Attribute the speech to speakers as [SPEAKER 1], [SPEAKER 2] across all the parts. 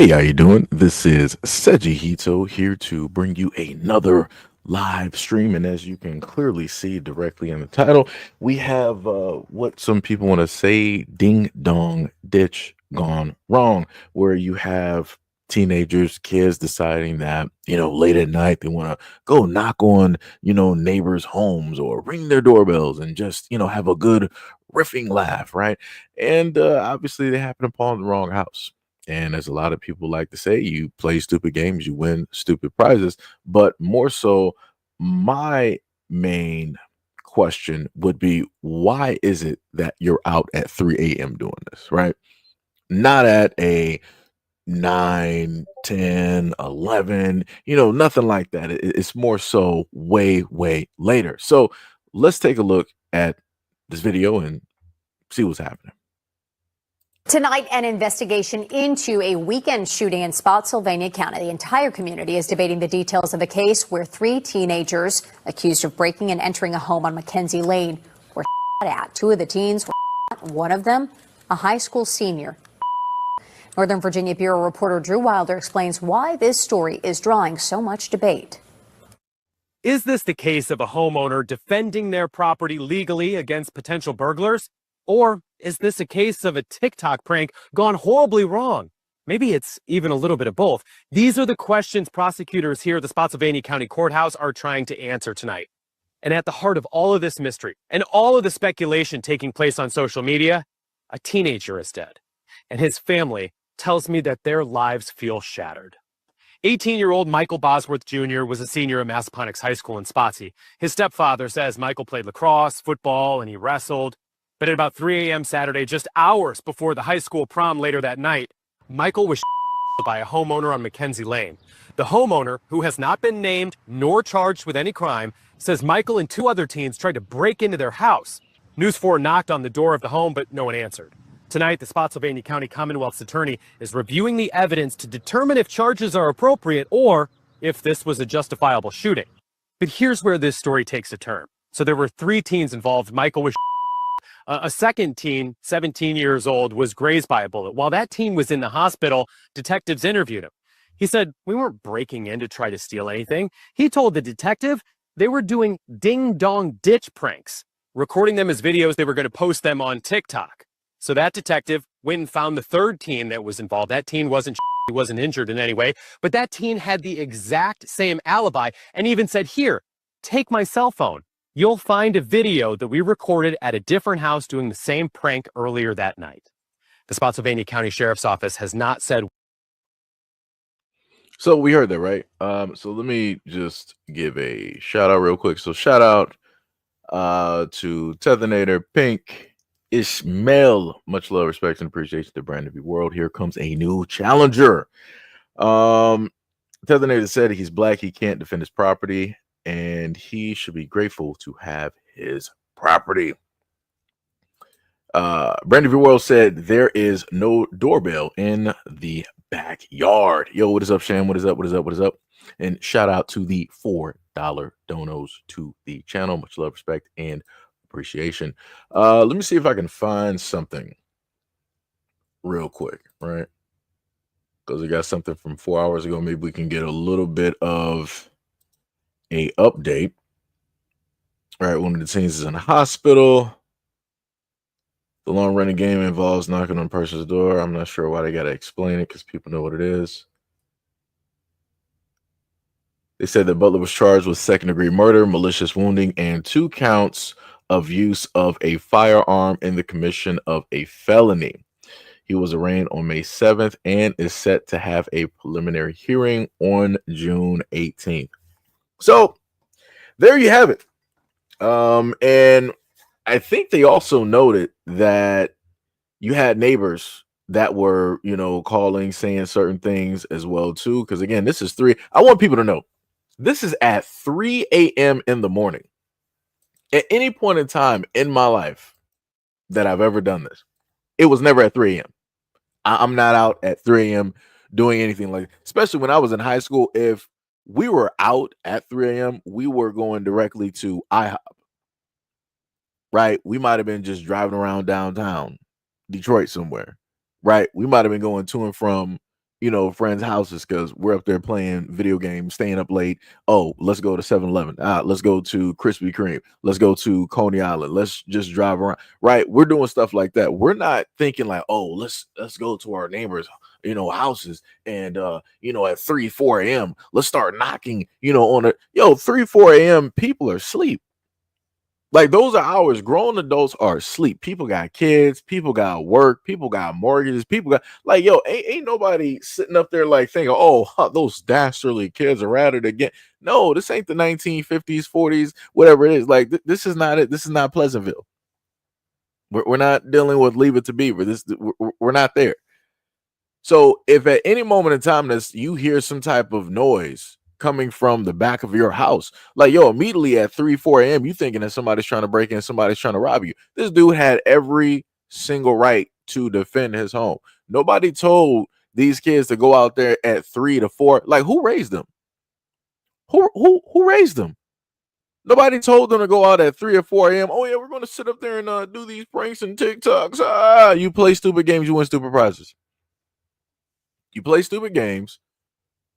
[SPEAKER 1] Hey, how you doing? This is SEIJIHITO here to bring you another live stream. And as you can clearly see directly in the title, we have what some people want to say ding dong ditch gone wrong, where you have teenagers, kids deciding that, late at night they want to go knock on, neighbors' homes or ring their doorbells and just, have a good riffing laugh, right? And obviously they happen upon the wrong house. And as a lot of people like to say, you play stupid games, you win stupid prizes. But more so, my main question would be, why is it that you're out at 3 a.m. doing this, right? Not at a 9, 10, 11, nothing like that. It's more so way, way later. So let's take a look at this video and see what's happening.
[SPEAKER 2] Tonight, an investigation into a weekend shooting in Spotsylvania County. The entire community is debating the details of a case where 3 teenagers accused of breaking and entering a home on Mackenzie Lane were shot at. 2 of the teens were shot, one of them a high school senior. Northern Virginia Bureau reporter Drew Wilder explains why this story is drawing so much debate.
[SPEAKER 3] Is this the case of a homeowner defending their property legally against potential burglars? Or is this a case of a TikTok prank gone horribly wrong? Maybe it's even a little bit of both. These are the questions prosecutors here at the Spotsylvania County Courthouse are trying to answer tonight. And at the heart of all of this mystery and all of the speculation taking place on social media, a teenager is dead. And his family tells me that their lives feel shattered. 18-year-old Michael Bosworth Jr. was a senior at Massaponax High School in Spotsy. His stepfather says Michael played lacrosse, football, and he wrestled. But at about 3 a.m. Saturday, just hours before the high school prom later that night, Michael was by a homeowner on Mackenzie Lane. The homeowner, who has not been named nor charged with any crime, says Michael and 2 other teens tried to break into their house. News 4 knocked on the door of the home, but no one answered. Tonight, the Spotsylvania County Commonwealth's attorney is reviewing the evidence to determine if charges are appropriate or if this was a justifiable shooting. But here's where this story takes a turn. So there were 3 teens involved. Michael was a second teen, 17 years old, was grazed by a bullet. While that teen was in the hospital, detectives interviewed him. He said, "We weren't breaking in to try to steal anything." He told the detective they were doing ding-dong ditch pranks, recording them as videos. They were going to post them on TikTok. So that detective went and found the 3rd teen that was involved. That teen he wasn't injured in any way, but that teen had the exact same alibi and even said, "Here, take my cell phone. You'll find a video that we recorded at a different house doing the same prank earlier that night." The Spotsylvania County Sheriff's Office has not said.
[SPEAKER 1] So we heard that, right? So let me just give a shout out real quick. So shout out to Tethanator, Pink, Ishmael. Much love, respect, and appreciation to Brand New World. Here comes a new challenger. Tethanator said he's black, he can't defend his property, and he should be grateful to have his property. Brand New World said there is no doorbell in the backyard. Yo, what is up, Sham? What is up? What is up? What is up? And shout out to the $4 donos to the channel. Much love, respect, and appreciation. Let me see if I can find something real quick, right? Because we got something from 4 hours ago. Maybe we can get a little bit of a update. All right, one of the teens is in the hospital. The long-running game involves knocking on a person's door. I'm not sure why they got to explain it because people know what it is. They said that Butler was charged with second-degree murder, malicious wounding, and 2 counts of use of a firearm in the commission of a felony. He was arraigned on May 7th and is set to have a preliminary hearing on June 18th. So there you have it. And I think they also noted that you had neighbors that were, calling, saying certain things as well, too. Because, again, this is 3. I want people to know this is at 3 a.m. in the morning. At any point in time in my life that I've ever done this, it was never at 3 a.m. I'm not out at 3 a.m. doing anything like, especially when I was in high school. If we were out at 3 a.m., we were going directly to IHOP, right? We might have been just driving around downtown Detroit somewhere, right? We might have been going to and from, friends' houses because we're up there playing video games, staying up late. Oh, let's go to 7-Eleven. Let's go to Krispy Kreme. Let's go to Coney Island. Let's just drive around. Right? We're doing stuff like that. We're not thinking like, oh, let's go to our neighbors, houses, and at 3, 4 a.m. let's start knocking, on it. 3, 4 a.m. people are asleep. Like those are hours. Grown adults are asleep. People got kids. People got work. People got mortgages. People got ain't nobody sitting up there like thinking, oh, those dastardly kids are at it again. No, this ain't the 1950s, 40s, whatever it is. Like this is not it. This is not Pleasantville. We're not dealing with Leave It to Beaver. We're not there. So if at any moment in time you hear some type of noise coming from the back of your house, like immediately at 3, 4 a.m. you thinking that somebody's trying to break in, somebody's trying to rob you. This dude had every single right to defend his home. Nobody told these kids to go out there at 3 to 4. Like who raised them? Who raised them? Nobody told them to go out at 3 or 4 a.m. Oh yeah, we're going to sit up there and do these pranks and TikToks. You play stupid games, you win stupid prizes. You play stupid games,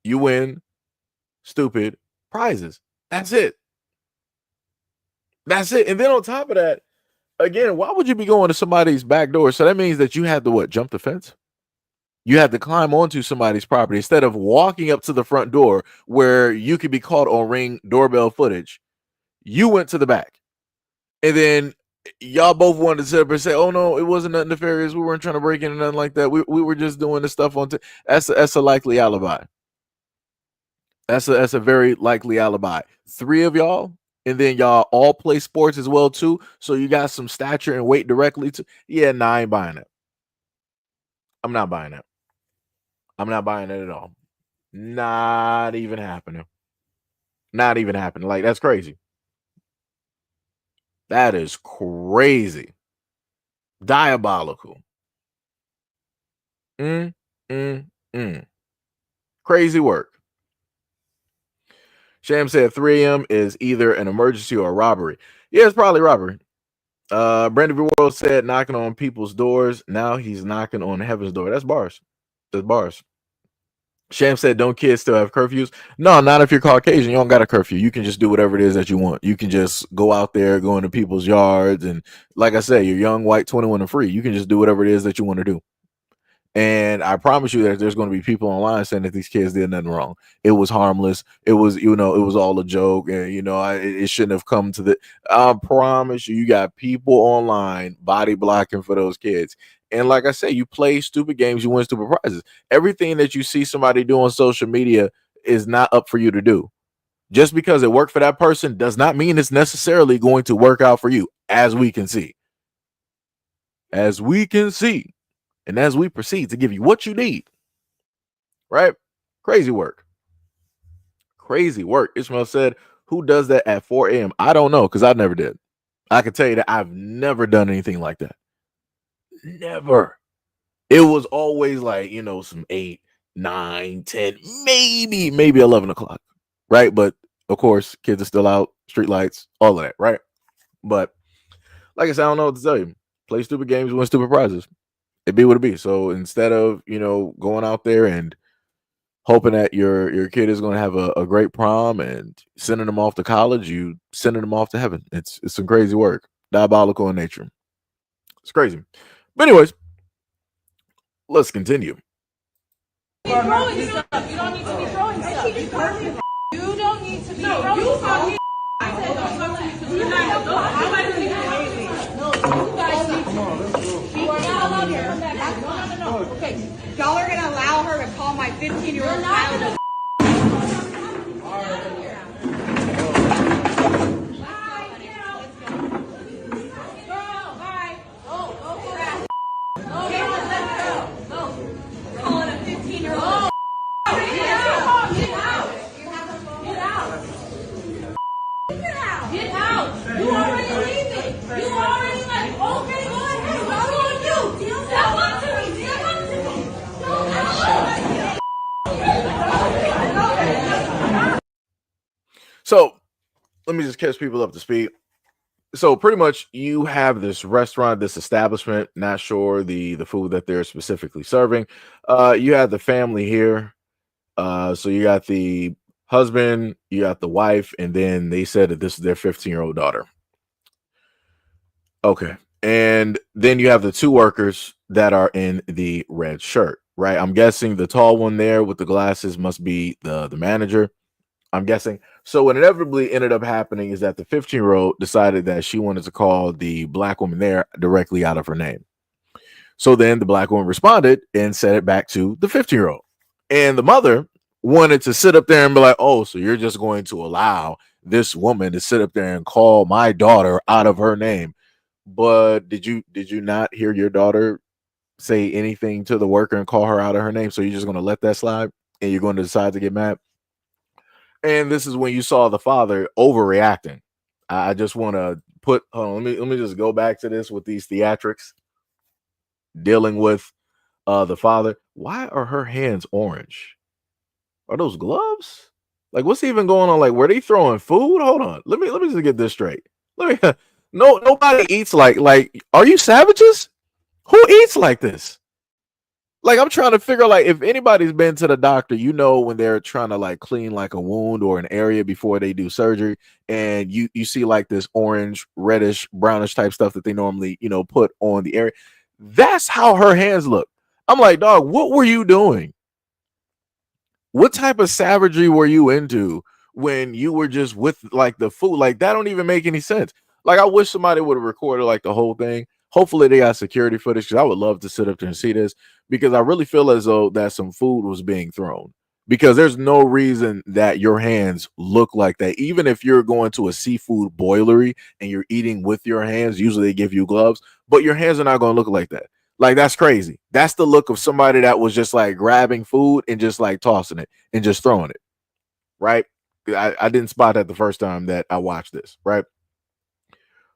[SPEAKER 1] you win stupid prizes. That's it. That's it. And then on top of that, again, why would you be going to somebody's back door? So that means that you had to jump the fence? You had to climb onto somebody's property instead of walking up to the front door where you could be caught on Ring doorbell footage. You went to the back. And then y'all both wanted to sit up and say, oh no, it wasn't nothing nefarious. We weren't trying to break in or nothing like that. We were just doing this stuff on that's a likely alibi. That's a very likely alibi. 3 of y'all, and then y'all all play sports as well too. So you got some stature and weight directly to. Yeah, nah, I ain't buying it. I'm not buying it. I'm not buying it at all. Not even happening. Not even happening. Like that's crazy. That is crazy. Diabolical. Crazy work. Sham said 3 a.m. is either an emergency or a robbery. Yeah, it's probably robbery. Brandon V. World said knocking on people's doors. Now he's knocking on heaven's door. That's bars. That's bars. Sham said, don't kids still have curfews? No, not if you're Caucasian. You don't got a curfew. You can just do whatever it is that you want. You can just go out there, go into people's yards. And like I said, you're young, white, 21 and free. You can just do whatever it is that you want to do. And I promise you that there's going to be people online saying that these kids did nothing wrong. It was harmless. It was, it was all a joke. And, it shouldn't have come to the, I promise you, you got people online body blocking for those kids. And like I say, you play stupid games, you win stupid prizes. Everything that you see somebody do on social media is not up for you to do. Just because it worked for that person does not mean it's necessarily going to work out for you, as we can see. As we can see. And as we proceed to give you what you need, right? Crazy work. Crazy work. Ishmael said, who does that at 4 a.m.? I don't know, because I never did. I can tell you that I've never done anything like that. Never. It was always like, some 8, 9, 10, maybe 11 o'clock, right? But of course, kids are still out, street lights, all of that, right? But like I said, I don't know what to tell you. Play stupid games, win stupid prizes. It be what it be. So instead of going out there and hoping that your kid is going to have a great prom and sending them off to college, you sending them off to heaven. It's some crazy work, diabolical in nature. It's crazy. But anyways, let's continue.
[SPEAKER 4] You don't need to be throwing stuff. You don't need to be throwing stuff. I said don't talk to me because you're not. No, you guys need to. You are not allowed to come back. No. Okay, y'all are gonna allow her to call my 15-year-old child.
[SPEAKER 1] So let me just catch people up to speed. So pretty much you have this restaurant, this establishment, not sure the food that they're specifically serving. You have the family here. So you got the husband, you got the wife, and then they said that this is their 15-year-old daughter. Okay. And then you have the two workers that are in the red shirt, right? I'm guessing the tall one there with the glasses must be the manager. I'm guessing. So what inevitably ended up happening is that the 15-year-old decided that she wanted to call the black woman there directly out of her name. So then the black woman responded and said it back to the 15-year-old. And the mother wanted to sit up there and be like, oh, so you're just going to allow this woman to sit up there and call my daughter out of her name. But did you not hear your daughter say anything to the worker and call her out of her name? So you're just going to let that slide and you're going to decide to get mad? And this is when you saw the father overreacting. I just want to put let me just go back to this with these theatrics dealing with the father. Why are her hands orange? Are those gloves? Like, what's even going on? Like, were they throwing food? Hold on. Let me just get this straight. Let me nobody eats like are you savages? Who eats like this? Like, I'm trying to figure like if anybody's been to the doctor, you know, when they're trying to like clean like a wound or an area before they do surgery, and you see like this orange, reddish, brownish type stuff that they normally, you know, put on the area. That's how her hands look. I'm like, dog, what were you doing? What type of savagery were you into when you were just with like the food? Like, that don't even make any sense. Like, I wish somebody would have recorded like the whole thing. Hopefully they got security footage, because I would love to sit up there and see this, because I really feel as though that some food was being thrown, because there's no reason that your hands look like that. Even if you're going to a seafood boilery and you're eating with your hands, usually they give you gloves, but your hands are not going to look like that. Like, that's crazy. That's the look of somebody that was just like grabbing food and just like tossing it and just throwing it, right? I didn't spot that the first time that I watched this, right?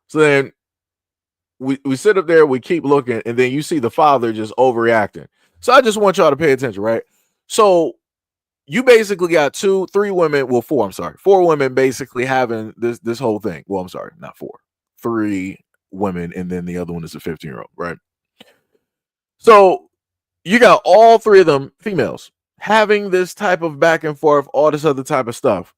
[SPEAKER 1] So then we sit up there, we keep looking, and then you see the father just overreacting. So I just want y'all to pay attention, right? So you basically got three women, well, four women basically having this whole thing. Well, I'm sorry, not four, three women, and then the other one is a 15-year-old, right? So you got all three of them females having this type of back and forth, all this other type of stuff.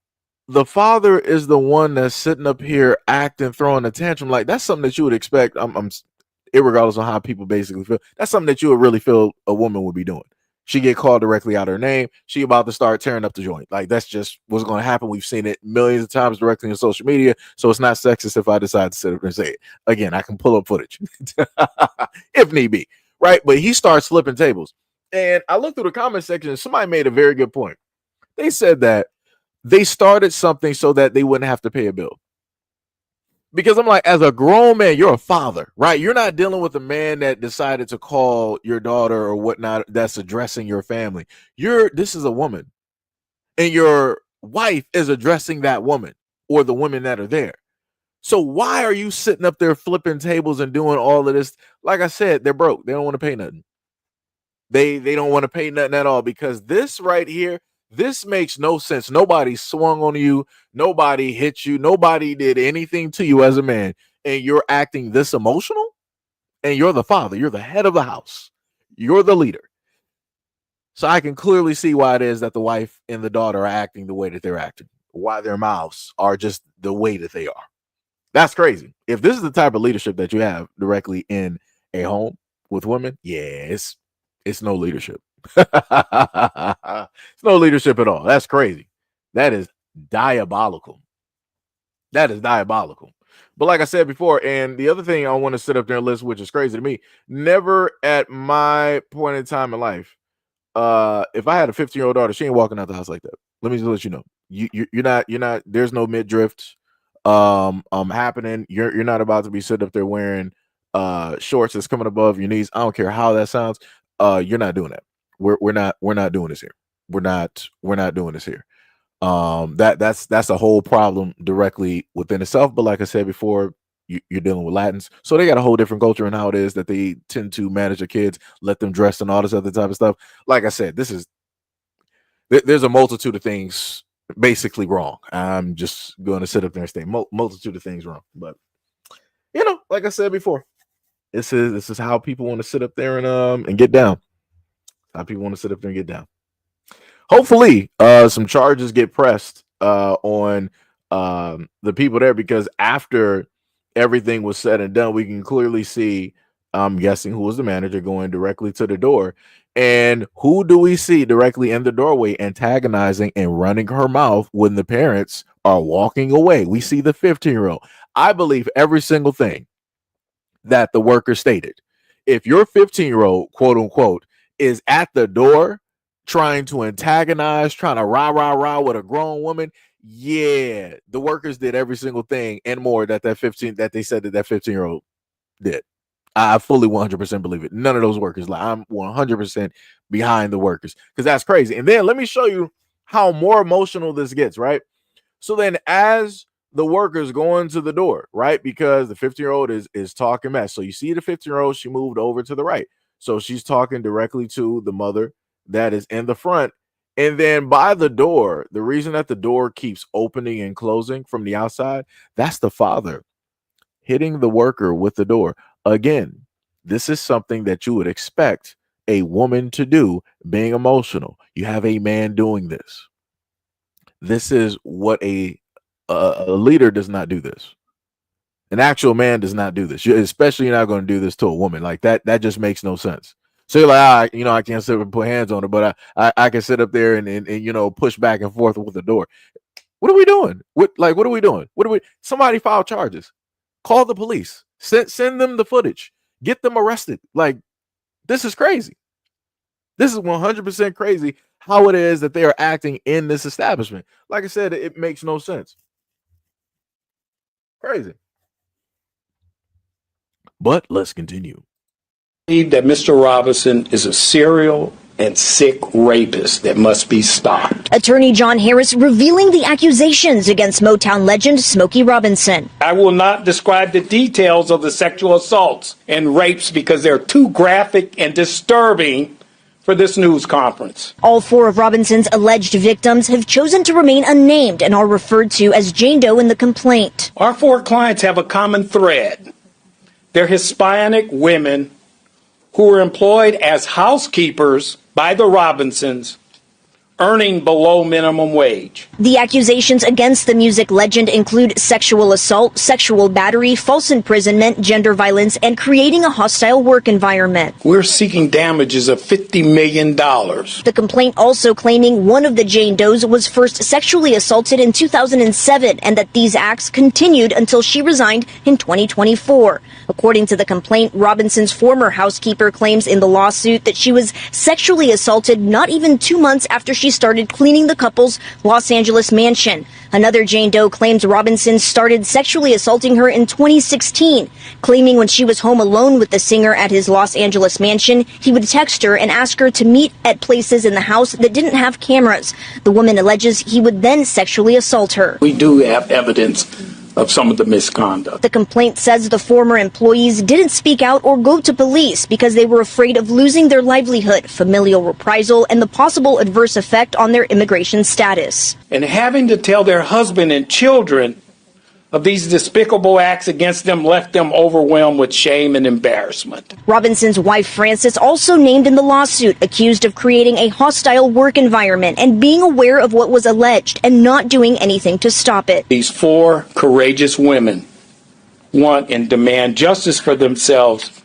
[SPEAKER 1] The father is the one that's sitting up here acting, throwing a tantrum. Like, that's something that you would expect. I'm irregardless on how people basically feel. That's something that you would really feel a woman would be doing. She get called directly out of her name. She about to start tearing up the joint. Like, that's just what's going to happen. We've seen it millions of times directly on social media. So it's not sexist if I decide to sit up and say it. Again, I can pull up footage if need be, right? But he starts flipping tables. And I looked through the comment section and somebody made a very good point. They said that they started something so that they wouldn't have to pay a bill. Because I'm like, as a grown man, you're a father, right? You're not dealing with a man that decided to call your daughter or whatnot that's addressing your family. This is a woman, and your wife is addressing that woman or the women that are there. So why are you sitting up there flipping tables and doing all of this? Like I said, they're broke. They don't want to pay nothing. They don't want to pay nothing at all, because this right here, this makes no sense. Nobody swung on you. Nobody hit you. Nobody did anything to you as a man. And you're acting this emotional? And you're the father. You're the head of the house. You're the leader. So I can clearly see why it is that the wife and the daughter are acting the way that they're acting. Why their mouths are just the way that they are. That's crazy. If this is the type of leadership that you have directly in a home with women, yeah, it's no leadership. It's no leadership at all. That's crazy. That is diabolical. That is diabolical. But like I said before, and the other thing I want to sit up there and list, which is crazy to me, never at my point in time in life, if I had a 15-year-old daughter, she ain't walking out the house like that. Let me just let you know. You're not, there's no mid-drift happening. You're not about to be sitting up there wearing shorts that's coming above your knees. I don't care how that sounds. You're not doing that. We're not doing this here. We're not doing this here. That's a whole problem directly within itself. But like I said before, you're dealing with Latins, so they got a whole different culture in how it is that they tend to manage their kids, let them dress and all this other type of stuff. Like I said, there's a multitude of things basically wrong. I'm just going to sit up there and say multitude of things wrong. But you know, like I said before, this is how people want to sit up there and get down. How people want to sit up there and get down. Hopefully, some charges get pressed on the people there, because after everything was said and done, we can clearly see, I'm guessing, who was the manager going directly to the door. And who do we see directly in the doorway antagonizing and running her mouth when the parents are walking away? We see the 15-year-old. I believe every single thing that the worker stated. If your 15-year-old, quote unquote, is at the door trying to antagonize, trying to rah with a grown woman, yeah, the workers did every single thing and more that they said that 15-year-old did. I fully 100% believe it. None of those workers lie. I'm 100% behind the workers, because that's crazy. And then let me show you how more emotional this gets, right? So then, as the workers going to the door, right, because the 15-year-old is talking mess. So you see the 15-year-old, she moved over to the right. So she's talking directly to the mother that is in the front. And then by the door, the reason that the door keeps opening and closing from the outside, that's the father hitting the worker with the door. Again, this is something that you would expect a woman to do, being emotional. You have a man doing this. This is what a leader does not do this. An actual man does not do this. Especially, you're not going to do this to a woman like that. That just makes no sense. So you're like, I can't sit up and put hands on her, but I can sit up there and push back and forth with the door. What are we doing? What are we doing? Somebody file charges. Call the police. Send them the footage. Get them arrested. Like, this is crazy. This is 100% crazy how it is that they are acting in this establishment. Like I said, it makes no sense. Crazy. But let's continue.
[SPEAKER 5] That Mr. Robinson is a serial and sick rapist that must be stopped.
[SPEAKER 6] Attorney John Harris revealing the accusations against Motown legend Smoky Robinson.
[SPEAKER 5] I will not describe the details of the sexual assaults and rapes because they're too graphic and disturbing for this news conference.
[SPEAKER 6] All four of Robinson's alleged victims have chosen to remain unnamed and are referred to as Jane Doe in the complaint.
[SPEAKER 5] Our four clients have a common thread. They're Hispanic women who were employed as housekeepers by the Robinsons, earning below minimum wage.
[SPEAKER 6] The accusations against the music legend include sexual assault, sexual battery, false imprisonment, gender violence, and creating a hostile work environment.
[SPEAKER 5] We're seeking damages of $50 million.
[SPEAKER 6] The complaint also claiming one of the Jane Does was first sexually assaulted in 2007 and that these acts continued until she resigned in 2024. According to the complaint, Robinson's former housekeeper claims in the lawsuit that she was sexually assaulted not even 2 months after she started cleaning the couple's Los Angeles mansion. Another Jane Doe claims Robinson started sexually assaulting her in 2016, claiming when she was home alone with the singer at his Los Angeles mansion, he would text her and ask her to meet at places in the house that didn't have cameras. The woman alleges he would then sexually assault her.
[SPEAKER 5] We do have evidence of some of the misconduct.
[SPEAKER 6] The complaint says the former employees didn't speak out or go to police because they were afraid of losing their livelihood, familial reprisal, and the possible adverse effect on their immigration status.
[SPEAKER 5] And having to tell their husband and children of these despicable acts against them left them overwhelmed with shame and embarrassment.
[SPEAKER 6] Robinson's wife, Frances, also named in the lawsuit, accused of creating a hostile work environment and being aware of what was alleged and not doing anything to stop it.
[SPEAKER 5] These four courageous women want and demand justice for themselves,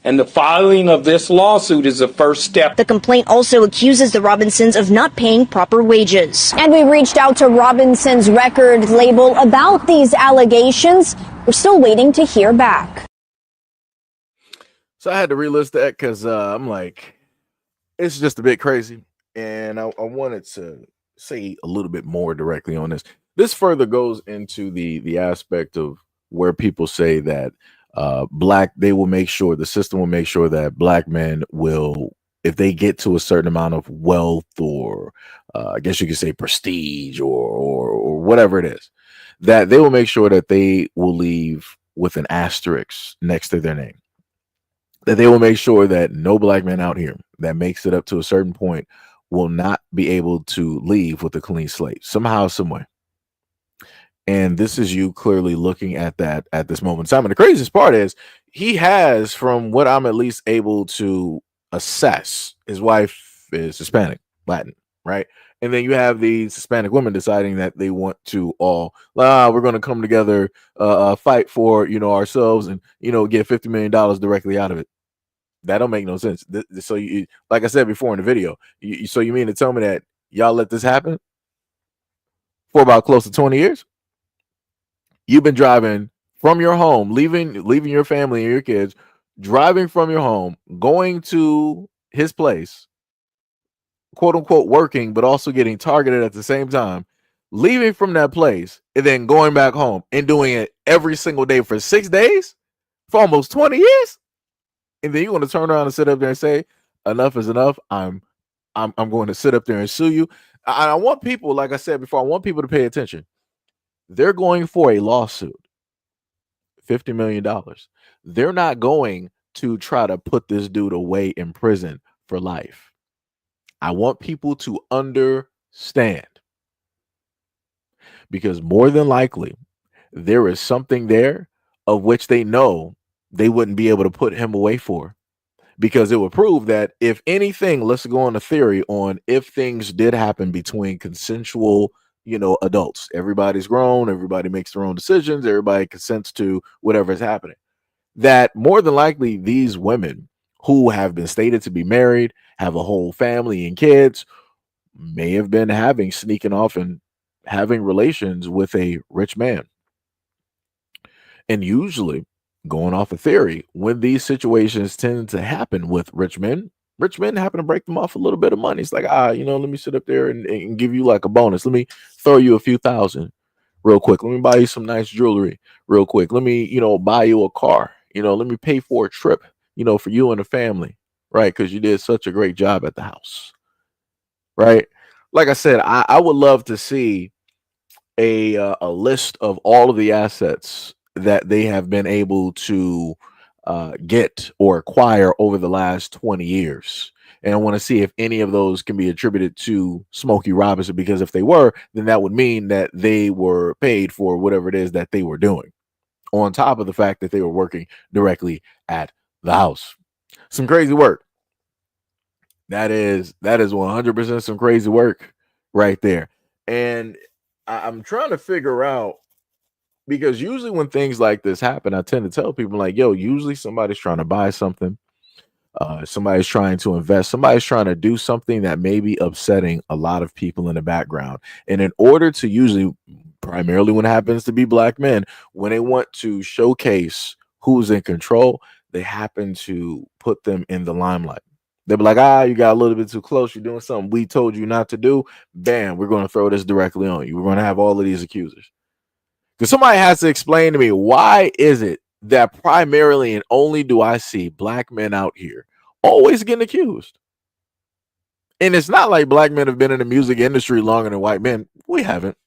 [SPEAKER 5] and the filing of this lawsuit is the first step.
[SPEAKER 6] The complaint also accuses the Robinsons of not paying proper wages. And we reached out to Robinson's record label about these allegations. We're still waiting to hear back.
[SPEAKER 1] So I had to relist that because I'm like, it's just a bit crazy. And I wanted to say a little bit more directly on this. This further goes into the aspect of where people say that they will make sure, the system will make sure that black men will, if they get to a certain amount of wealth or I guess you could say prestige or whatever it is, that they will make sure that they will leave with an asterisk next to their name. That they will make sure that no black man out here that makes it up to a certain point will not be able to leave with a clean slate somehow, some way. And this is you clearly looking at that at this moment in time. And the craziest part is he has, from what I'm at least able to assess, his wife is Hispanic, Latin, right? And then you have these Hispanic women deciding that they want to all, we're going to come together, fight for, ourselves and, get $50 million directly out of it. That don't make no sense. So you, like I said before in the video, so you mean to tell me that y'all let this happen for about close to 20 years? You've been driving from your home, leaving your family and your kids, driving from your home, going to his place, quote unquote working, but also getting targeted at the same time, leaving from that place and then going back home and doing it every single day for 6 days for almost 20 years. And then you want to turn around and sit up there and say, enough is enough. I'm going to sit up there and sue you. I want people, like I said before, I want people to pay attention. They're going for a lawsuit, $50 million. They're not going to try to put this dude away in prison for life. I want people to understand, because more than likely there is something there of which they know they wouldn't be able to put him away for, because it would prove that if anything, let's go on a theory on if things did happen between consensual, adults, everybody's grown, everybody makes their own decisions, everybody consents to whatever is happening, that more than likely these women who have been stated to be married, have a whole family and kids, may have been sneaking off and having relations with a rich man. And usually, going off of theory, when these situations tend to happen with rich men happen to break them off a little bit of money. It's like, let me sit up there and give you like a bonus. Let me throw you a few thousand real quick. Let me buy you some nice jewelry real quick. Let me, buy you a car. Let me pay for a trip, for you and the family, right? Because you did such a great job at the house, right? Like I said, I would love to see a list of all of the assets that they have been able to get or acquire over the last 20 years. And I want to see if any of those can be attributed to Smoky Robinson, because if they were, then that would mean that they were paid for whatever it is that they were doing, on top of the fact that they were working directly at the house. Some crazy work. That is 100% some crazy work right there. And I'm trying to figure out, because usually when things like this happen, I tend to tell people like, yo, usually somebody's trying to buy something. Somebody's trying to invest. Somebody's trying to do something that may be upsetting a lot of people in the background. And in order to, usually, primarily when it happens to be black men, when they want to showcase who's in control, they happen to put them in the limelight. They'll be like, you got a little bit too close. You're doing something we told you not to do. Bam, we're going to throw this directly on you. We're going to have all of these accusers. Because somebody has to explain to me, why is it that primarily and only do I see black men out here always getting accused? And it's not like black men have been in the music industry longer than white men. We haven't.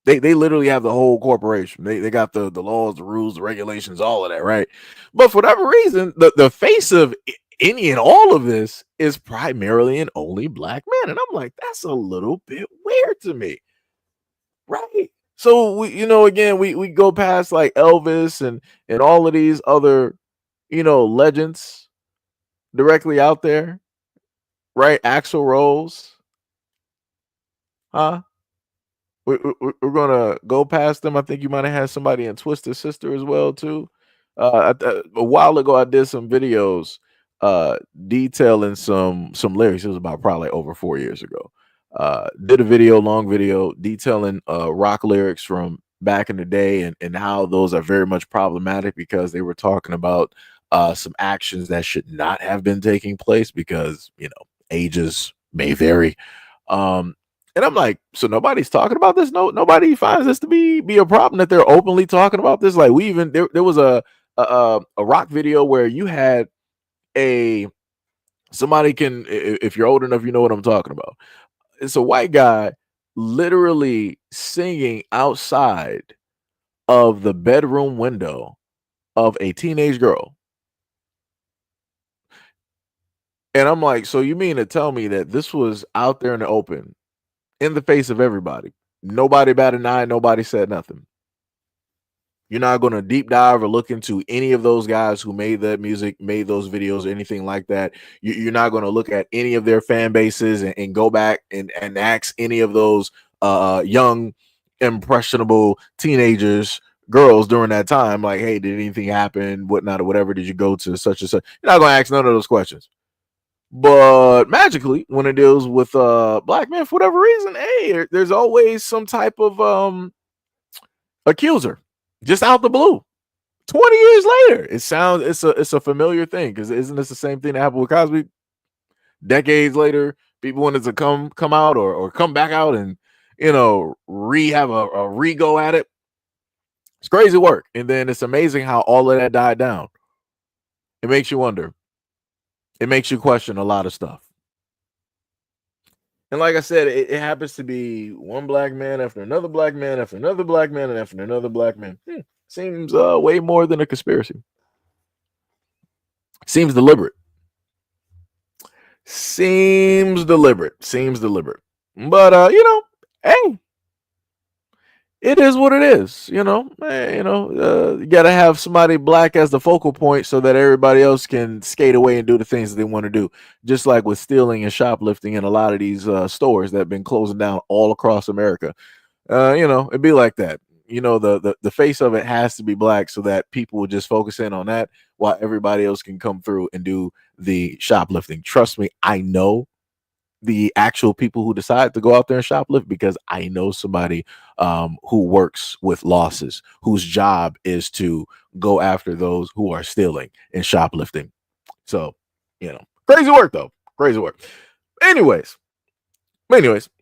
[SPEAKER 1] They literally have the whole corporation. They got the laws, the rules, the regulations, all of that, right? But for whatever reason, the face of any and all of this is primarily and only black men. And I'm like, that's a little bit weird to me, right? So we, again, we go past like Elvis and all of these other, legends directly out there, right? Axl Rose, huh? We're gonna go past them. I think you might have had somebody in Twisted Sister as well too. A while ago, I did some videos detailing some lyrics. It was about probably over 4 years ago. Did a long video detailing rock lyrics from back in the day, and how those are very much problematic, because they were talking about some actions that should not have been taking place, because ages may vary. And I'm like, so nobody's talking about this? Nobody finds this to be a problem that they're openly talking about this? Like, we even there was a rock video where you had somebody can, if you're old enough, you know what I'm talking about. It's a white guy literally singing outside of the bedroom window of a teenage girl. And I'm like, so you mean to tell me that this was out there in the open, in the face of everybody, Nobody batted an eye. Nobody said nothing. You're not going to deep dive or look into any of those guys who made that music, made those videos, or anything like that. You're not going to look at any of their fan bases and go back and ask any of those young, impressionable teenagers, girls during that time, like, hey, did anything happen, whatnot, or whatever? Did you go to such and such? You're not going to ask none of those questions. But magically, when it deals with black men, for whatever reason, hey, there's always some type of accuser just out the blue. 20 years later, it's a familiar thing, because isn't this the same thing that happened with Cosby? Decades later, people wanted to come out or come back out and have a re-go at it. It's crazy work. And then it's amazing how all of that died down. It makes you wonder. It makes you question a lot of stuff. And like I said, it happens to be one black man after another black man after another black man and after another black man. Seems way more than a conspiracy. Seems deliberate. Seems deliberate. But hey, it is what it is. You gotta have somebody black as the focal point so that everybody else can skate away and do the things that they want to do. Just like with stealing and shoplifting in a lot of these stores that have been closing down all across America. It'd be like that. The face of it has to be black so that people will just focus in on that while everybody else can come through and do the shoplifting. Trust me, I know the actual people who decide to go out there and shoplift, because I know somebody who works with losses, whose job is to go after those who are stealing and shoplifting. So, crazy work though. Crazy work. Anyways,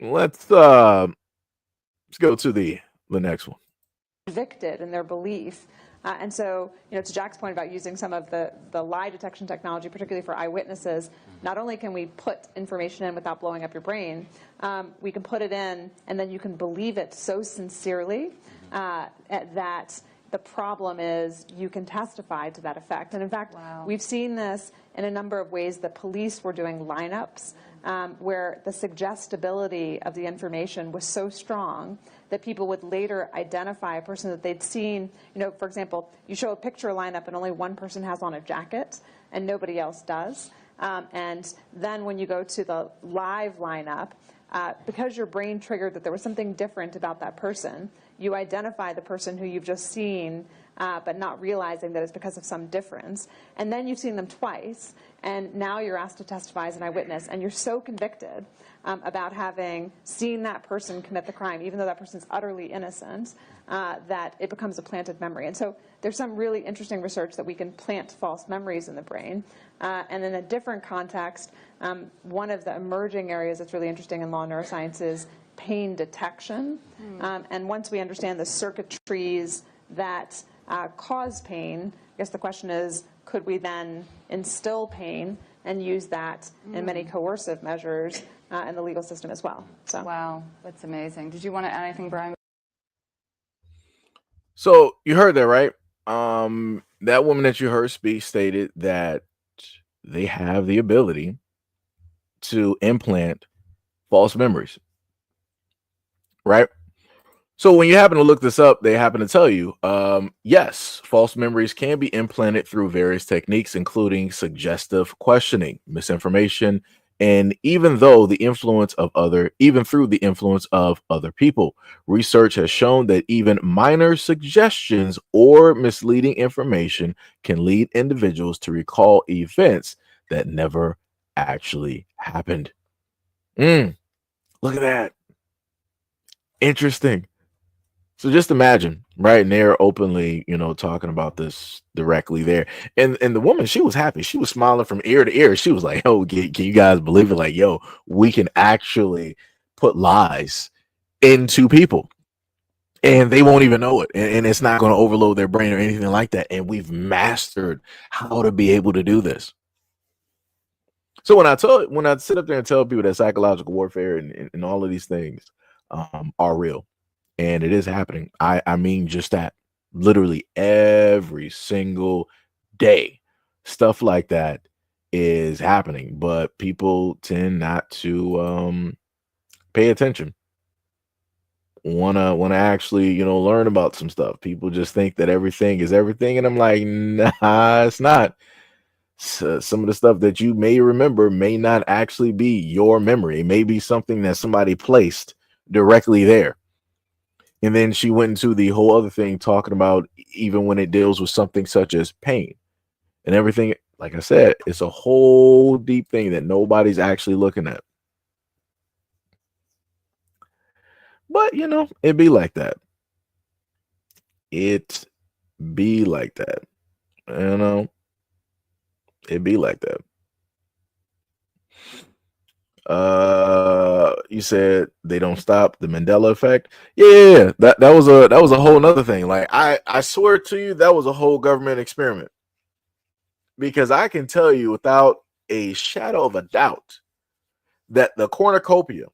[SPEAKER 1] let's go to the next one.
[SPEAKER 7] Convicted in their belief. And so, to Jack's point about using some of the lie detection technology, particularly for eyewitnesses, not only can we put information in without blowing up your brain, we can put it in and then you can believe it so sincerely that the problem is you can testify to that effect. And in fact, we've seen this in a number of ways. The police were doing lineups where the suggestibility of the information was so strong that people would later identify a person that they'd seen. For example, you show a picture lineup and only one person has on a jacket and nobody else does. And then when you go to the live lineup, because your brain triggered that there was something different about that person, you identify the person who you've just seen, but not realizing that it's because of some difference. And then you've seen them twice, and now you're asked to testify as an eyewitness, and you're so convicted about having seen that person commit the crime, even though that person's utterly innocent, that it becomes a planted memory. And so there's some really interesting research that we can plant false memories in the brain. And in a different context, one of the emerging areas that's really interesting in law neuroscience is pain detection. And once we understand the circuitries that cause pain, I guess the question is, could we then instill pain and use that in many coercive measures in the legal system as well? So.
[SPEAKER 8] Wow, that's amazing. Did you want to add anything, Brian?
[SPEAKER 1] So you heard that, right? That woman that you heard speak stated that they have the ability to implant false memories, right? So when you happen to look this up, they happen to tell you, yes, false memories can be implanted through various techniques, including suggestive questioning, misinformation, and even through the influence of other people. Research has shown that even minor suggestions or misleading information can lead individuals to recall events that never actually happened. Look at that. Interesting. So just imagine, right? And they're openly, talking about this directly there. And the woman, she was happy. She was smiling from ear to ear. She was like, "Oh, can you guys believe it? Like, yo, we can actually put lies into people and they won't even know it. And it's not going to overload their brain or anything like that. And we've mastered how to be able to do this." So when I sit up there and tell people that psychological warfare and all of these things are real, and it is happening, I mean just that. Literally every single day, stuff like that is happening, but people tend not to pay attention. wanna actually, learn about some stuff. People just think that everything is everything, and I'm like, nah, it's not. Some of the stuff that you may remember may not actually be your memory. It may be something that somebody placed directly there. And then she went into the whole other thing talking about even when it deals with something such as pain and everything. Like I said, it's a whole deep thing that nobody's actually looking at. But it be like that. It be like that. It be like that. You said they don't stop the Mandela effect. Yeah, that was a whole nother thing. Like I swear to you, that was a whole government experiment. Because I can tell you without a shadow of a doubt that the cornucopia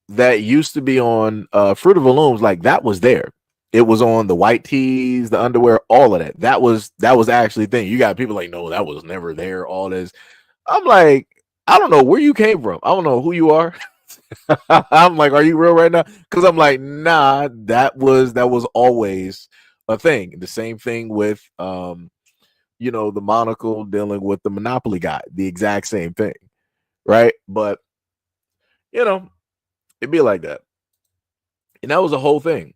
[SPEAKER 1] that used to be on Fruit of the Looms, like that was there. It was on the white tees, the underwear, all of that. That was actually thing. You got people like, no, that was never there. All this. I'm like, I don't know where you came from. I don't know who you are. I'm like, are you real right now? Because I'm like, nah, that was always a thing. The same thing with the monocle dealing with the Monopoly guy. The exact same thing. Right. But it'd be like that. And that was a whole thing.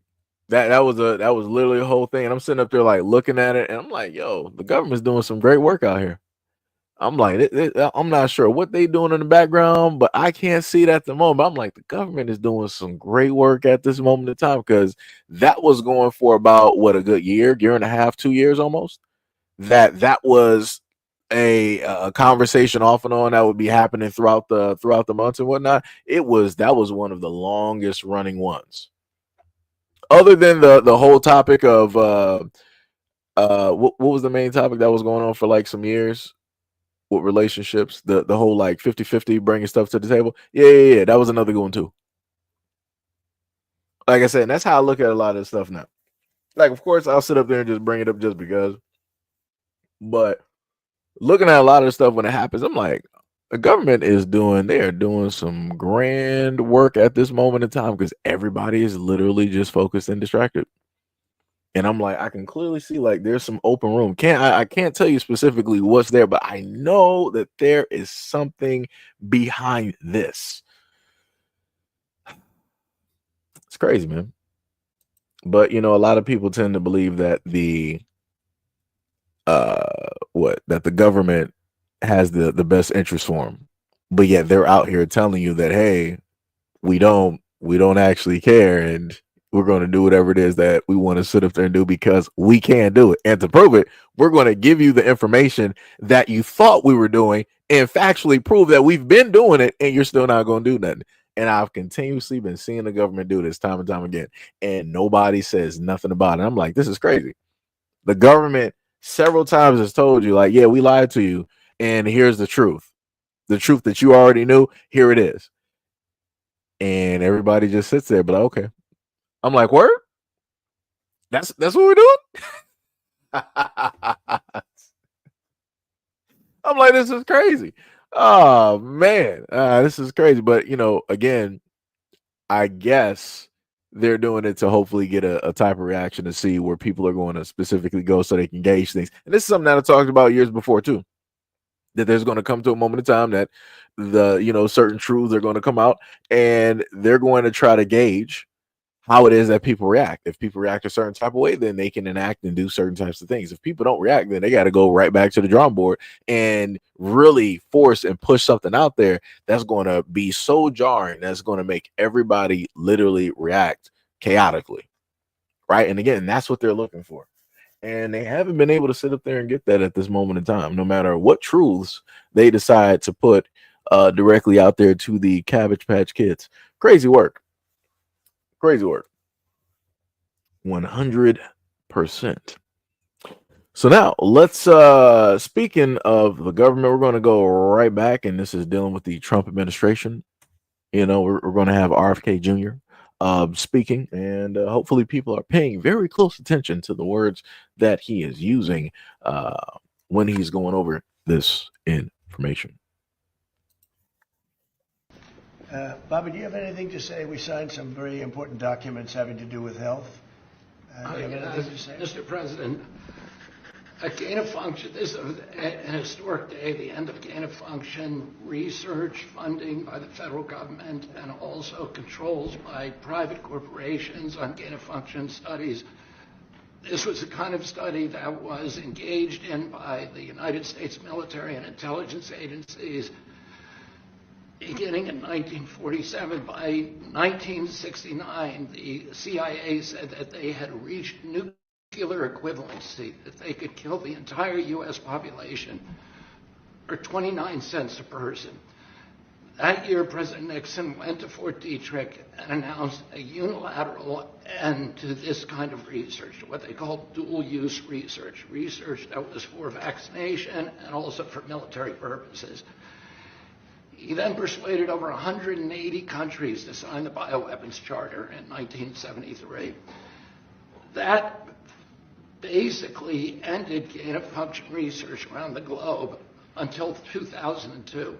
[SPEAKER 1] That was literally a whole thing. And I'm sitting up there like looking at it, and I'm like, yo, the government's doing some great work out here. I'm like, I'm not sure what they doing in the background, but I can't see it at the moment. But I'm like, the government is doing some great work at this moment in time, because that was going for about a good year and a half, 2 years almost. That was a conversation off and on that would be happening throughout the months and whatnot. That was one of the longest running ones. Other than the whole topic of what was the main topic that was going on for like some years with relationships, the whole like 50-50 bringing stuff to the table. Yeah, that was another good one too. Like I said, and that's how I look at a lot of this stuff now. Like, of course, I'll sit up there and just bring it up just because. But looking at a lot of the stuff when it happens, I'm like, the government they're doing some grand work at this moment in time, because everybody is literally just focused and distracted. And I'm like, I can clearly see like there's some open room. I can't tell you specifically what's there, but I know that there is something behind this. It's crazy, man. But a lot of people tend to believe that the government has the best interest for them, but yet they're out here telling you that, hey, we don't actually care, and we're going to do whatever it is that we want to sit up there and do because we can do it. And to prove it, we're going to give you the information that you thought we were doing and factually prove that we've been doing it, and you're still not going to do nothing. And I've continuously been seeing the government do this time and time again, and nobody says nothing about it. I'm like, this is crazy. The government several times has told you, like, yeah, we lied to you, and here's the truth that you already knew. Here it is. And everybody just sits there, but like, okay. I'm like, word? That's what we're doing? I'm like, this is crazy. Oh man, this is crazy. But again, I guess they're doing it to hopefully get a type of reaction to see where people are going to specifically go so they can gauge things. And this is something that I talked about years before too. That there's going to come to a moment in time that the certain truths are going to come out, and they're going to try to gauge how it is that people react. If people react a certain type of way, then they can enact and do certain types of things. If people don't react, then they got to go right back to the drawing board and really force and push something out there that's going to be so jarring, that's going to make everybody literally react chaotically, right? And again, that's what they're looking for. And they haven't been able to sit up there and get that at this moment in time, no matter what truths they decide to put directly out there to the Cabbage Patch Kids. Crazy work. 100%. So now let's speaking of the government, we're going to go right back, and this is dealing with the Trump administration. We're going to have RFK Jr. Speaking, and hopefully people are paying very close attention to the words that he is using when he's going over this information.
[SPEAKER 9] Bobby, do you have anything to say? We signed some very important documents having to do with health. Do you have anything to say?
[SPEAKER 10] Mr. President, a gain of function, this is an historic day, the end of gain of function research funding by the federal government and also controls by private corporations on gain of function studies. This was the kind of study that was engaged in by the United States military and intelligence agencies beginning in 1947. By 1969, the CIA said that they had reached nuclear equivalency, that they could kill the entire U.S. population for 29 cents a person. That year, President Nixon went to Fort Detrick and announced a unilateral end to this kind of research, what they called dual-use research, research that was for vaccination and also for military purposes. He then persuaded over 180 countries to sign the Bioweapons Charter in 1973. That basically ended gain-of-function research around the globe until 2002.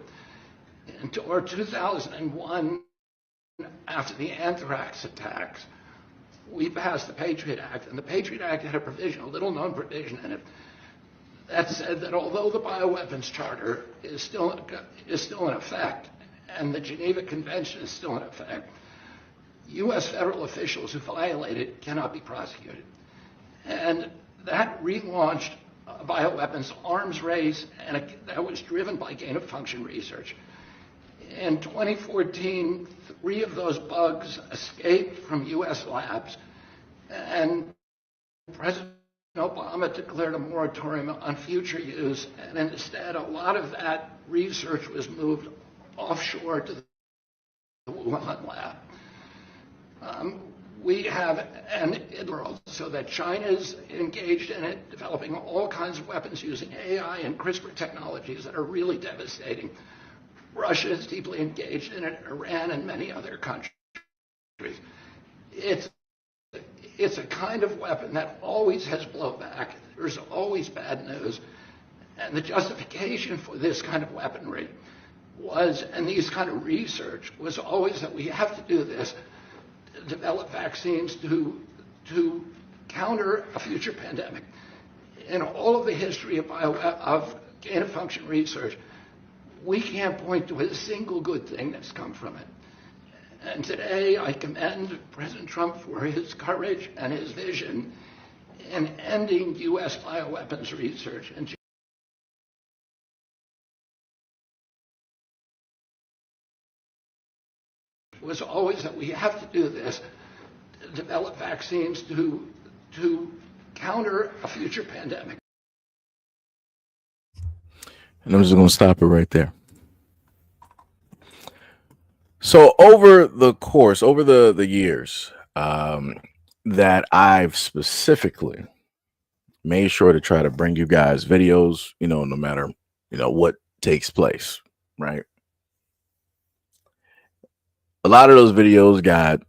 [SPEAKER 10] Or 2001, after the anthrax attacks, we passed the Patriot Act, and the Patriot Act had a provision, a little-known provision in it, that said that although the Bioweapons Charter is still in effect, and the Geneva Convention is still in effect, U.S. federal officials who violate it cannot be prosecuted. And that relaunched a bioweapons arms race, and that was driven by gain-of-function research. In 2014, 3 of those bugs escaped from U.S. labs, and President Obama declared a moratorium on future use, and instead a lot of that research was moved offshore to the Wuhan lab. We have an world so that China's engaged in it, developing all kinds of weapons using AI and CRISPR technologies that are really devastating. Russia is deeply engaged in it, Iran and many other countries. It's a kind of weapon that always has blowback. There's always bad news. And the justification for this kind of weaponry was, and these kind of research, was always that we have to do this to develop vaccines to counter a future pandemic. In all of the history of gain-of-function research, we can't point to a single good thing that's come from it. And today I commend President Trump for his courage and his vision in ending U.S. bioweapons research. And was always that we have to do this to develop vaccines to counter a future pandemic.
[SPEAKER 1] And I'm just going to stop it right there. So over the course, over the years that I've specifically made sure to try to bring you guys videos, no matter, what takes place, right? A lot of those videos got,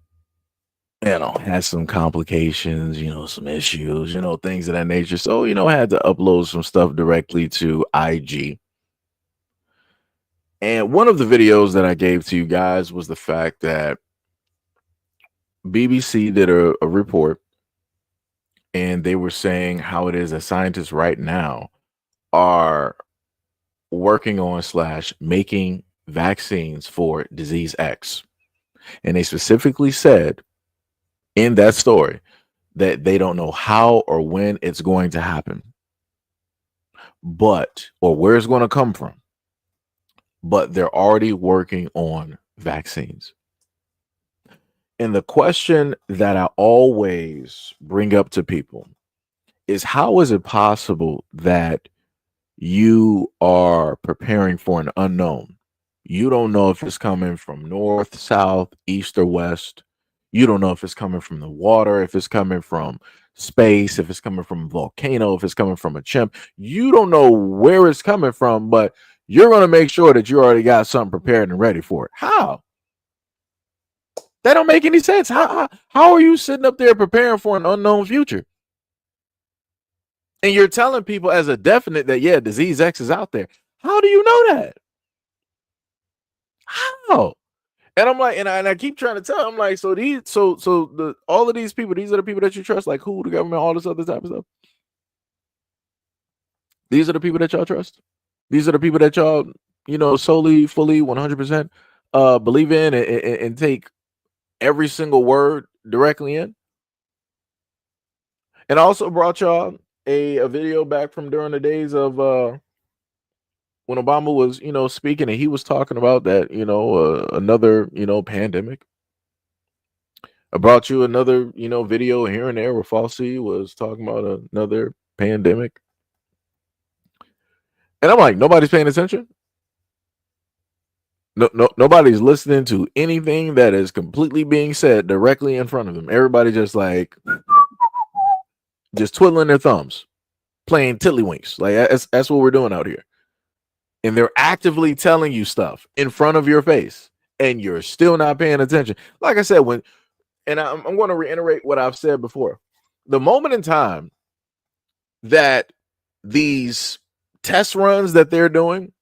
[SPEAKER 1] had some complications, some issues, things of that nature. So, I had to upload some stuff directly to IG. And one of the videos that I gave to you guys was the fact that BBC did a report, and they were saying how it is that scientists right now are working on / making vaccines for disease X. And they specifically said in that story that they don't know how or when it's going to happen, or where it's going to come from. But they're already working on vaccines. And the question that I always bring up to people is, how is it possible that you are preparing for an unknown? You don't know if it's coming from north, south, east, or west. You don't know if it's coming from the water, if it's coming from space, if it's coming from a volcano, if it's coming from a chimp. You don't know where it's coming from, but you're going to make sure that you already got something prepared and ready for it. How? That don't make any sense. How are you sitting up there preparing for an unknown future? And you're telling people as a definite that, yeah, disease X is out there. How do you know that? How? And I'm like, and I keep trying to tell. I'm like, so all of these people, these are the people that you trust, like who, the government, all this other type of stuff. These are the people that y'all trust. These are the people that y'all, solely, fully, 100% believe in and take every single word directly in. And I also brought y'all a video back from during the days of when Obama was, speaking, and he was talking about that, another, pandemic. I brought you another, video here and there where Falsey was talking about another pandemic. And I'm like, nobody's paying attention. Nobody's listening to anything that is completely being said directly in front of them. Everybody just twiddling their thumbs, playing tiddlywinks. Like that's what we're doing out here. And they're actively telling you stuff in front of your face, and you're still not paying attention. Like I said, I'm going to reiterate what I've said before. The moment in time that these test runs that they're doing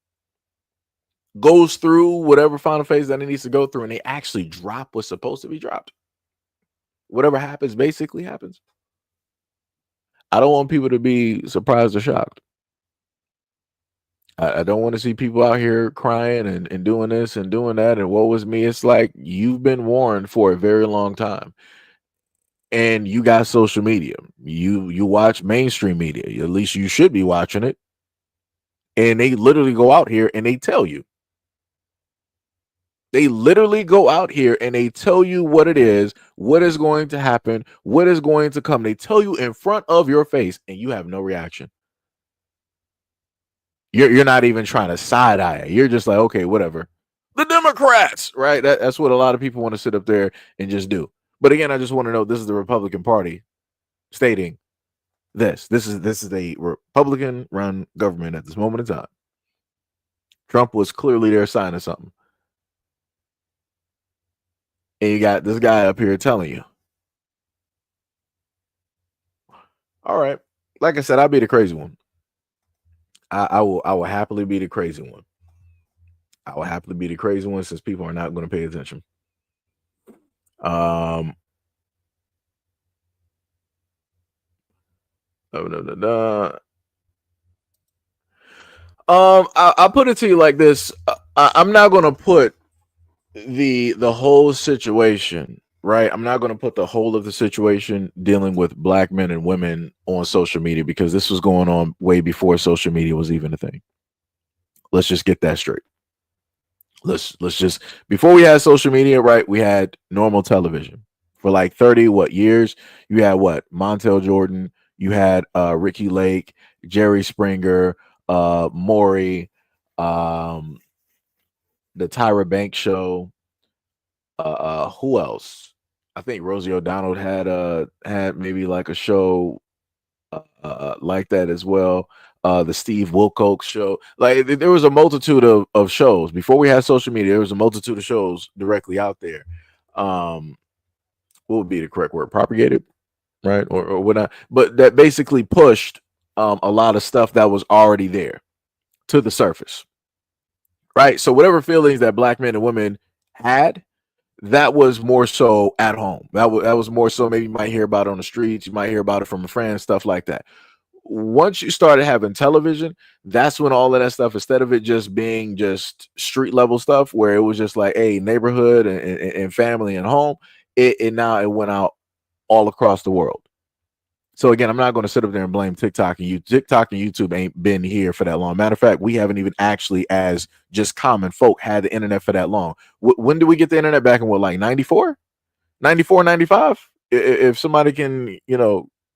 [SPEAKER 1] goes through whatever final phase that it needs to go through, and they actually drop what's supposed to be dropped, whatever happens basically happens. I don't want people to be surprised or shocked. I don't want to see people out here crying and doing this and doing that and woe is me. It's like you've been warned for a very long time. And you got social media. You watch mainstream media. At least you should be watching it. And they literally go out here and they tell you. They literally go out here and they tell you what it is, what is going to happen, what is going to come. They tell you in front of your face and you have no reaction. You're not even trying to side eye it. You're just like, okay, whatever. The Democrats, right? That's what a lot of people want to sit up there and just do. But again, I just want to know this is the Republican Party stating this. This is a Republican-run government at this moment in time. Trump was clearly there signing something. And you got this guy up here telling you. All right. Like I said, I'll be the crazy one. I will happily be the crazy one. I will happily be the crazy one since people are not going to pay attention. I'll put it to you like this. I'm not going to put the whole situation, right? I'm not going to put the whole of the situation dealing with black men and women on social media because this was going on way before social media was even a thing. Let's just get that straight. Let's just, before we had social media, right, we had normal television for like 30 years. You had Montel Jordan, you had Ricky Lake, Jerry Springer, Maury, the Tyra Banks show. Who else? I think Rosie O'Donnell had maybe like a show like that as well. The Steve Wilkos show. Like there was a multitude of shows before we had social media. There was a multitude of shows directly out there. What would be the correct word? Propagated, right? Or whatnot. But that basically pushed a lot of stuff that was already there to the surface, right? So whatever feelings that black men and women had, that was more so at home. That was more so maybe you might hear about it on the streets. You might hear about it from a friend, stuff like that. Once you started having television, that's when all of that stuff, instead of it just being just street level stuff where it was just like, hey, neighborhood and family and home, it now it went out all across the world. So again, I'm not going to sit up there and blame TikTok and YouTube ain't been here for that long. Matter of fact, we haven't even actually, as just common folk, had the internet for that long. When did we get the internet back in like 94, 95? If somebody can,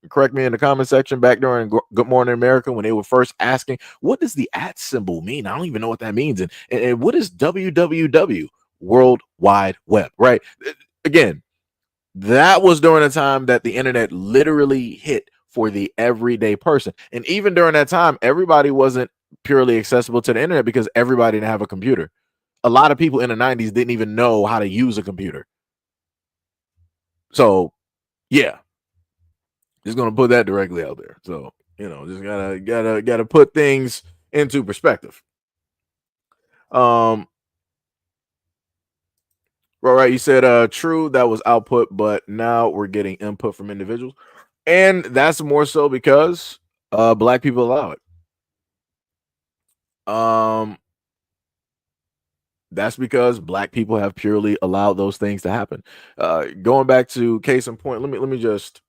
[SPEAKER 1] correct me in the comment section, back during Good Morning America when they were first asking, what does the @ symbol mean? I don't even know what that means. And what is www? World Wide Web, right? Again, that was during a time that the internet literally hit for the everyday person. And even during that time, everybody wasn't purely accessible to the internet because everybody didn't have a computer. A lot of people in the 90s didn't even know how to use a computer. So, yeah. Just gonna put that directly out there. So, just gotta put things into perspective. Right. You said true, that was output, but now we're getting input from individuals. And that's more so because black people allow it. That's because black people have purely allowed those things to happen. Going back to case in point, let me just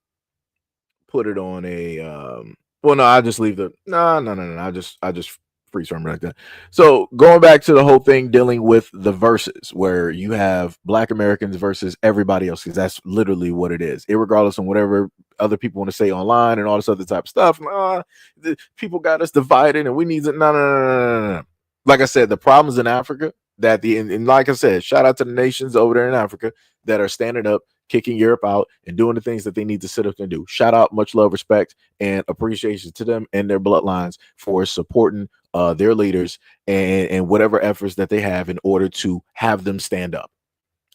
[SPEAKER 1] put it on a well, no, I'll just leave the no. I just freeze frame it like that. So going back to the whole thing dealing with the verses where you have black Americans versus everybody else, because that's literally what it is, irregardless of whatever other people want to say online and all this other type of stuff. The people got us divided and we need to no. Like I said, the problems in Africa that and like I said, shout out to the nations over there in Africa that are standing up, kicking Europe out and doing the things that they need to sit up and do. Shout out, much love, respect, and appreciation to them and their bloodlines for supporting their leaders and whatever efforts that they have in order to have them stand up.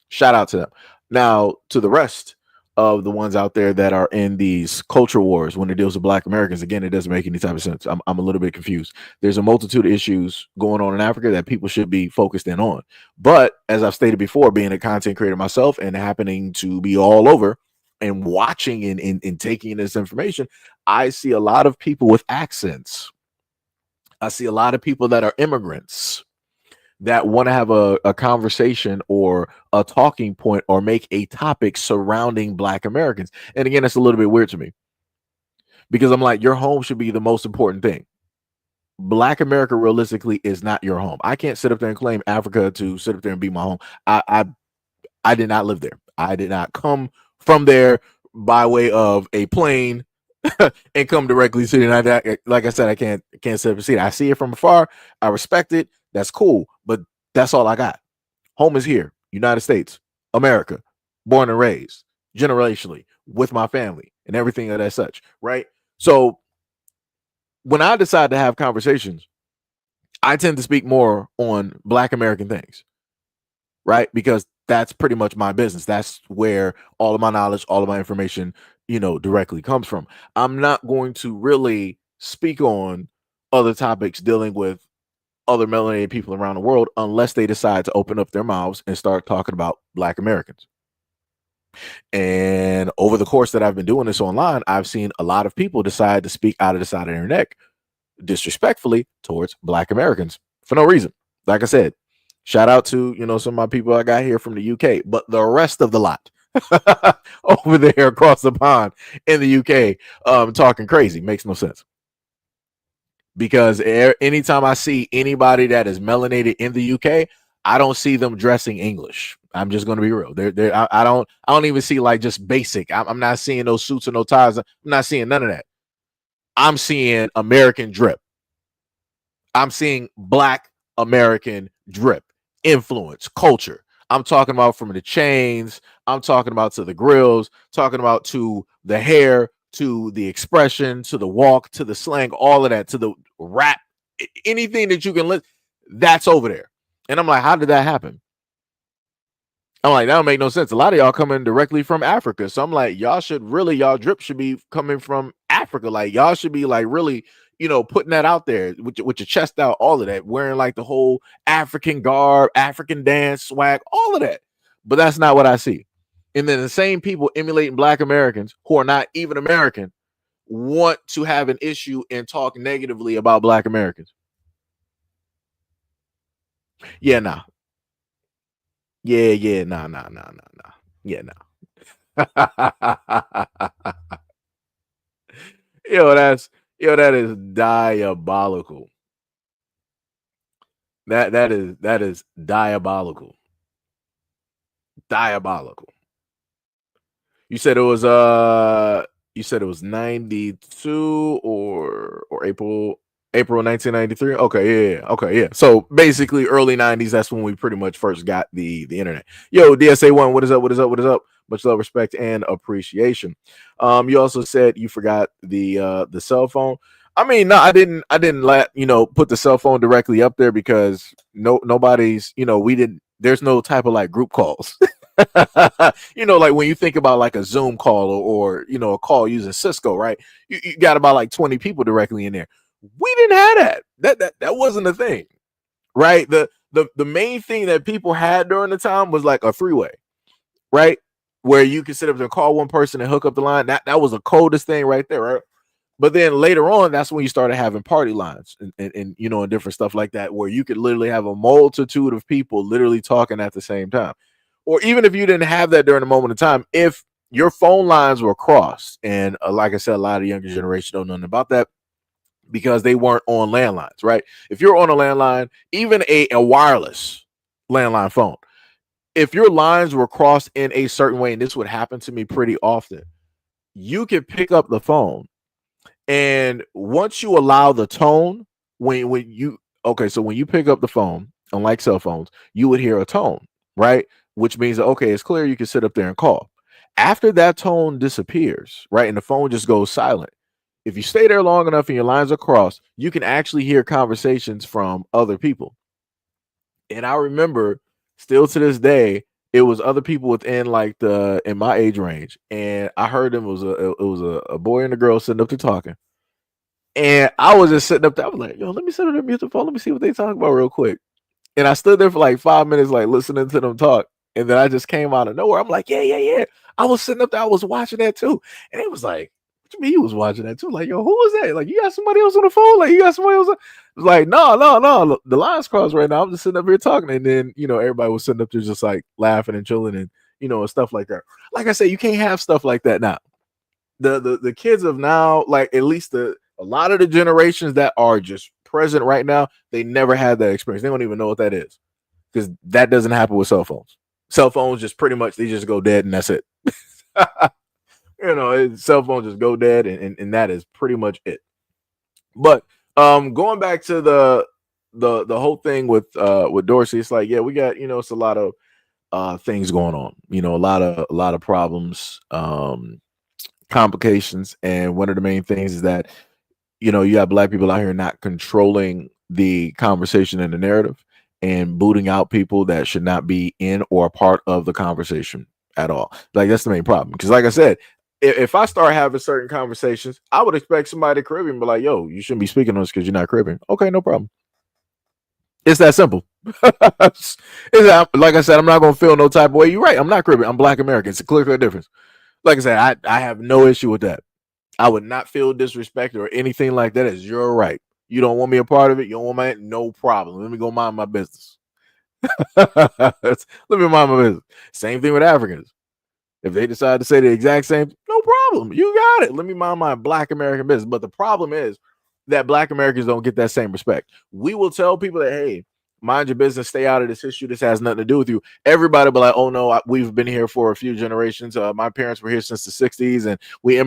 [SPEAKER 1] Shout out to them. Now, to the rest of the ones out there that are in these culture wars when it deals with black Americans, again, it doesn't make any type of sense. I'm a little bit confused. There's a multitude of issues going on in Africa that people should be focused in on. But as I've stated before, being a content creator myself and happening to be all over and watching and taking in this information, I see a lot of people with accents. I see a lot of people that are immigrants that want to have a conversation or a talking point or make a topic surrounding black Americans. And again, it's a little bit weird to me because I'm like, your home should be the most important thing. Black America realistically is not your home. I can't sit up there and claim Africa to sit up there and be my home. I did not live there. I did not come from there by way of a plane and come directly to the United. Like I said, I can't sit up and see it. I see it from afar. I respect it. That's cool, but that's all I got. Home is here, United States, America, born and raised, generationally, with my family and everything of that such, right? So when I decide to have conversations, I tend to speak more on black American things, right? Because that's pretty much my business. That's where all of my knowledge, all of my information, directly comes from. I'm not going to really speak on other topics dealing with other melanated people around the world unless they decide to open up their mouths and start talking about black Americans. And over the course that I've been doing this online, I've seen a lot of people decide to speak out of the side of their neck disrespectfully towards black Americans for no reason. Like I said, shout out to, some of my people I got here from the UK, but the rest of the lot over there across the pond in the UK talking crazy makes no sense. Because anytime I see anybody that is melanated in the UK, I don't see them dressing English. I'm just going to be real. I don't even see like just basic. I'm not seeing no suits or no ties. I'm not seeing none of that. I'm seeing American drip. I'm seeing black American drip, influence, culture. I'm talking about from the chains. I'm talking about to the grills, talking about to the hair, to the expression, to the walk, to the slang, all of that, to the rap, anything that you can listen, that's over there. And I'm like, how did that happen? I'm like, that don't make no sense. A lot of y'all coming directly from Africa. So I'm like, y'all drip should be coming from Africa. Like y'all should be like really, putting that out there with your chest out, all of that, wearing like the whole African garb, African dance swag, all of that. But that's not what I see. And then the same people emulating black Americans who are not even American want to have an issue and talk negatively about black Americans. Yeah, nah. Yeah, nah. Yeah, nah. That is diabolical. That is diabolical. Diabolical. You said it was 92 or April 1993. Okay, yeah. Okay, yeah. So basically early 90s, that's when we pretty much first got the internet. Yo, DSA1, what is up? Much love, respect, and appreciation. You also said you forgot the cell phone. I mean, no, I didn't let put the cell phone directly up there because nobody's, there's no type of like group calls. Like when you think about like a Zoom call or a call using Cisco, right? You got about like 20 people directly in there. We didn't have that. That wasn't a thing, right? the main thing that people had during the time was like a three-way, right? Where you could sit up and call one person and hook up the line. That was the coldest thing right there, right? But then later on, that's when you started having party lines and you know, and different stuff like that, where you could literally have a multitude of people literally talking at the same time. Or even if you didn't have that during a moment of time, if your phone lines were crossed, and like I said, a lot of younger generation don't know nothing about that because they weren't on landlines, right? If you're on a landline, even a wireless landline phone, if your lines were crossed in a certain way, and this would happen to me pretty often, you could pick up the phone. And once you allow the tone, when you so when you pick up the phone, unlike cell phones, you would hear a tone, right? Which means that, okay, it's clear, you can sit up there and call. After that tone disappears, right, and the phone just goes silent, if you stay there long enough and your lines are crossed, you can actually hear conversations from other people. And I remember still to this day, it was other people within like in my age range, and I heard them, it was a boy and a girl sitting up there talking, and I was just sitting up there. I was like, yo, let me sit on their music phone, let me see what they talk about real quick. And I stood there for like 5 minutes, like listening to them talk, and then I just came out of nowhere. I'm like, yeah. I was sitting up there, I was watching that too, and it was like, what you mean you was watching that too? Like, yo, who was that? Like, you got somebody else on the phone? Like, you got somebody else? It was like, no. The line's crossed right now. I'm just sitting up here talking. And then, you know, everybody was sitting up there just like laughing and chilling and, you know, and stuff like that. Like I said, you can't have stuff like that now. The kids of now, like at least a lot of the generations that are just present right now, they never had that experience. They don't even know what that is, because that doesn't happen with cell phones. Cell phones just pretty much, they just go dead and that's it. You know, cell phones just go dead, and that is pretty much it. But going back to the whole thing with Dorsey, it's like, yeah, we got, you know, it's a lot of things going on, you know, a lot of problems, complications, and one of the main things is that, you know, you got black people out here not controlling the conversation and the narrative, and booting out people that should not be in or a part of the conversation at all. Like, that's the main problem, because like I said, if I start having certain conversations, I would expect somebody Caribbean be like, yo, you shouldn't be speaking on this because you're not Caribbean. Okay, no problem. It's that simple. It's that, like I said, I'm not going to feel no type of way. You're right. I'm not Caribbean. I'm Black American. It's a clear difference. Like I said, I have no issue with that. I would not feel disrespected or anything like that. As you're right. You don't want me a part of it. You don't want my, no problem. Let me go mind my business. Let me mind my business. Same thing with Africans. If they decide to say the exact same, no problem. You got it. Let me mind my Black American business. But the problem is that Black Americans don't get that same respect. We will tell people that, hey, mind your business, stay out of this issue. This has nothing to do with you. Everybody be like, oh no, we've been here for a few generations. My parents were here since the 60s and we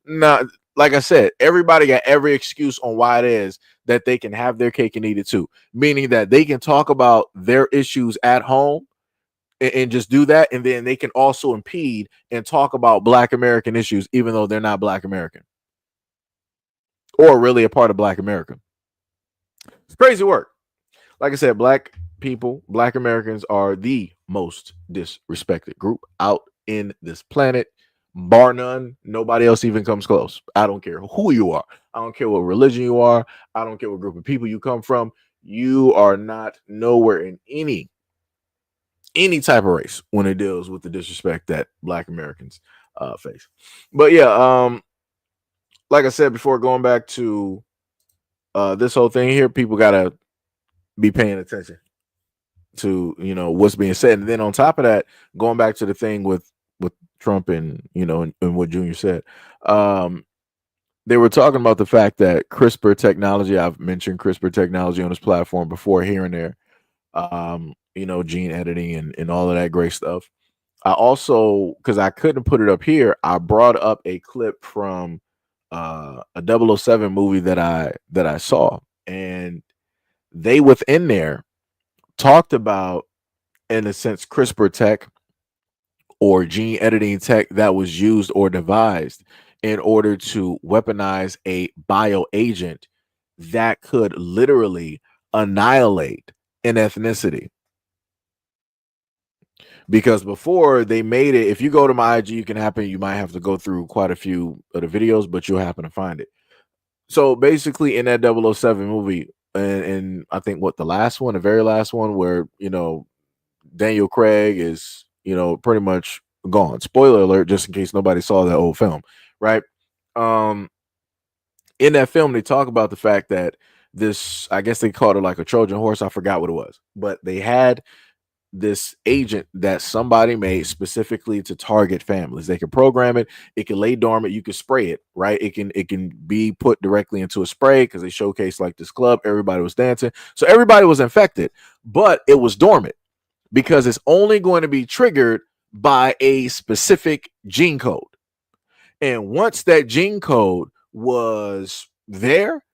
[SPEAKER 1] no, like I said, everybody got every excuse on why it is that they can have their cake and eat it too. Meaning that they can talk about their issues at home and just do that, and then they can also impede and talk about Black American issues, even though they're not Black American or really a part of Black America. It's crazy work. Like I said, Black people, Black Americans are the most disrespected group out in this planet, bar none. Nobody else even comes close. I don't care who you are. I don't care what religion you are. I don't care what group of people you come from. You are not nowhere in any type of race when it deals with the disrespect that Black Americans face. But yeah, like I said before, going back to this whole thing here, people gotta be paying attention to, you know, what's being said. And then on top of that, going back to the thing with Trump and, you know, and what Junior said, they were talking about the fact that CRISPR technology, I've mentioned CRISPR technology on this platform before here and there, you know, gene editing and all of that great stuff. I also, because I couldn't put it up here, I brought up a clip from a 007 movie that I saw, and they within there talked about, in a sense, CRISPR tech or gene editing tech that was used or devised in order to weaponize a bio agent that could literally annihilate an ethnicity. Because before they made it, if you go to my IG, you might have to go through quite a few of the videos, but you'll happen to find it. So basically in that 007 movie, and I think what the last one, the very last one, where Daniel Craig is pretty much gone. Spoiler alert, just in case nobody saw that old film, right? In that film, they talk about the fact that this, I guess they called it like a Trojan horse. I forgot what it was, but they had this agent that somebody made specifically to target families. They can program it. It can lay dormant. You can spray it, right? It can be put directly into a spray because they showcased like this club. Everybody was dancing. So everybody was infected, but it was dormant because it's only going to be triggered by a specific gene code. And once that gene code was there,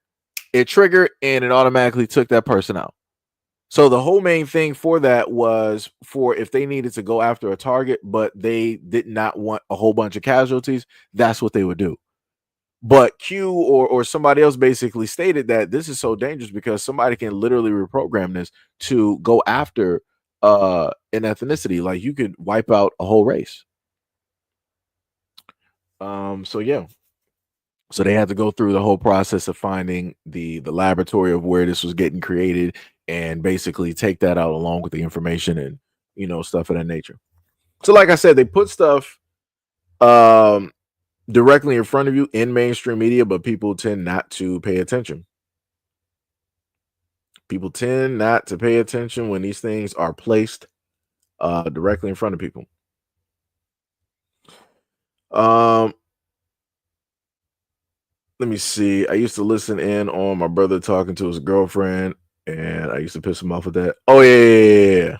[SPEAKER 1] it triggered and it automatically took that person out. So the whole main thing for that was for if they needed to go after a target, but they did not want a whole bunch of casualties, that's what they would do. But Q or somebody else basically stated that this is so dangerous because somebody can literally reprogram this to go after an ethnicity. Like you could wipe out a whole race. So yeah. So they had to go through the whole process of finding the laboratory of where this was getting created and basically take that out along with the information and stuff of that nature. So like I said, they put stuff directly in front of you in mainstream media, but people tend not to pay attention. People tend not to pay attention when these things are placed directly in front of people. Let me see. I used to listen in on my brother talking to his girlfriend, and I used to piss him off with that. Oh yeah.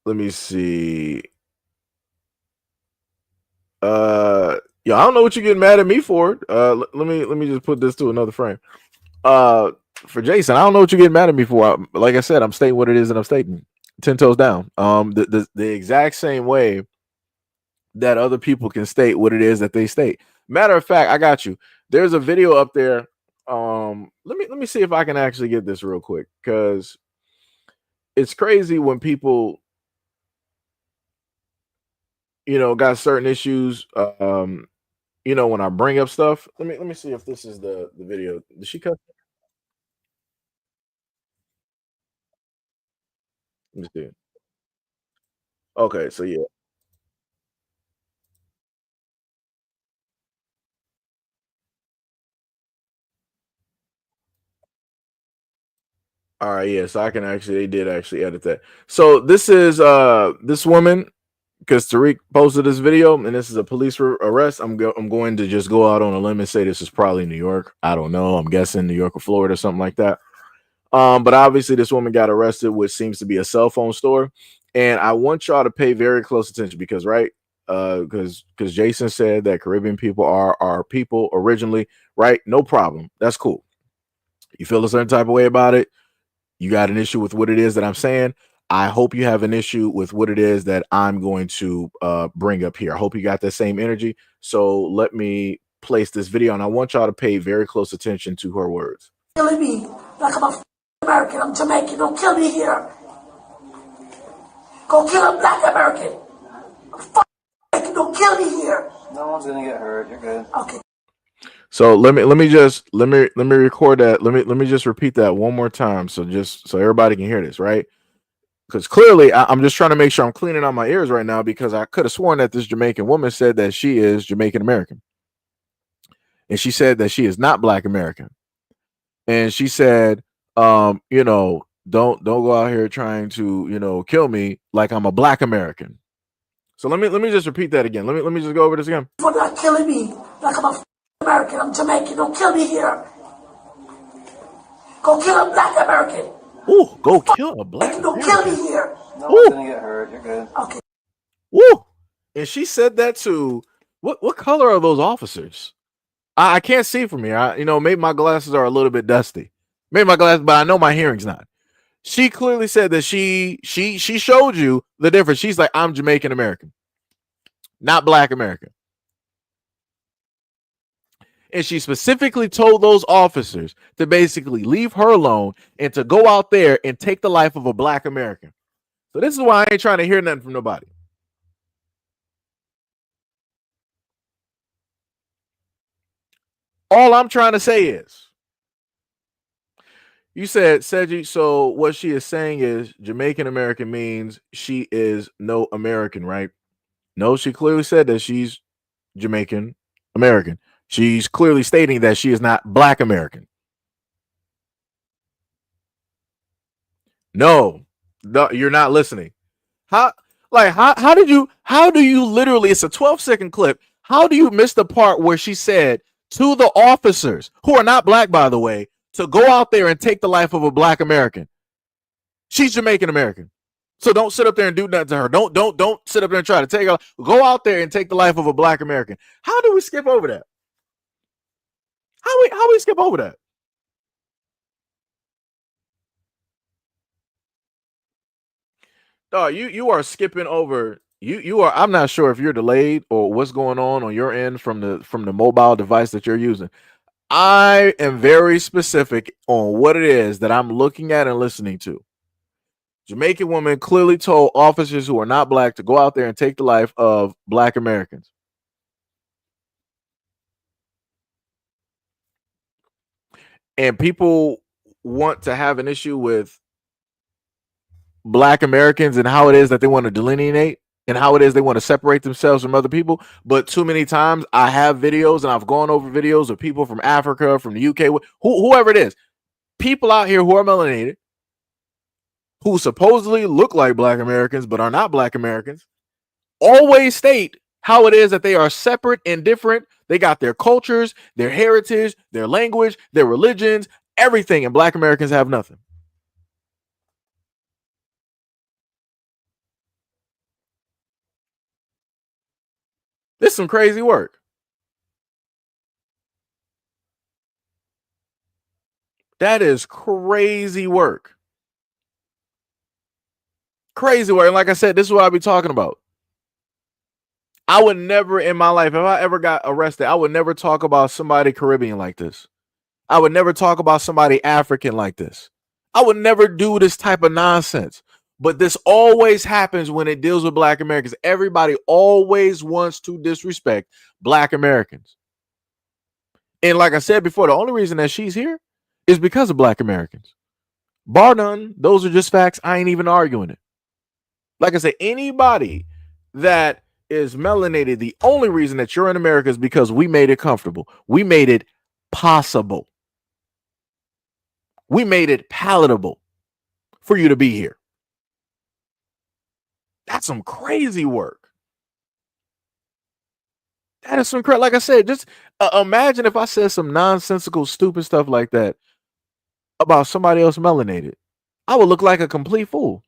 [SPEAKER 1] Let me see. Yeah, I don't know what you're getting mad at me for. Let me just put this to another frame. For Jason, I don't know what you're getting mad at me for. Like I said, I'm stating what it is, and I'm stating 10 toes down. The exact same way that other people can state what it is that they state. Matter of fact, I got you. There's a video up there. Let me see if I can actually get this real quick, because it's crazy when people got certain issues. When I bring up stuff. Let me see if this is the video. Did she cut? Let me see. Okay, so yeah. All right, yeah. So I can actually, they did actually edit that. So this is this woman, because Tariq posted this video, and this is a police arrest. I'm going to just go out on a limb and say this is probably New York. I don't know. I'm guessing New York or Florida or something like that. But obviously this woman got arrested, which seems to be a cell phone store. And I want y'all to pay very close attention because because Jason said that Caribbean people are our people originally, right? No problem. That's cool. You feel a certain type of way about it. You got an issue with what it is that I'm saying. I hope you have an issue with what it is that I'm going to bring up here. I hope you got that same energy. So let me place this video, and I want y'all to pay very close attention to her words.
[SPEAKER 11] Killing me like I'm a American. I'm Jamaican. Don't kill me here. Go kill a black American. I'm don't kill me here.
[SPEAKER 12] No one's gonna get hurt. You're good.
[SPEAKER 11] Okay.
[SPEAKER 1] So let me record that. Let me just repeat that one more time, so everybody can hear this, right? Because clearly I'm just trying to make sure I'm cleaning out my ears right now, because I could have sworn that this Jamaican woman said that she is Jamaican American, and she said that she is not Black American, and she said, don't go out here trying to kill me like I'm a Black American. So let me just repeat that again. Let me just go over this again.
[SPEAKER 11] For not killing me like I'm a American. I'm Jamaican. Don't kill me here. Go kill a black American.
[SPEAKER 1] Ooh, go kill a black
[SPEAKER 11] Don't
[SPEAKER 1] American.
[SPEAKER 11] kill me here.
[SPEAKER 12] No one's gonna get hurt. You're good.
[SPEAKER 11] Okay.
[SPEAKER 1] Woo! And she said that to what color are those officers? I can't see from here. Maybe my glasses are a little bit dusty. Maybe my glasses, but I know my hearing's not. She clearly said that she showed you the difference. She's like, I'm Jamaican American, not Black American. And she specifically told those officers to basically leave her alone and to go out there and take the life of a Black American. So this is why I ain't trying to hear nothing from nobody. All I'm trying to say is, you said Seji, so what she is saying is Jamaican American means she is no American, right? No, she clearly said that she's Jamaican American. She's clearly stating that she is not Black American. No, you're not listening. How how do you literally, it's a 12-second clip. How do you miss the part where she said to the officers, who are not black, by the way, to go out there and take the life of a Black American? She's Jamaican American. So don't sit up there and do nothing to her. Don't sit up there and try to take her. Go out there and take the life of a Black American. How do we skip over that? How we skip over that? You are skipping over. You are. I'm not sure if you're delayed or what's going on your end from the mobile device that you're using. I am very specific on what it is that I'm looking at and listening to. Jamaican woman clearly told officers who are not black to go out there and take the life of Black Americans. And people want to have an issue with Black Americans and how it is that they want to delineate and how it is they want to separate themselves from other people. But too many times I have videos and I've gone over videos of people from Africa, from the UK, whoever it is, people out here who are melanated, who supposedly look like Black Americans but are not Black Americans, always state how it is that they are separate and different. They got their cultures, their heritage, their language, their religions, everything, and Black Americans have nothing. This is some crazy work. That is crazy work. Crazy work. And like I said, this is what I be talking about. I would never in my life, if I ever got arrested, I would never talk about somebody Caribbean like this. I would never talk about somebody African like this. I would never do this type of nonsense. But this always happens when it deals with Black Americans. Everybody always wants to disrespect Black Americans. And like I said before, the only reason that she's here is because of Black Americans. Bar none, those are just facts. I ain't even arguing it. Like I said, anybody that is melanated, the only reason that you're in America is because we made it comfortable. We made it possible. We made it palatable for you to be here. That's some crazy work. That is some crazy. Like I said, just imagine if I said some nonsensical, stupid stuff like that about somebody else melanated. I would look like a complete fool.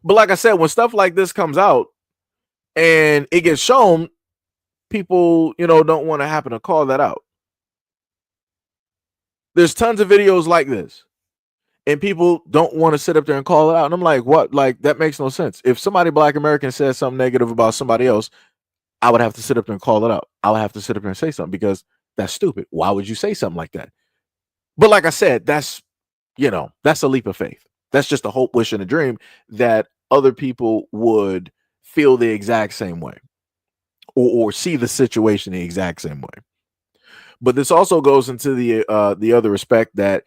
[SPEAKER 1] But like I said, when stuff like this comes out and it gets shown, people, don't want to happen to call that out. There's tons of videos like this. And people don't want to sit up there and call it out. And I'm like, what? Like, that makes no sense. If somebody Black American says something negative about somebody else, I would have to sit up there and call it out. I would have to sit up there and say something because that's stupid. Why would you say something like that? But like I said, that's a leap of faith. That's just a hope, wish, and a dream that other people would feel the exact same way or see the situation the exact same way. But this also goes into the other respect that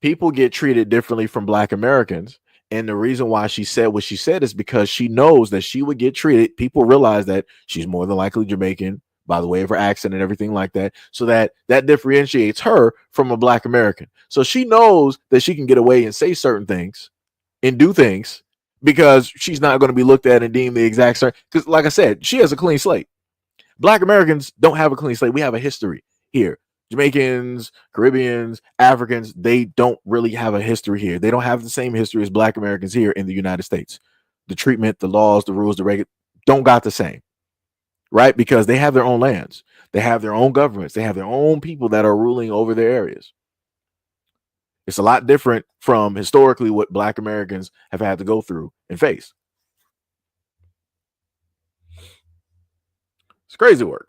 [SPEAKER 1] people get treated differently from Black Americans. And the reason why she said what she said is because she knows that she would get treated. People realize that she's more than likely Jamaican by the way of her accent and everything like that. So that differentiates her from a Black American. So she knows that she can get away and say certain things and do things because she's not going to be looked at and deemed the exact same. Because like I said, she has a clean slate. Black Americans don't have a clean slate. We have a history here. Jamaicans, Caribbeans, Africans, they don't really have a history here. They don't have the same history as Black Americans here in the United States. The treatment, the laws, the rules, the regular don't got the same, right? Because they have their own lands. They have their own governments. They have their own people that are ruling over their areas. It's a lot different from historically what Black Americans have had to go through and face. It's crazy work.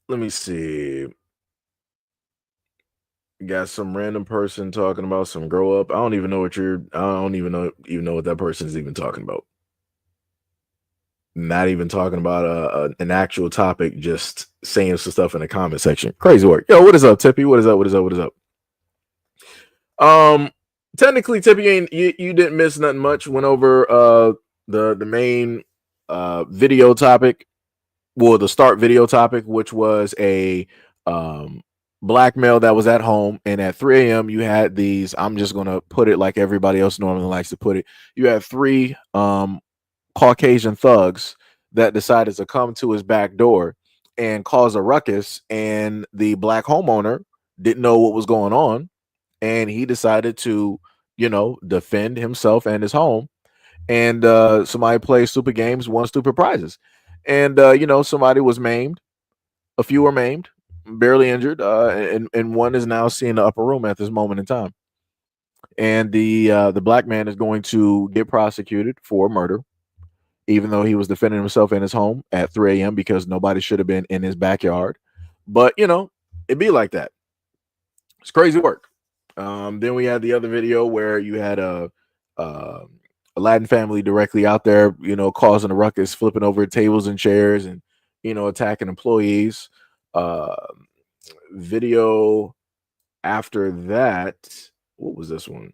[SPEAKER 1] Let me see. Got some random person talking about some grow up. I don't even know what that person's even talking about. Not even talking about an actual topic, just saying some stuff in the comment section. Crazy work. Yo, what is up, Tippy? What is up? What is up? What is up? Technically, Tippy, you didn't miss nothing much. Went over the main video topic, well, the start video topic, which was a black male that was at home, and at 3 a.m. you had these. I'm just gonna put it like everybody else normally likes to put it. You had three Caucasian thugs that decided to come to his back door and cause a ruckus, and the black homeowner didn't know what was going on, and he decided to, defend himself and his home. And somebody played stupid games, won stupid prizes, and somebody was maimed, a few were maimed, barely injured, and one is now seeing the upper room at this moment in time. And the black man is going to get prosecuted for murder, even though he was defending himself in his home at 3 a.m. because nobody should have been in his backyard. But it'd be like that. It's crazy work. Then we had the other video where you had a Latin family directly out there, causing a ruckus, flipping over tables and chairs, and attacking employees. Video after that, what was this one?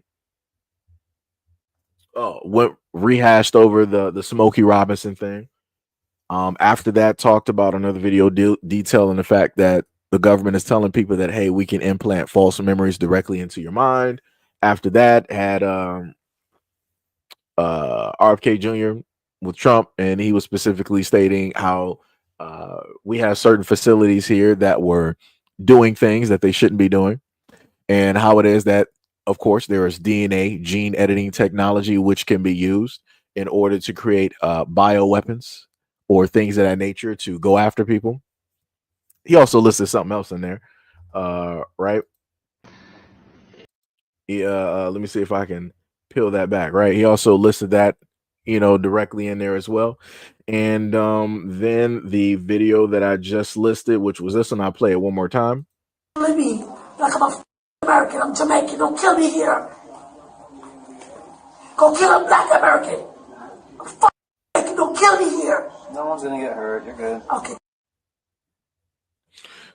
[SPEAKER 1] Oh, went rehashed over the Smoky Robinson thing. After that, talked about another video detailing the fact that the government is telling people that, hey, we can implant false memories directly into your mind. After that, had RFK Jr. with Trump, and he was specifically stating how we have certain facilities here that were doing things that they shouldn't be doing, and how it is that, of course, there is DNA, gene editing technology, which can be used in order to create bioweapons or things of that nature to go after people. He also listed something else in there, right? Let me see if I can peel that back, right? He also listed that, directly in there as well. And then the video that I just listed, which was this one, I'll play it one more time.
[SPEAKER 11] Leave me like I'm a American. I'm Jamaican. Don't kill me here. Go kill a black American. I'm American. Don't kill me here.
[SPEAKER 12] No one's gonna get hurt. You're good.
[SPEAKER 11] Okay.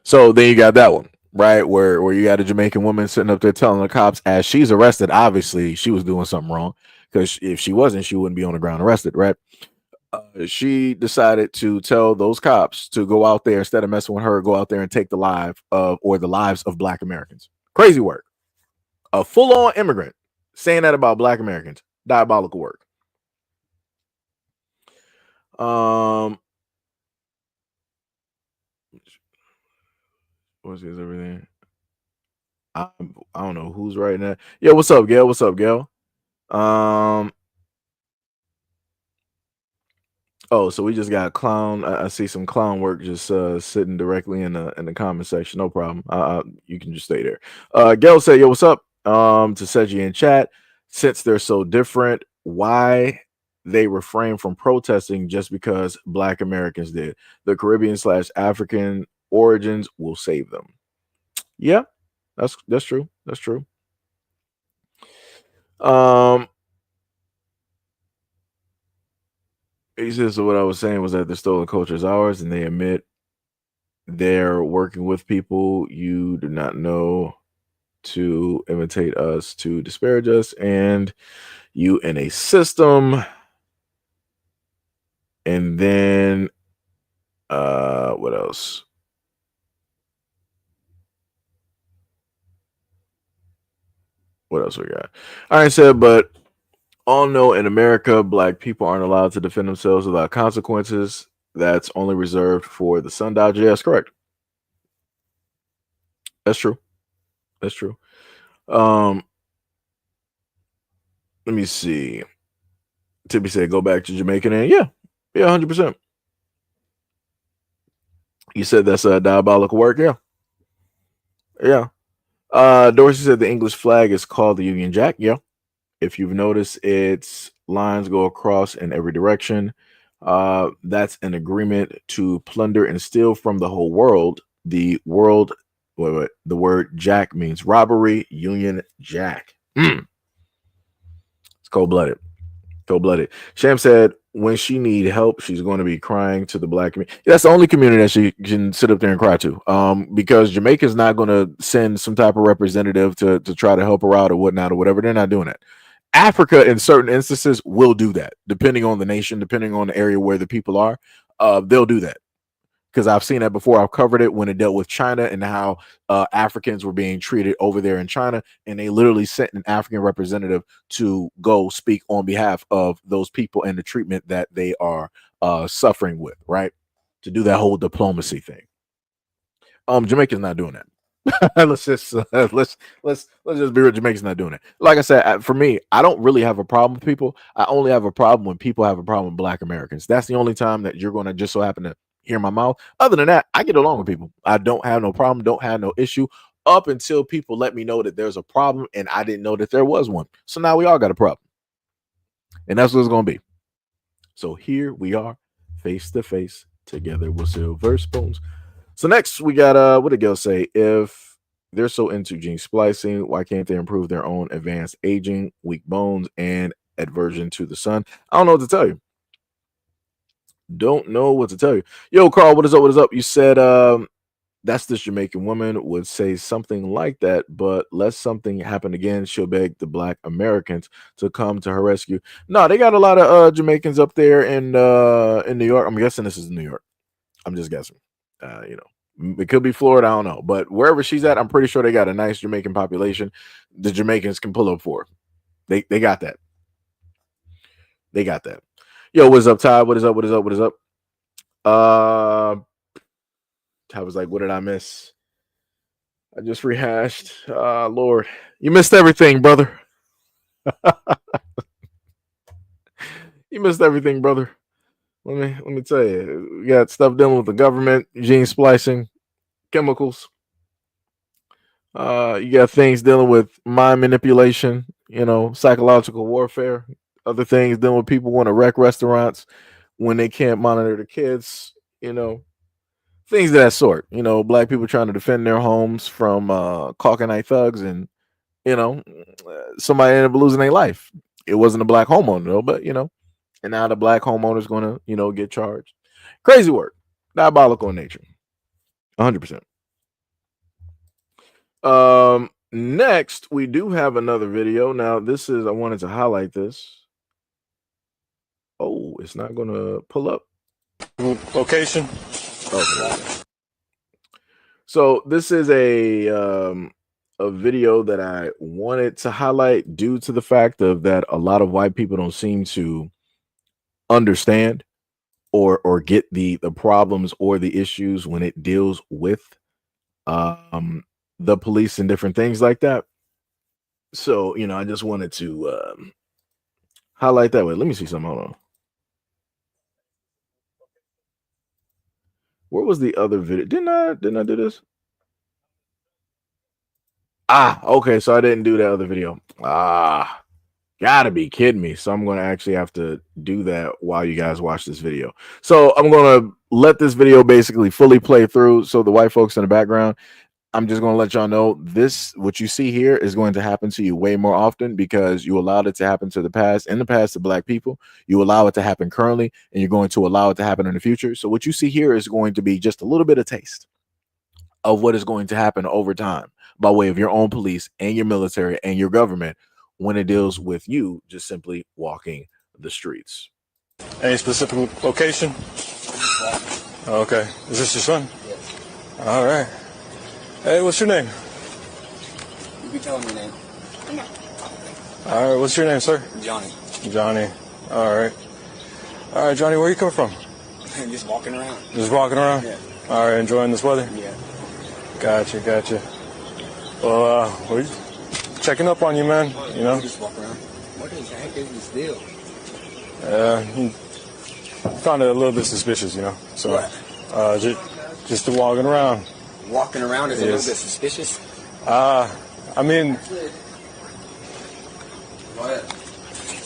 [SPEAKER 1] So then you got that one, right? Where you got a Jamaican woman sitting up there telling the cops as she's arrested, obviously she was doing something wrong, because if she wasn't, she wouldn't be on the ground arrested, right? She decided to tell those cops to go out there, instead of messing with her, go out there and take the lives of black Americans. Crazy work. A full-on immigrant saying that about black Americans. Diabolical work. What's this, everything? I don't know who's writing that. Yeah, what's up, Gail? What's up, Gail? Oh, so we just got clown. I see some clown work just sitting directly in the comment section. No problem. You can just stay there. Gail said, "Yo, what's up?" To Seji in chat. Since they're so different, why they refrain from protesting just because black Americans did? The Caribbean/African origins will save them. Yeah, that's true. That's true. He says, so what I was saying was that the stolen culture is ours, and they admit they're working with people you do not know to imitate us, to disparage us, and you in a system. And then what else? What else we got? All right, so but all know in America, black people aren't allowed to defend themselves without consequences. That's only reserved for the sundowner. Yes, correct. That's true. That's true. Let me see. Tippy said, "Go back to Jamaican." And yeah, 100%. You said that's a diabolical work. Yeah. Dorsey said the English flag is called the Union Jack. Yeah. If you've noticed, its lines go across in every direction. That's an agreement to plunder and steal from the whole world. The word Jack means robbery. Union Jack. It's cold-blooded. Cold-blooded. Sham said when she need help, she's going to be crying to the black community. That's the only community that she can sit up there and cry to. Because Jamaica's not going to send some type of representative to try to help her out or whatnot or whatever. They're not doing that. Africa, in certain instances, will do that, depending on the nation, depending on the area where the people are. They'll do that. Because I've seen that before. I've covered it when it dealt with China and how Africans were being treated over there in China, and they literally sent an African representative to go speak on behalf of those people and the treatment that they are suffering with, right? To do that whole diplomacy thing. Jamaica's not doing that. let's just be real. Jamaica's not doing it. Like I said, for me, I don't really have a problem with people. I only have a problem when people have a problem with Black Americans. That's the only time that you're going to just so happen to hear my mouth. Other than that, I get along with people. I don't have no problem, don't have no issue up until people let me know that there's a problem and I didn't know that there was one. So now we all got a problem. And that's what it's going to be. So here we are, face to face, together with silver spoons. So next we got what did Gail say? If they're so into gene splicing, why can't they improve their own advanced aging, weak bones, and aversion to the sun? I don't know what to tell you. Don't know what to tell you. Yo, Carl, what is up? What is up? You said that's this Jamaican woman would say something like that, but let something happen again, she'll beg the Black Americans to come to her rescue. No, they got a lot of Jamaicans up there in New York. I'm guessing this is New York. I'm just guessing. You know, it could be Florida, I don't know. But wherever she's at, I'm pretty sure they got a nice Jamaican population. The Jamaicans can pull up for her. They got that. They got that. Yo, what's up, Ty? What is up? What is up? What is up? Ty was like, what did I miss? I just rehashed. Lord, you missed everything, brother. You missed everything, brother. Let me tell you, we got stuff dealing with the government, gene splicing, chemicals. You got things dealing with mind manipulation, you know, psychological warfare. Other things dealing with people want to wreck restaurants when they can't monitor the kids, you know, things of that sort. You know, Black people trying to defend their homes from Caucanite thugs, and you know, somebody ended up losing their life. It wasn't a Black homeowner though, but you know, and now the Black homeowner is going to, you know, get charged. Crazy work, diabolical in nature, 100%. Next we do have another video. Now this is, I wanted to highlight this. Oh, it's not gonna pull up.
[SPEAKER 13] Location.
[SPEAKER 1] Okay. So this is a video that I wanted to highlight due to the fact of that a lot of white people don't seem to understand or get the problems or the issues when it deals with the police and different things like that. So, you know, I just wanted to highlight that way. Let me see something. Hold on. Where was the other video? Didn't I do this? Okay, so I didn't do that other video. Gotta be kidding me. So I'm gonna actually have to do that while you guys watch this video. So I'm gonna let this video basically fully play through. So the white folks in the background, I'm just going to let y'all know this, what you see here is going to happen to you way more often because you allowed it to happen to the past, in the past to Black people. You allow it to happen currently, and you're going to allow it to happen in the future. So what you see here is going to be just a little bit of taste of what is going to happen over time by way of your own police and your military and your government when it deals with you just simply walking the streets.
[SPEAKER 13] Any specific location? Okay. Is this your son?
[SPEAKER 12] Yes.
[SPEAKER 13] All right. Hey, what's your name?
[SPEAKER 12] You be telling me name.
[SPEAKER 13] No. All right, what's your name, sir?
[SPEAKER 12] Johnny.
[SPEAKER 13] Johnny. All right. All right, Johnny, where you coming from?
[SPEAKER 12] Just walking around.
[SPEAKER 13] Just walking around?
[SPEAKER 12] Yeah.
[SPEAKER 13] All right, enjoying this weather?
[SPEAKER 12] Yeah.
[SPEAKER 13] Gotcha. Well, we're checking up on you, man. You know?
[SPEAKER 12] Just walk around. What the heck is this deal?
[SPEAKER 13] Found it a little bit suspicious, you know? So,
[SPEAKER 12] what?
[SPEAKER 13] just walking around.
[SPEAKER 12] Walking around is a little bit suspicious?
[SPEAKER 13] I mean,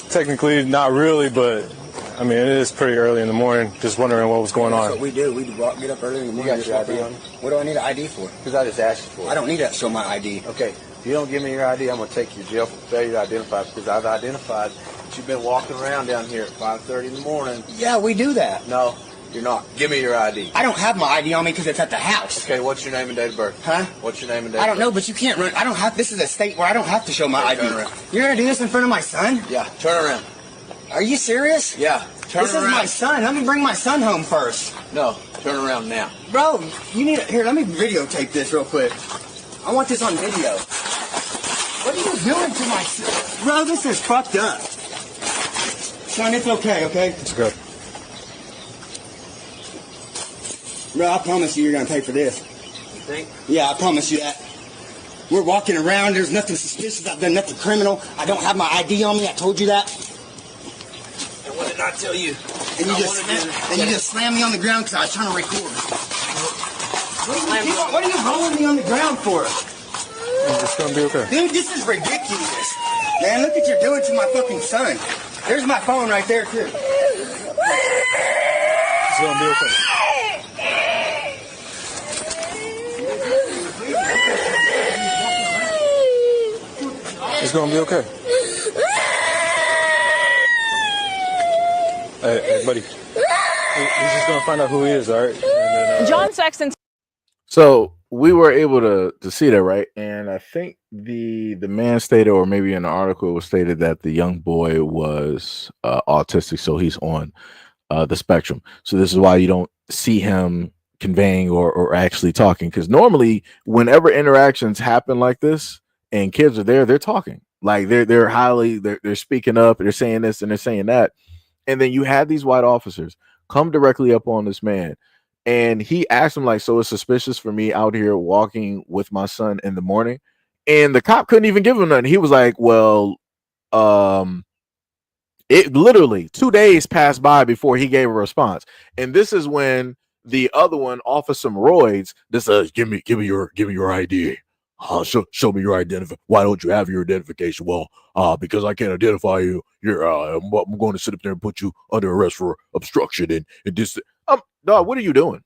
[SPEAKER 13] technically not really, but I mean, it is pretty early in the morning. Just wondering what was going on.
[SPEAKER 12] That's what we do. We get up early in the morning.
[SPEAKER 14] You got your ID on you?
[SPEAKER 12] What do I need an ID for?
[SPEAKER 14] Because I just asked you for it.
[SPEAKER 12] I don't need to show my ID.
[SPEAKER 14] Okay. If you don't give me your ID, I'm going to take you to jail for failure to identify because I've identified that
[SPEAKER 12] But you've been walking around down here at 5:30 in the morning.
[SPEAKER 11] Yeah, we do that.
[SPEAKER 12] No, you're not. Give me your ID.
[SPEAKER 11] I don't have my ID on me because it's at the house.
[SPEAKER 12] Okay, what's your name and date of birth?
[SPEAKER 11] Huh?
[SPEAKER 12] What's your name and date
[SPEAKER 11] I
[SPEAKER 12] of
[SPEAKER 11] don't know, but you can't run. I don't have. This is a state where I don't have to show my ID.
[SPEAKER 12] Turn around.
[SPEAKER 11] You're gonna do this in front of my son?
[SPEAKER 12] Yeah, turn around.
[SPEAKER 11] Are you serious?
[SPEAKER 12] Yeah, turn
[SPEAKER 11] This
[SPEAKER 12] around.
[SPEAKER 11] is my son. Let me bring my son home first.
[SPEAKER 12] No, turn around now.
[SPEAKER 11] Bro, you need to... Here, let me videotape this real quick. I want this on video. What are you doing to my son? Bro, this is fucked up. Son, it's okay?
[SPEAKER 13] It's good.
[SPEAKER 11] Bro, I promise you're gonna pay for this.
[SPEAKER 12] You think?
[SPEAKER 11] Yeah, I promise you that. We're walking around. There's nothing suspicious. I've done nothing criminal. I don't have my ID on me. I told you that.
[SPEAKER 12] And what did I tell you?
[SPEAKER 11] And you just slammed me on the ground because I was trying to record. What are you rolling me on the ground for?
[SPEAKER 13] It's gonna be okay.
[SPEAKER 11] Dude, this is ridiculous. Man, look what you're doing to my fucking son. There's my phone right there, too.
[SPEAKER 13] It's gonna be okay. It's gonna be okay. Hey, buddy. He's just gonna find out who he is, all right? And then,
[SPEAKER 8] John Sexton.
[SPEAKER 1] So we were able to see that, right? And I think the man stated, or maybe in the article it was stated, that the young boy was autistic, so he's on the spectrum. So this is why you don't see him conveying or actually talking, because normally whenever interactions happen like this and kids are there, they're talking, like they're speaking up, they're saying this and they're saying that. And then you had these white officers come directly up on this man, and he asked him, like, so it's suspicious for me out here walking with my son in the morning? And the cop couldn't even give him nothing. He was like, well, it literally 2 days passed by before he gave a response. And this is when the other one offers some roids. This says, give me your ID. Show me your identification. Why don't you have your identification? Well, because I can't identify you. I'm going to sit up there and put you under arrest for obstruction and this. Dog, what are you doing?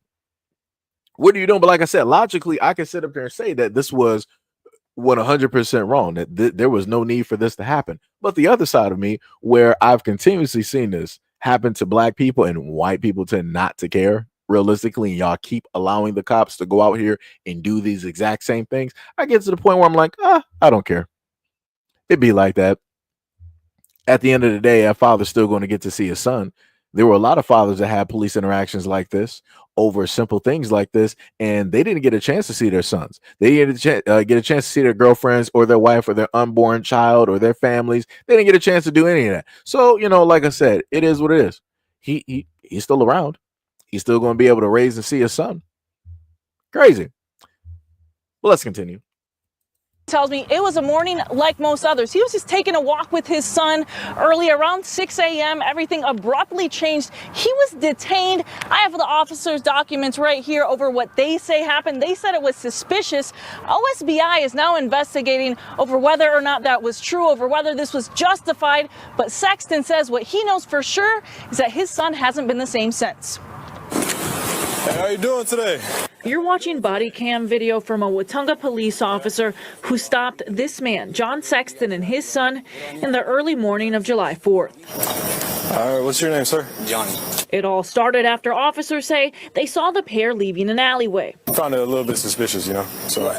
[SPEAKER 1] What are you doing? But like I said, logically, I can sit up there and say that this was 100% wrong. That there was no need for this to happen. But the other side of me, where I've continuously seen this happen to black people and white people tend not to care. Realistically, and y'all keep allowing the cops to go out here and do these exact same things, I get to the point where I'm like, I don't care. It'd be like that. At the end of the day, a father's still going to get to see his son. There were a lot of fathers that had police interactions like this over simple things like this, and they didn't get a chance to see their sons. They didn't get a chance to see their girlfriends or their wife or their unborn child or their families. They didn't get a chance to do any of that. So, like I said, it is what it is. He's still around. He's still going to be able to raise and see his son. Crazy. Well, let's continue.
[SPEAKER 14] Tells me it was a morning like most others. He was just taking a walk with his son early around 6 a.m. Everything abruptly changed. He was detained. I have the officers' documents right here over what they say happened. They said it was suspicious. OSBI is now investigating over whether or not that was true, over whether this was justified. But Sexton says what he knows for sure is that his son hasn't been the same since.
[SPEAKER 13] Hey, how you doing today?
[SPEAKER 14] You're watching body cam video from a Watonga police officer who stopped this man, John Sexton, and his son in the early morning of July 4th.
[SPEAKER 13] All right, what's your name, sir?
[SPEAKER 12] Johnny.
[SPEAKER 14] It all started after officers say they saw the pair leaving an alleyway.
[SPEAKER 13] Found it a little bit suspicious, so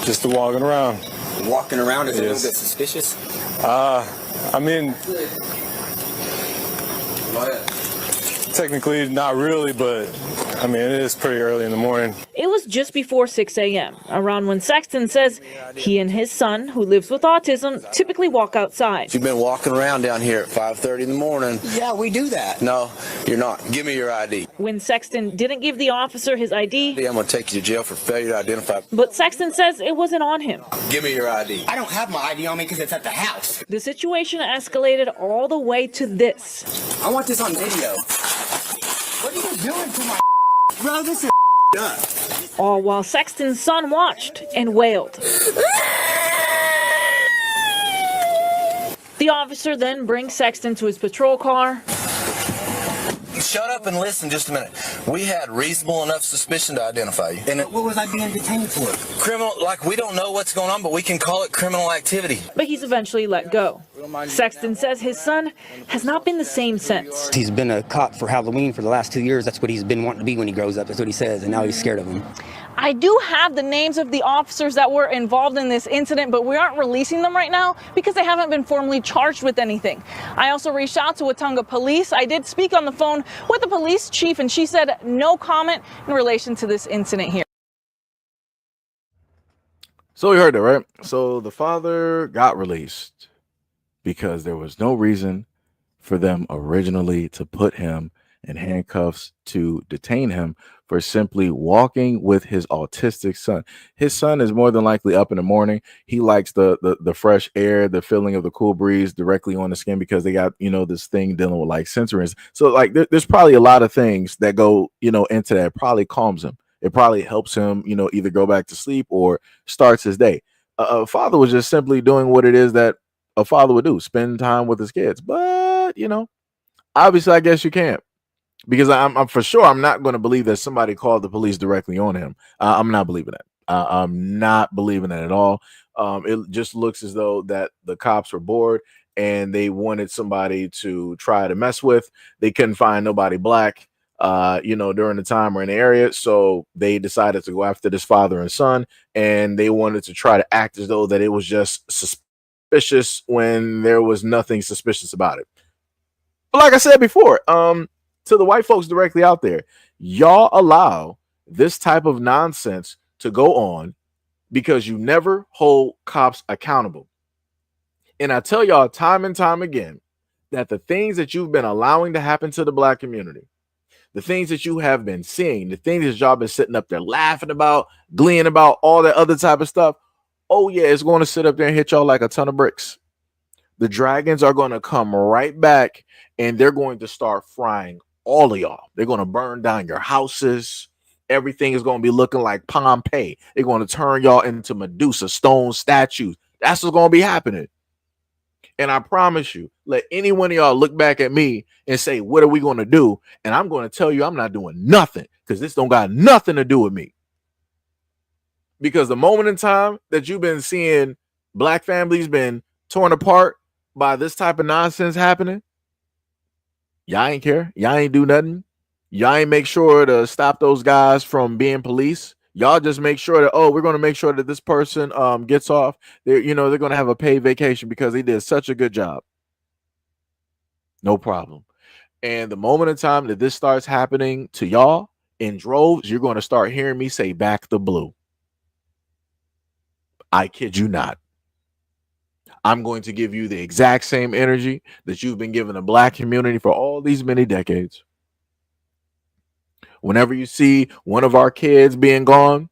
[SPEAKER 13] just walking around.
[SPEAKER 12] Walking around is a little bit suspicious?
[SPEAKER 13] I mean, technically not really, but I mean, it is pretty early in the morning.
[SPEAKER 14] It was just before 6 a.m., around when Sexton says he and his son, who lives with autism, typically walk outside.
[SPEAKER 12] You've been walking around down here at 5:30 in the morning.
[SPEAKER 11] Yeah, we do that.
[SPEAKER 12] No, you're not. Give me your ID.
[SPEAKER 14] When Sexton didn't give the officer his ID,
[SPEAKER 12] I'm going to take you to jail for failure to identify.
[SPEAKER 14] But Sexton says it wasn't on him.
[SPEAKER 12] Give me your ID.
[SPEAKER 11] I don't have my ID on me because it's at the house.
[SPEAKER 14] The situation escalated all the way to this.
[SPEAKER 11] I want this on video. What are you doing to my bro? This is up.
[SPEAKER 14] All while Sexton's son watched and wailed. The officer then brings Sexton to his patrol car.
[SPEAKER 12] Shut up and listen just a minute. We had reasonable enough suspicion to identify you.
[SPEAKER 11] And what was I being detained for?
[SPEAKER 12] Criminal, we don't know what's going on, but we can call it criminal activity.
[SPEAKER 14] But he's eventually let go. Sexton says his son has not been the same since.
[SPEAKER 15] He's been a cop for Halloween for the last 2 years. That's what he's been wanting to be when he grows up. That's what he says, and now he's scared of him.
[SPEAKER 14] I do have the names of the officers that were involved in this incident, but we aren't releasing them right now because they haven't been formally charged with anything. I also reached out to Watonga Police. I did speak on the phone with the police chief, and she said no comment in relation to this incident here.
[SPEAKER 1] So you heard that, right? So the father got released because there was no reason for them originally to put him in handcuffs to detain him for simply walking with his autistic son. His son is more than likely up in the morning. He likes the fresh air, the feeling of the cool breeze directly on the skin because they got, you know, this thing dealing with like sensories. So like there's probably a lot of things that go, you know, into that. It probably calms him. It probably helps him, you know, either go back to sleep or starts his day. A father was just simply doing what it is that a father would do, spend time with his kids. But, you know, obviously, I guess you can't. Because I'm for sure I'm not going to believe that somebody called the police directly on him. I'm not believing that. I'm not believing that at all. It just looks as though that the cops were bored and they wanted somebody to try to mess with. They couldn't find nobody black, you know, during the time or in the area. So they decided to go after this father and son, and they wanted to try to act as though that it was just suspicious when there was nothing suspicious about it. But like I said before, to the white folks directly out there, y'all allow this type of nonsense to go on because you never hold cops accountable. And I tell y'all time and time again that the things that you've been allowing to happen to the black community, the things that you have been seeing, the things that y'all been sitting up there laughing about, gleeing about, all that other type of stuff, oh yeah, it's going to sit up there and hit y'all like a ton of bricks. The dragons are going to come right back and they're going to start frying all of y'all. They're going to burn down your houses. Everything is going to be looking like Pompeii. They're going to turn y'all into Medusa stone statues. That's what's going to be happening. And I promise you, let any one of y'all look back at me and say, what are we going to do? And I'm going to tell you, I'm not doing nothing because this don't got nothing to do with me. Because the moment in time that you've been seeing black families been torn apart by this type of nonsense happening, y'all ain't care. Y'all ain't do nothing. Y'all ain't make sure to stop those guys from being police. Y'all just make sure that, oh, we're going to make sure that this person gets off. They're going to have a paid vacation because they did such a good job. No problem. And the moment in time that this starts happening to y'all in droves, you're going to start hearing me say back the blue. I kid you not. I'm going to give you the exact same energy that you've been giving the black community for all these many decades. Whenever you see one of our kids being gone,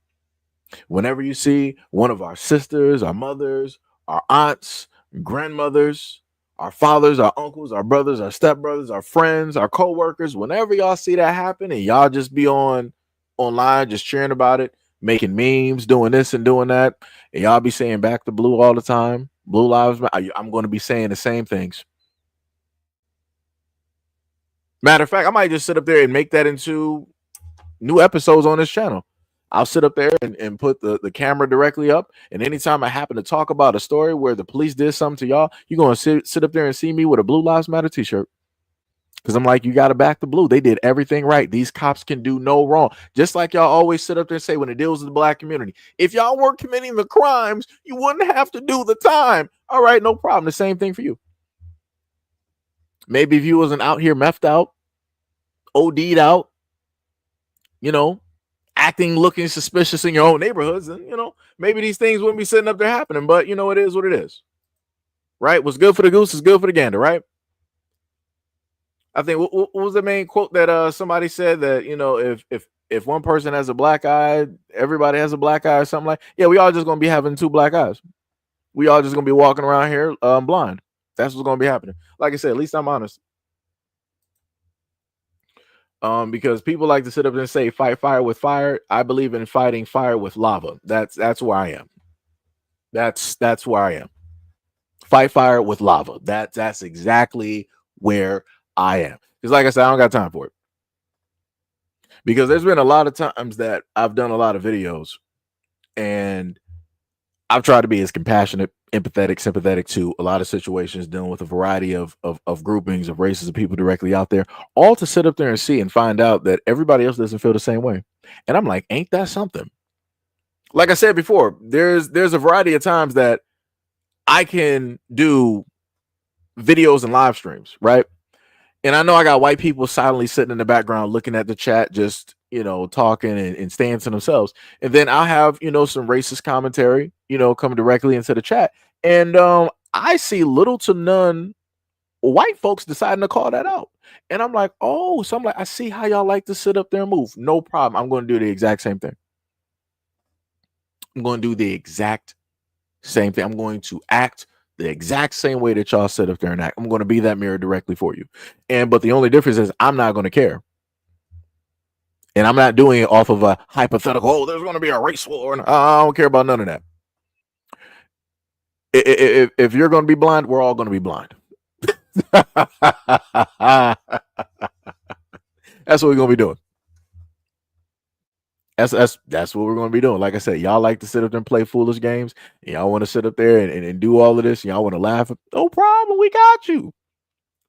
[SPEAKER 1] whenever you see one of our sisters, our mothers, our aunts, grandmothers, our fathers, our uncles, our brothers, our stepbrothers, our friends, our co-workers, whenever y'all see that happen and y'all just be online just cheering about it, making memes, doing this and doing that, and y'all be saying back to blue all the time, blue lives matter, I'm going to be saying the same things. Matter of fact, I might just sit up there and make that into new episodes on this channel. I'll sit up there and put the camera directly up. And anytime I happen to talk about a story where the police did something to y'all, you're going to sit up there and see me with a Blue Lives Matter t-shirt. Because I'm like, you got to back the blue. They did everything right. These cops can do no wrong. Just like y'all always sit up there and say when it deals with the black community, if y'all weren't committing the crimes, you wouldn't have to do the time. All right, no problem. The same thing for you. Maybe if you wasn't out here methed out, OD'd out, acting, looking suspicious in your own neighborhoods, and maybe these things wouldn't be sitting up there happening. But it is what it is, right? What's good for the goose is good for the gander, right? I think what was the main quote that somebody said that if one person has a black eye, everybody has a black eye or something like. Yeah, we all just gonna be having two black eyes. We all just gonna be walking around here blind. That's what's gonna be happening. Like I said, at least I'm honest. Because people like to sit up and say fight fire with fire. I believe in fighting fire with lava. That's where I am. That's where I am. Fight fire with lava. That's exactly where I am. Because like I said, I don't got time for it. Because there's been a lot of times that I've done a lot of videos and I've tried to be as compassionate, empathetic, sympathetic to a lot of situations, dealing with a variety of groupings of races of people directly out there, all to sit up there and see and find out that everybody else doesn't feel the same way. And I'm like, ain't that something? Like I said before, there's a variety of times that I can do videos and live streams, right? And I know I got white people silently sitting in the background looking at the chat, just, talking and staying to themselves. And then I'll have, some racist commentary, coming directly into the chat. And I see little to none white folks deciding to call that out. And I'm like, oh, so I'm like, I see how y'all like to sit up there and move. No problem. I'm going to do the exact same thing. I'm going to do the exact same thing. I'm going to act the exact same way that y'all sit up there and act. I'm going to be that mirror directly for you. But the only difference is I'm not going to care. And I'm not doing it off of a hypothetical, oh, there's going to be a race war. I don't care about none of that. If you're going to be blind, we're all going to be blind. That's what we're going to be doing. That's what we're going to be doing. Like I said, y'all like to sit up there and play foolish games. Y'all want to sit up there and do all of this. Y'all want to laugh. No problem. We got you.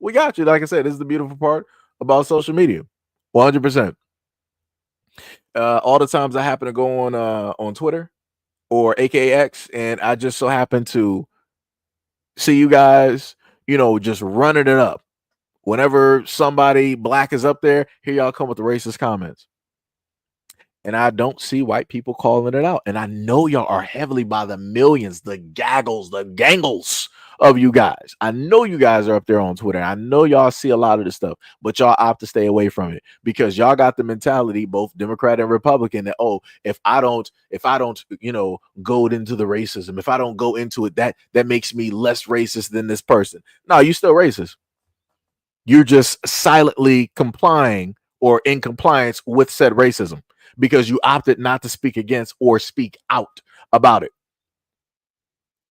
[SPEAKER 1] We got you. Like I said, this is the beautiful part about social media. 100%. All the times I happen to go on Twitter or AKX, and I just so happen to see you guys, just running it up. Whenever somebody black is up there, here y'all come with the racist comments. And I don't see white people calling it out. And I know y'all are heavily by the millions, the gaggles, the gangles of you guys. I know you guys are up there on Twitter. I know y'all see a lot of this stuff, but y'all opt to stay away from it because y'all got the mentality, both Democrat and Republican, that, oh, if I don't, go into the racism, if I don't go into it, that makes me less racist than this person. No, you still racist. You're just silently complying or in compliance with said racism, because you opted not to speak against or speak out about it.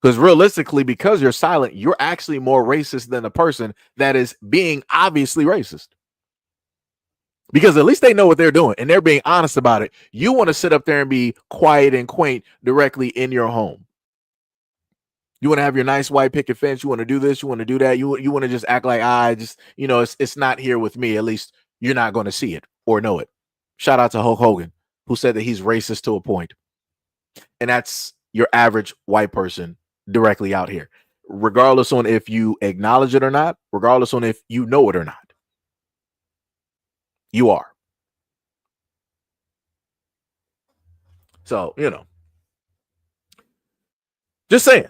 [SPEAKER 1] Because realistically, because you're silent, you're actually more racist than the person that is being obviously racist. Because at least they know what they're doing and they're being honest about it. You want to sit up there and be quiet and quaint directly in your home. You want to have your nice white picket fence. You want to do this. You want to do that. You want to just act like, it's not here with me. At least you're not going to see it or know it. Shout out to Hulk Hogan, who said that he's racist to a point. And that's your average white person directly out here, regardless on if you acknowledge it or not, regardless on if you know it or not. You are. So, just saying,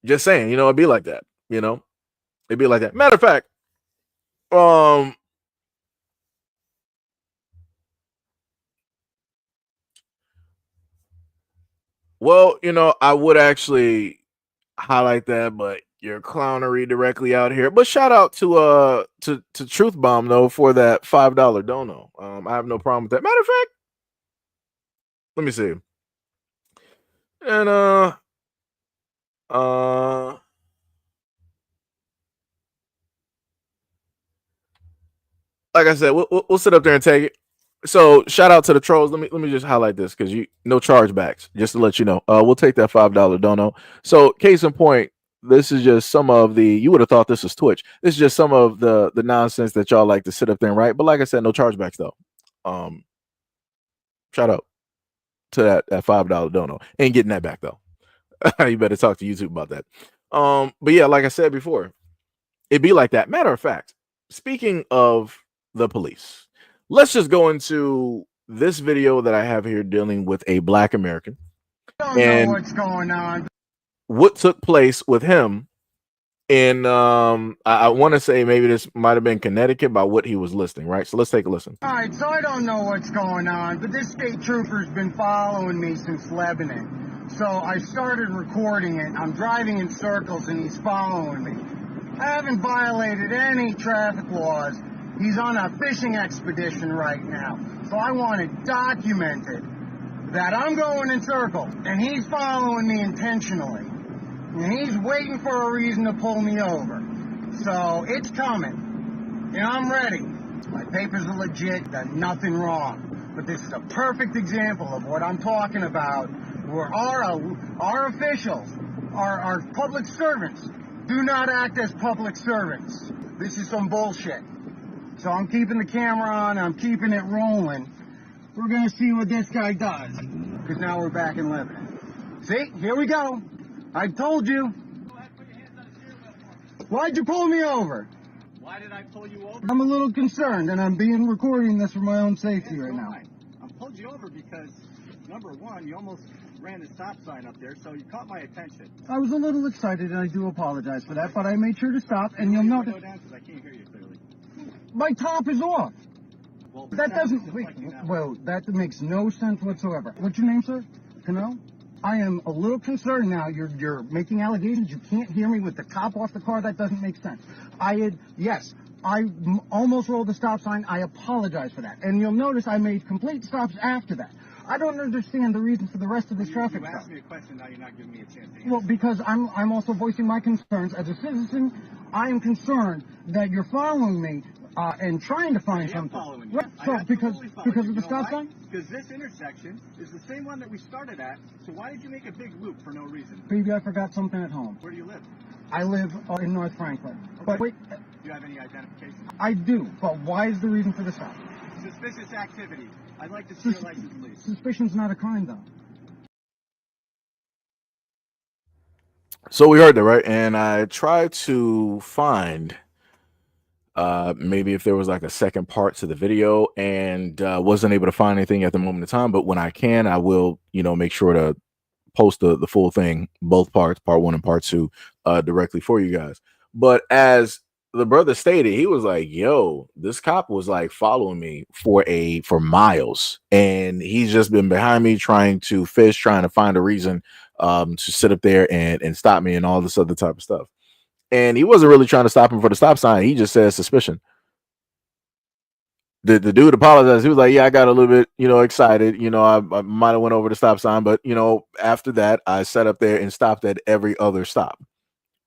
[SPEAKER 1] it'd be like that, it'd be like that. Matter of fact, well, I would actually highlight that, but your clownery directly out here. But shout out to Truth Bomb though for that $5 dono. I have no problem with that. Matter of fact, let me see. And like I said, we'll sit up there and take it. So shout out to the trolls. Let me just highlight this because no chargebacks, just to let you know. We'll take that $5 dono. So case in point, this is just some of the, you would have thought this was Twitch. This is just some of the nonsense that y'all like to sit up there and write. But like I said, no chargebacks though. Shout out to that $5 dono. Ain't getting that back though. You better talk to YouTube about that. But yeah, like I said before, it'd be like that. Matter of fact, speaking of the police, let's just go into this video that I have here dealing with a Black American. And what's going on? What took place with him in I want to say maybe this might have been Connecticut by what he was listing, right? So let's take a listen.
[SPEAKER 16] All right, so I don't know what's going on, but this state trooper's been following me since Lebanon. So I started recording it. I'm driving in circles and he's following me. I haven't violated any traffic laws. He's on a fishing expedition right now. So I want it documented that I'm going in circles and he's following me intentionally. And he's waiting for a reason to pull me over. So it's coming. And I'm ready. My papers are legit, done nothing wrong. But this is a perfect example of what I'm talking about where our officials, our public servants, do not act as public servants. This is some bullshit. So I'm keeping the camera on, I'm keeping it rolling. We're gonna see what this guy does. Because now we're back in Lebanon. See, here we go. I told you. Why'd you pull me over?
[SPEAKER 17] Why did I pull you over?
[SPEAKER 16] I'm a little concerned, and I'm being recording this for my own safety right now.
[SPEAKER 17] I pulled you over because, number one, you almost ran the stop sign up there, so you caught my attention.
[SPEAKER 16] I was a little excited, and I do apologize for that, but I made sure to stop, and you'll notice...
[SPEAKER 17] Go down because I can't hear you clearly.
[SPEAKER 16] My top is off.
[SPEAKER 17] Well,
[SPEAKER 16] That doesn't... Wait, well, that makes no sense whatsoever. What's your name, sir? Cano? I am a little concerned now. You're making allegations. You can't hear me with the cop off the car. That doesn't make sense. Yes, I almost rolled the stop sign. I apologize for that. And you'll notice I made complete stops after that. I don't understand the reason for the rest of this traffic
[SPEAKER 17] You
[SPEAKER 16] stop.
[SPEAKER 17] asked me a question, now you're not giving me a chance to answer.
[SPEAKER 16] Well, because I'm also voicing my concerns. As a citizen, I am concerned that you're following me and trying to find something.
[SPEAKER 17] Following you.
[SPEAKER 16] Right, so because of the stop sign?
[SPEAKER 17] Because this intersection is the same one that we started at, so why did you make a big loop for no reason?
[SPEAKER 16] Maybe I forgot something at home.
[SPEAKER 17] Where do you live?
[SPEAKER 16] I live in North Franklin. But wait,
[SPEAKER 17] Do you have any identification?
[SPEAKER 16] I do, but why is the reason for the stop?
[SPEAKER 17] Suspicious activity. I'd like to see your license, please.
[SPEAKER 16] Suspicion's not a crime, though.
[SPEAKER 1] So we heard that, right? And I tried to find maybe if there was like a second part to the video, and wasn't able to find anything at the moment in time. But when I can, I will, make sure to post the full thing, both parts, part 1 and part 2, directly for you guys. But as the brother stated, he was like, yo, this cop was like following me for miles, and he's just been behind me trying to fish, trying to find a reason to sit up there and stop me and all this other type of stuff. And he wasn't really trying to stop him for the stop sign. He just said suspicion. The dude apologized. He was like, yeah, I got a little bit, excited. I might have went over the stop sign, but, after that, I sat up there and stopped at every other stop.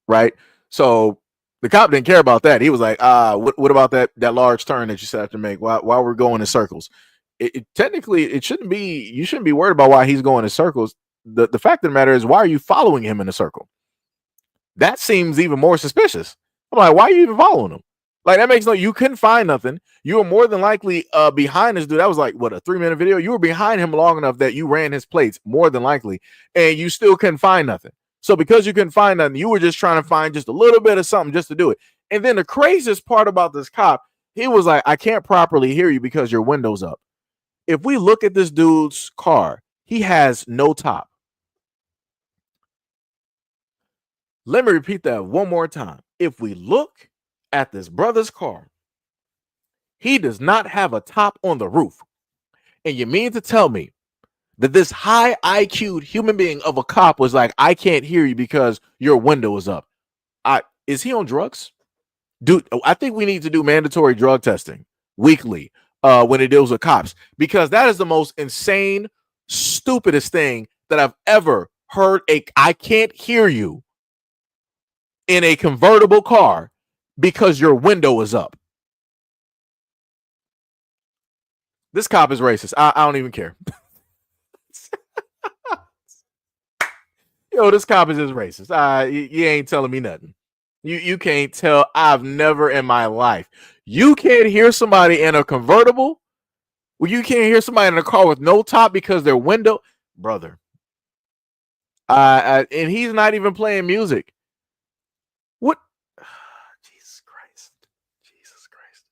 [SPEAKER 1] Right. So the cop didn't care about that. He was like, what about that large turn that you said have to make while we're going in circles? Technically, you shouldn't be worried about why he's going in circles. The fact of the matter is, why are you following him in a circle? That seems even more suspicious. I'm like, why are you even following him? Like, that makes you couldn't find nothing. You were more than likely behind this dude. That was like, what, a 3-minute video? You were behind him long enough that you ran his plates, more than likely, and you still couldn't find nothing. So because you couldn't find nothing, you were just trying to find just a little bit of something just to do it. And then the craziest part about this cop, he was like, I can't properly hear you because your window's up. If we look at this dude's car, he has no top. Let me repeat that one more time. If we look at this brother's car, he does not have a top on the roof. And you mean to tell me that this high IQ'd human being of a cop was like, I can't hear you because your window is up? Is he on drugs? Dude, I think we need to do mandatory drug testing weekly when it deals with cops, because that is the most insane, stupidest thing that I've ever heard. I can't hear you in a convertible car because your window is up. This cop is racist. I don't even care. Yo, this cop is just racist. You ain't telling me nothing. You can't tell. I've never in my life. You can't hear somebody in a convertible. Well, you can't hear somebody in a car with no top because their window, brother. And he's not even playing music. What? Jesus Christ. Jesus Christ.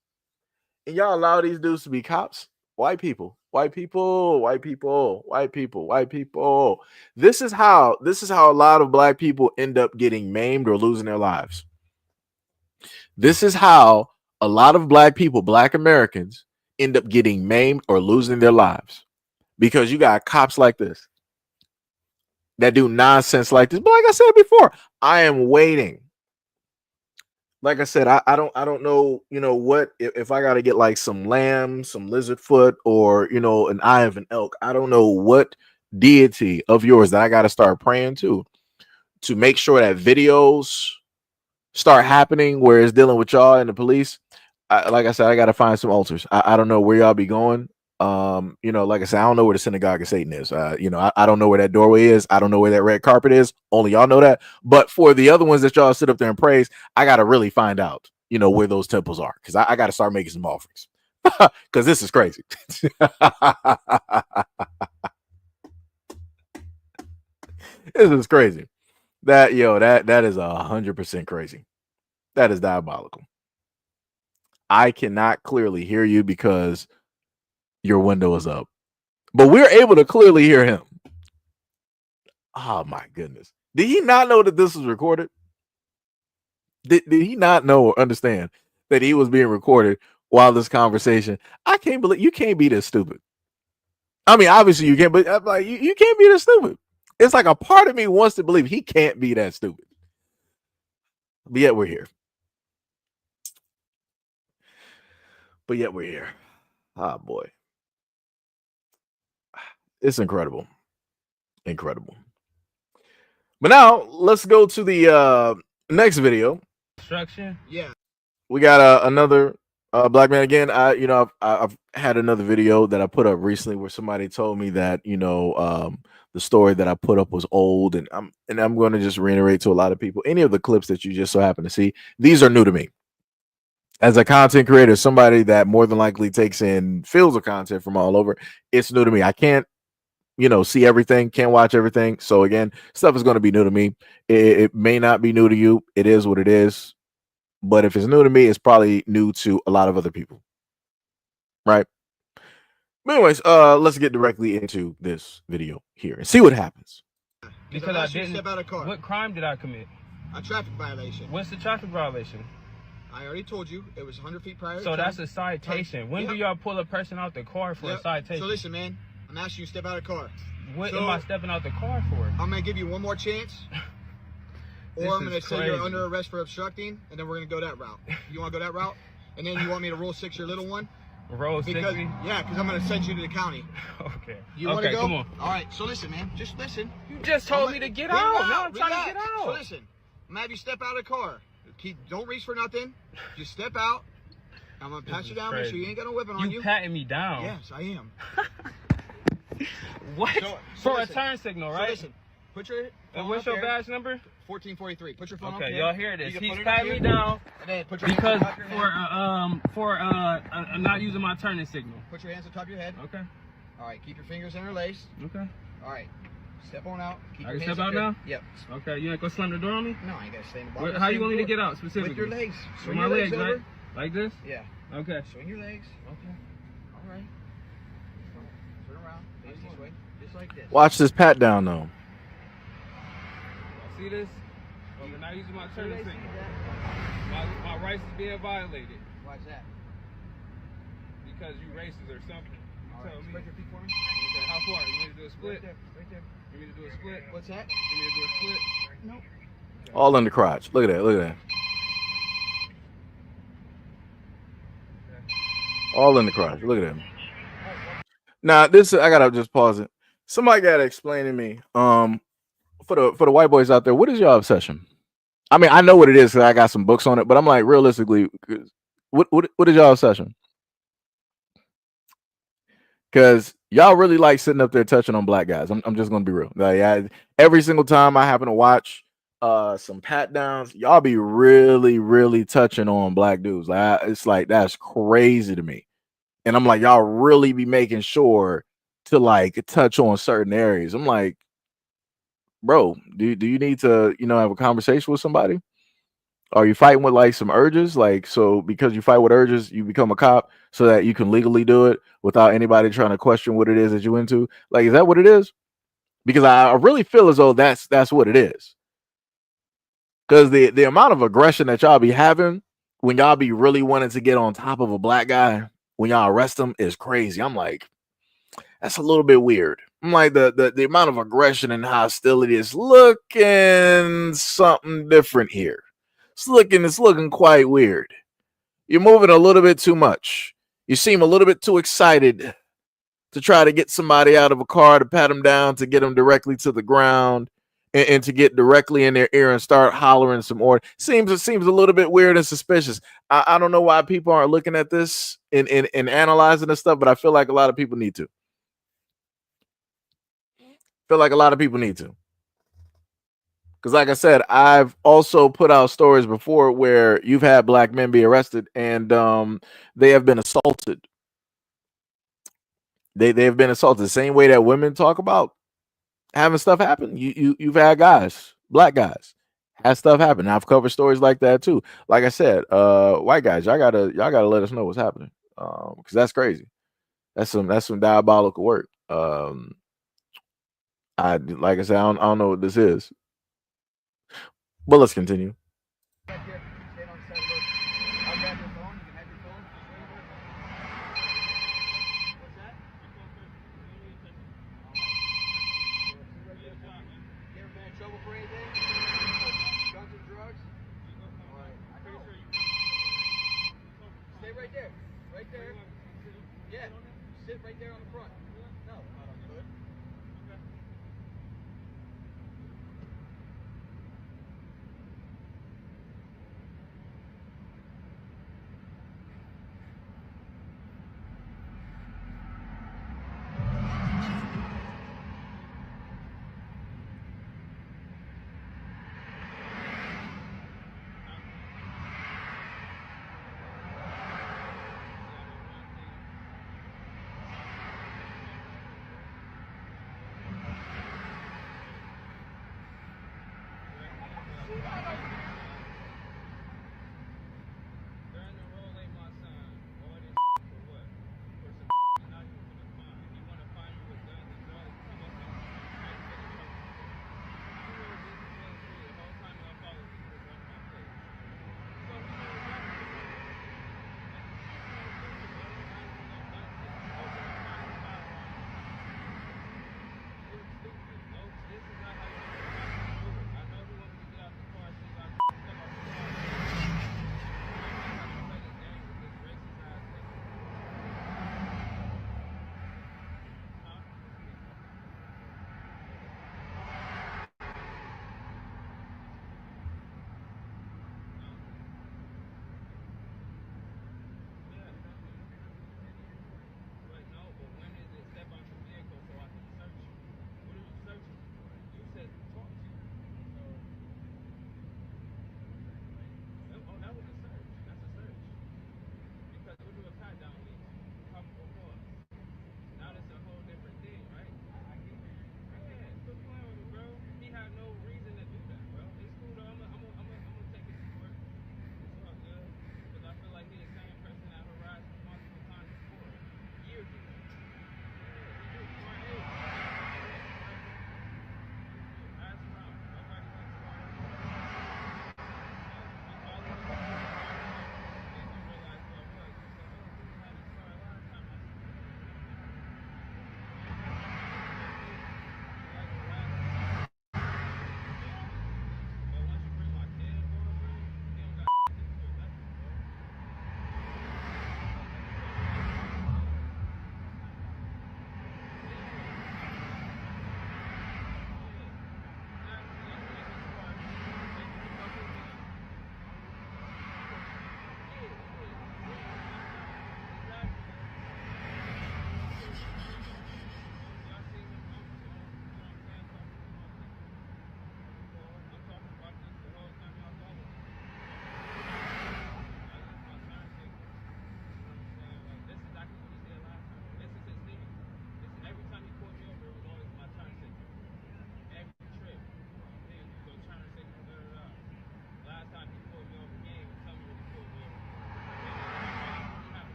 [SPEAKER 1] And y'all allow these dudes to be cops? White people. White people, white people, white people, white people. This is how a lot of black people end up getting maimed or losing their lives. This is how a lot of black people, black Americans, end up getting maimed or losing their lives, because you got cops like this that do nonsense like this. But like I said before, I am waiting. Like I said, I don't know, what, if I got to get like some lamb, some lizard foot, or, an eye of an elk. I don't know what deity of yours that I got to start praying to make sure that videos start happening where it's dealing with y'all and the police. Like I said, I got to find some altars. I don't know where y'all be going. You know, like I said, I don't know where the synagogue of Satan is. You know, I don't know where that doorway is. I don't know where that red carpet is. Only y'all know that. But for the other ones that y'all sit up there and praise, I gotta really find out, you know, where those temples are, because I gotta start making some offerings. Because this is crazy. This is crazy. That is 100% crazy. That is diabolical. I cannot clearly hear you because your window is up, but we're able to clearly hear him. Oh my goodness. Did he not know that this was recorded? Did he not know or understand that he was being recorded while this conversation? I can't believe you can't be this stupid. I mean, obviously you can't, but I'm like, you can't be this stupid. It's like a part of me wants to believe he can't be that stupid. But yet we're here. Oh boy. It's incredible. Incredible. But now let's go to the next video.
[SPEAKER 18] Construction? Yeah.
[SPEAKER 1] We got another black man again. I've had another video that I put up recently where somebody told me that, the story that I put up was old, and I'm going to just reiterate to a lot of people, any of the clips that you just so happen to see, these are new to me. As a content creator, somebody that more than likely takes in fields of content from all over, it's new to me. I can't, see everything, can't watch everything. So again, stuff is going to be new to me. It may not be new to you. It is what it is. But if it's new to me, it's probably new to a lot of other people. Right? But anyways, let's get directly into this video here and see what happens.
[SPEAKER 18] Because I didn't step out of car. What crime did I commit?
[SPEAKER 17] A traffic violation.
[SPEAKER 18] What's the traffic violation?
[SPEAKER 17] I already told you it was 100 feet prior.
[SPEAKER 18] So that's a citation. When do y'all pull a person out the car for a citation?
[SPEAKER 17] So listen, man, I'm asking you to step out of the car.
[SPEAKER 18] What am I stepping out the car for?
[SPEAKER 17] I'm gonna give you one more chance. Or I'm gonna say you're under arrest for obstructing, and then we're gonna go that route. You wanna go that route? And then you want me to roll 6 your little one?
[SPEAKER 18] Roll 6?
[SPEAKER 17] Yeah, because I'm gonna send you to the county.
[SPEAKER 18] Okay.
[SPEAKER 17] You wanna go?
[SPEAKER 18] Come on.
[SPEAKER 17] All right, so listen, man, just listen.
[SPEAKER 18] You just told me to get out. Now I'm trying to get out.
[SPEAKER 17] So listen, I'm gonna have you step out of the car. Don't reach for nothing. Just step out. I'm gonna pat you down. Make sure you ain't got no weapon on you.
[SPEAKER 18] You patting me down?
[SPEAKER 17] Yes, I am.
[SPEAKER 18] What? For a turn signal, right?
[SPEAKER 17] So listen, put your phone
[SPEAKER 18] what's your badge number?
[SPEAKER 17] 1443. Put your phone up
[SPEAKER 18] there.
[SPEAKER 17] Okay,
[SPEAKER 18] y'all hear this. He's patting me down because for not using my turning signal.
[SPEAKER 17] Put your hands on top of your head.
[SPEAKER 18] Okay.
[SPEAKER 17] All right. Keep your fingers interlaced.
[SPEAKER 18] Okay.
[SPEAKER 17] All right. Step on out. Keep
[SPEAKER 18] I
[SPEAKER 17] your
[SPEAKER 18] can
[SPEAKER 17] hands
[SPEAKER 18] step out now?
[SPEAKER 17] Yep.
[SPEAKER 18] Okay. You ain't gonna slam the door on me?
[SPEAKER 17] No, I ain't gonna stay in the bar.
[SPEAKER 18] How you want me to get out specifically?
[SPEAKER 17] With your legs.
[SPEAKER 18] With my legs, right? Like this?
[SPEAKER 17] Yeah.
[SPEAKER 18] Okay.
[SPEAKER 17] Swing your legs. Okay. All right. Turn around. Face this way. Just like this.
[SPEAKER 1] Watch this pat down though.
[SPEAKER 18] See this? Well, we're not using my turning signal. My rights is being violated.
[SPEAKER 17] Why is that?
[SPEAKER 18] Because you racist or something.
[SPEAKER 17] All right. Spread your feet for me.
[SPEAKER 18] Okay, how far? You want me to do a split?
[SPEAKER 17] Right there.
[SPEAKER 18] You want me to do a split?
[SPEAKER 17] What's that?
[SPEAKER 18] You want me to do a split?
[SPEAKER 17] Nope.
[SPEAKER 18] Okay.
[SPEAKER 1] All in the crotch. Look at that. Look at that. All in the crotch. Look at him. Now this, I gotta just pause it. Somebody gotta explain to me, for the white boys out there, what is your obsession? I mean, I know what it is because I got some books on it, but I'm like, realistically, what is your obsession? Because y'all really like sitting up there touching on black guys. I'm just gonna be real. Like, every single time I happen to watch some pat downs, y'all be really touching on black dudes. Like, it's like that's crazy to me. And I'm like, y'all really be making sure to like touch on certain areas. I'm like, bro, do you need to, have a conversation with somebody? Are you fighting with like some urges? Like, so because you fight with urges, you become a cop so that you can legally do it without anybody trying to question what it is that you into? Like, is that what it is? Because I really feel as though that's what it is. Because the amount of aggression that y'all be having when y'all be really wanting to get on top of a black guy when y'all arrest him is crazy. I'm like, that's a little bit weird. I'm like, the amount of aggression and hostility is looking something different here. It's looking quite weird. You're moving a little bit too much. You seem a little bit too excited to try to get somebody out of a car, to pat him down, to get him directly to the ground. and to get directly in their ear and start hollering some order seems a little bit weird and suspicious. I don't know why people aren't looking at this and analyzing this stuff, but I feel like a lot of people need to. Because like I said, I've also put out stories before where you've had black men be arrested and they have been assaulted. They have been assaulted the same way that women talk about having stuff happen. You've had guys, black guys, had stuff happen. I've covered stories like that too. Like I said, white guys, y'all gotta let us know what's happening. Because that's crazy. That's some diabolical work. Like I said, I don't know what this is. But let's continue.
[SPEAKER 17] Stay right there. Right there. Yeah. Sit right there on the front. No, not on the hood.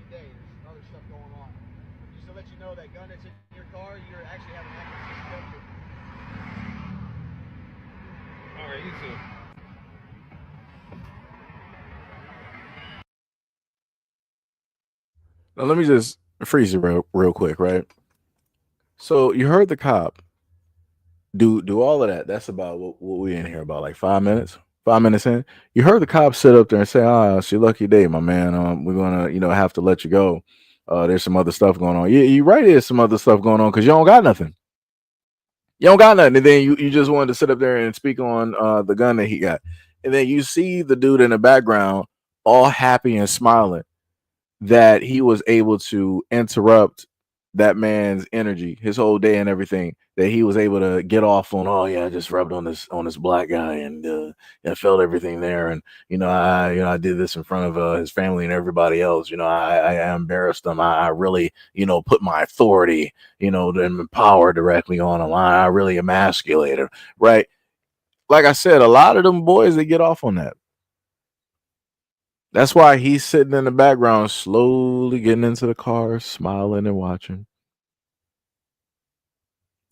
[SPEAKER 17] day. There's other stuff going on. Just to let you know, that gun that's in your car, you're actually having active CCW.
[SPEAKER 18] All right, you too.
[SPEAKER 1] Now let me just freeze it real quick, right? So you heard the cop do all of that. That's about what we in here about, like 5 minutes. 5 minutes in, you heard the cop sit up there and say, "Ah, it's your lucky day, my man. We're gonna, have to let you go. There's some other stuff going on." Yeah, you right. There's some other stuff going on because you don't got nothing. You don't got nothing, and then you just wanted to sit up there and speak on the gun that he got, and then you see the dude in the background all happy and smiling that he was able to interrupt that man's energy, his whole day and everything, that he was able to get off on. "Oh yeah, I just rubbed on this black guy and I felt everything there, and I did this in front of his family and everybody else. I embarrassed them. I really put my authority and power directly on him. I really emasculated him." Right? Like I said, a lot of them boys, they get off on that. That's why he's sitting in the background, slowly getting into the car, smiling and watching.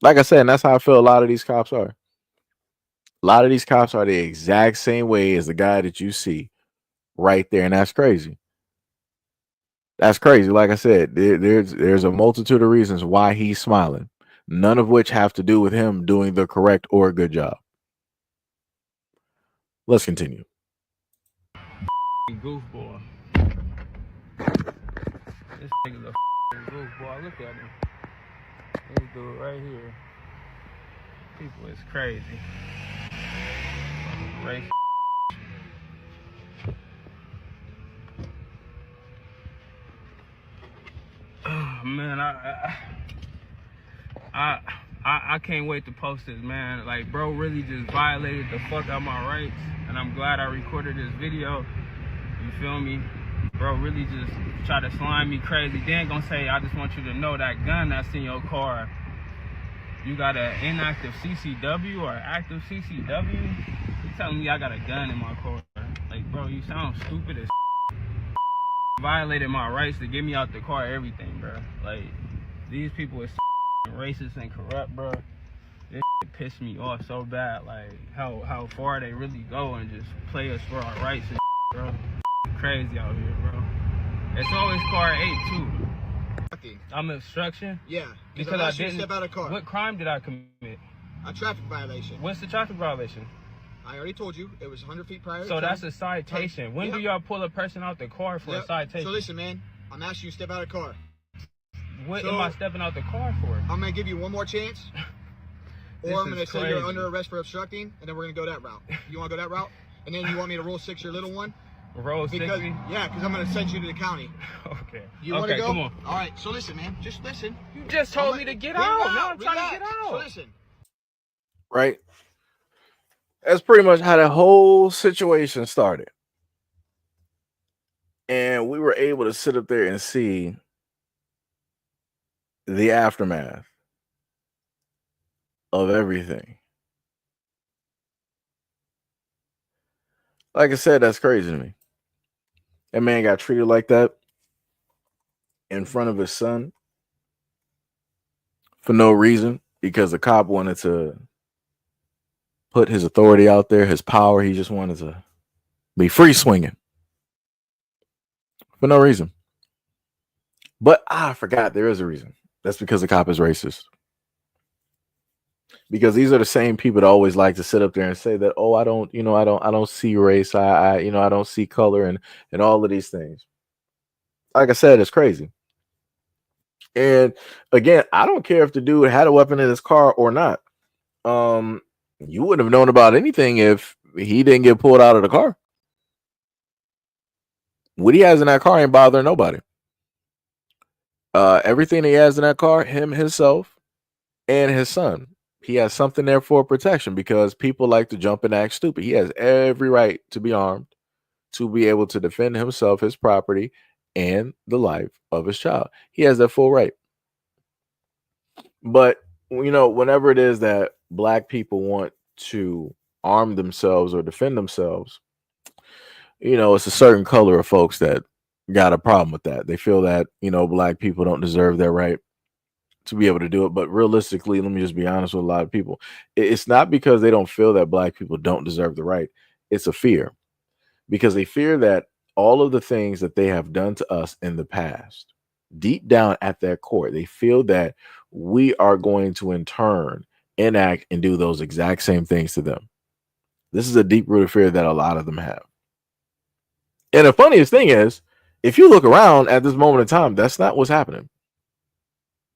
[SPEAKER 1] Like I said, and that's how I feel a lot of these cops are. A lot of these cops are the exact same way as the guy that you see right there, and that's crazy. That's crazy. Like I said, there's a multitude of reasons why he's smiling, none of which have to do with him doing the correct or good job. Let's continue.
[SPEAKER 18] Goofball. This nigga's a goofball. Look at him. This dude right here. People is crazy. Race. Oh, man, I can't wait to post this, man. Like, bro really just violated the fuck out my rights, and I'm glad I recorded this video. You feel me? Bro really just try to slime me crazy. Then gonna say, "I just want you to know that gun that's in your car, you got an inactive CCW or active CCW? You telling me I got a gun in my car?" Like, bro, you sound stupid as violated my rights to get me out the car, everything, bro. Like, these people is racist and corrupt, bro. This shit pissed me off so bad. Like, how far they really go and just play us for our rights and bro. Crazy out here, bro. It's always car 8 too. I'm obstruction?
[SPEAKER 17] Yeah,
[SPEAKER 18] because I didn't
[SPEAKER 17] step out of car.
[SPEAKER 18] What crime did I commit?
[SPEAKER 17] A traffic violation.
[SPEAKER 18] What's the traffic violation?
[SPEAKER 17] I already told you, it was 100 feet prior.
[SPEAKER 18] So that's a citation. When do y'all pull a person out the car for a citation?
[SPEAKER 17] So listen, man, I'm asking you to step out of the car.
[SPEAKER 18] What am I stepping out the car for?
[SPEAKER 17] I'm gonna give you one more chance, or I'm gonna say you're under arrest for obstructing, and then we're gonna go that route. You wanna go that route? And then you want me to Rule 6 your little one?
[SPEAKER 18] Rule 6?
[SPEAKER 17] Yeah, because I'm gonna send you to the county.
[SPEAKER 18] Okay.
[SPEAKER 17] You wanna go?
[SPEAKER 18] Come on.
[SPEAKER 17] All right, so listen, man, just listen.
[SPEAKER 18] You just told me to get out. Now I'm trying to get out.
[SPEAKER 17] So listen.
[SPEAKER 1] Right? That's pretty much how the whole situation started. And we were able to sit up there and see the aftermath of everything. Like I said, that's crazy to me. That man got treated like that in front of his son for no reason, because the cop wanted to put his authority out there, his power. He just wanted to be free swinging for no reason. But I forgot there is a reason. That's because the cop is racist. Because these are the same people that always like to sit up there and say that, "Oh, I don't see race. I don't see color," and all of these things. Like I said, it's crazy. And again, I don't care if the dude had a weapon in his car or not. You wouldn't have known about anything if he didn't get pulled out of the car. What he has in that car ain't bothering nobody. Everything he has in that car, him, himself, and his son, he has something there for protection, because people like to jump and act stupid. He has every right to be armed, to be able to defend himself, his property, and the life of his child. He has that full right. But, whenever it is that black people want to arm themselves or defend themselves, it's a certain color of folks that got a problem with that. They feel that, black people don't deserve their right to be able to do it. But realistically, let me just be honest with a lot of people. It's not because they don't feel that black people don't deserve the right. It's a fear, because they fear that all of the things that they have done to us in the past, deep down at their core, they feel that we are going to in turn enact and do those exact same things to them. This is a deep-rooted fear that a lot of them have. And the funniest thing is, if you look around at this moment in time, that's not what's happening.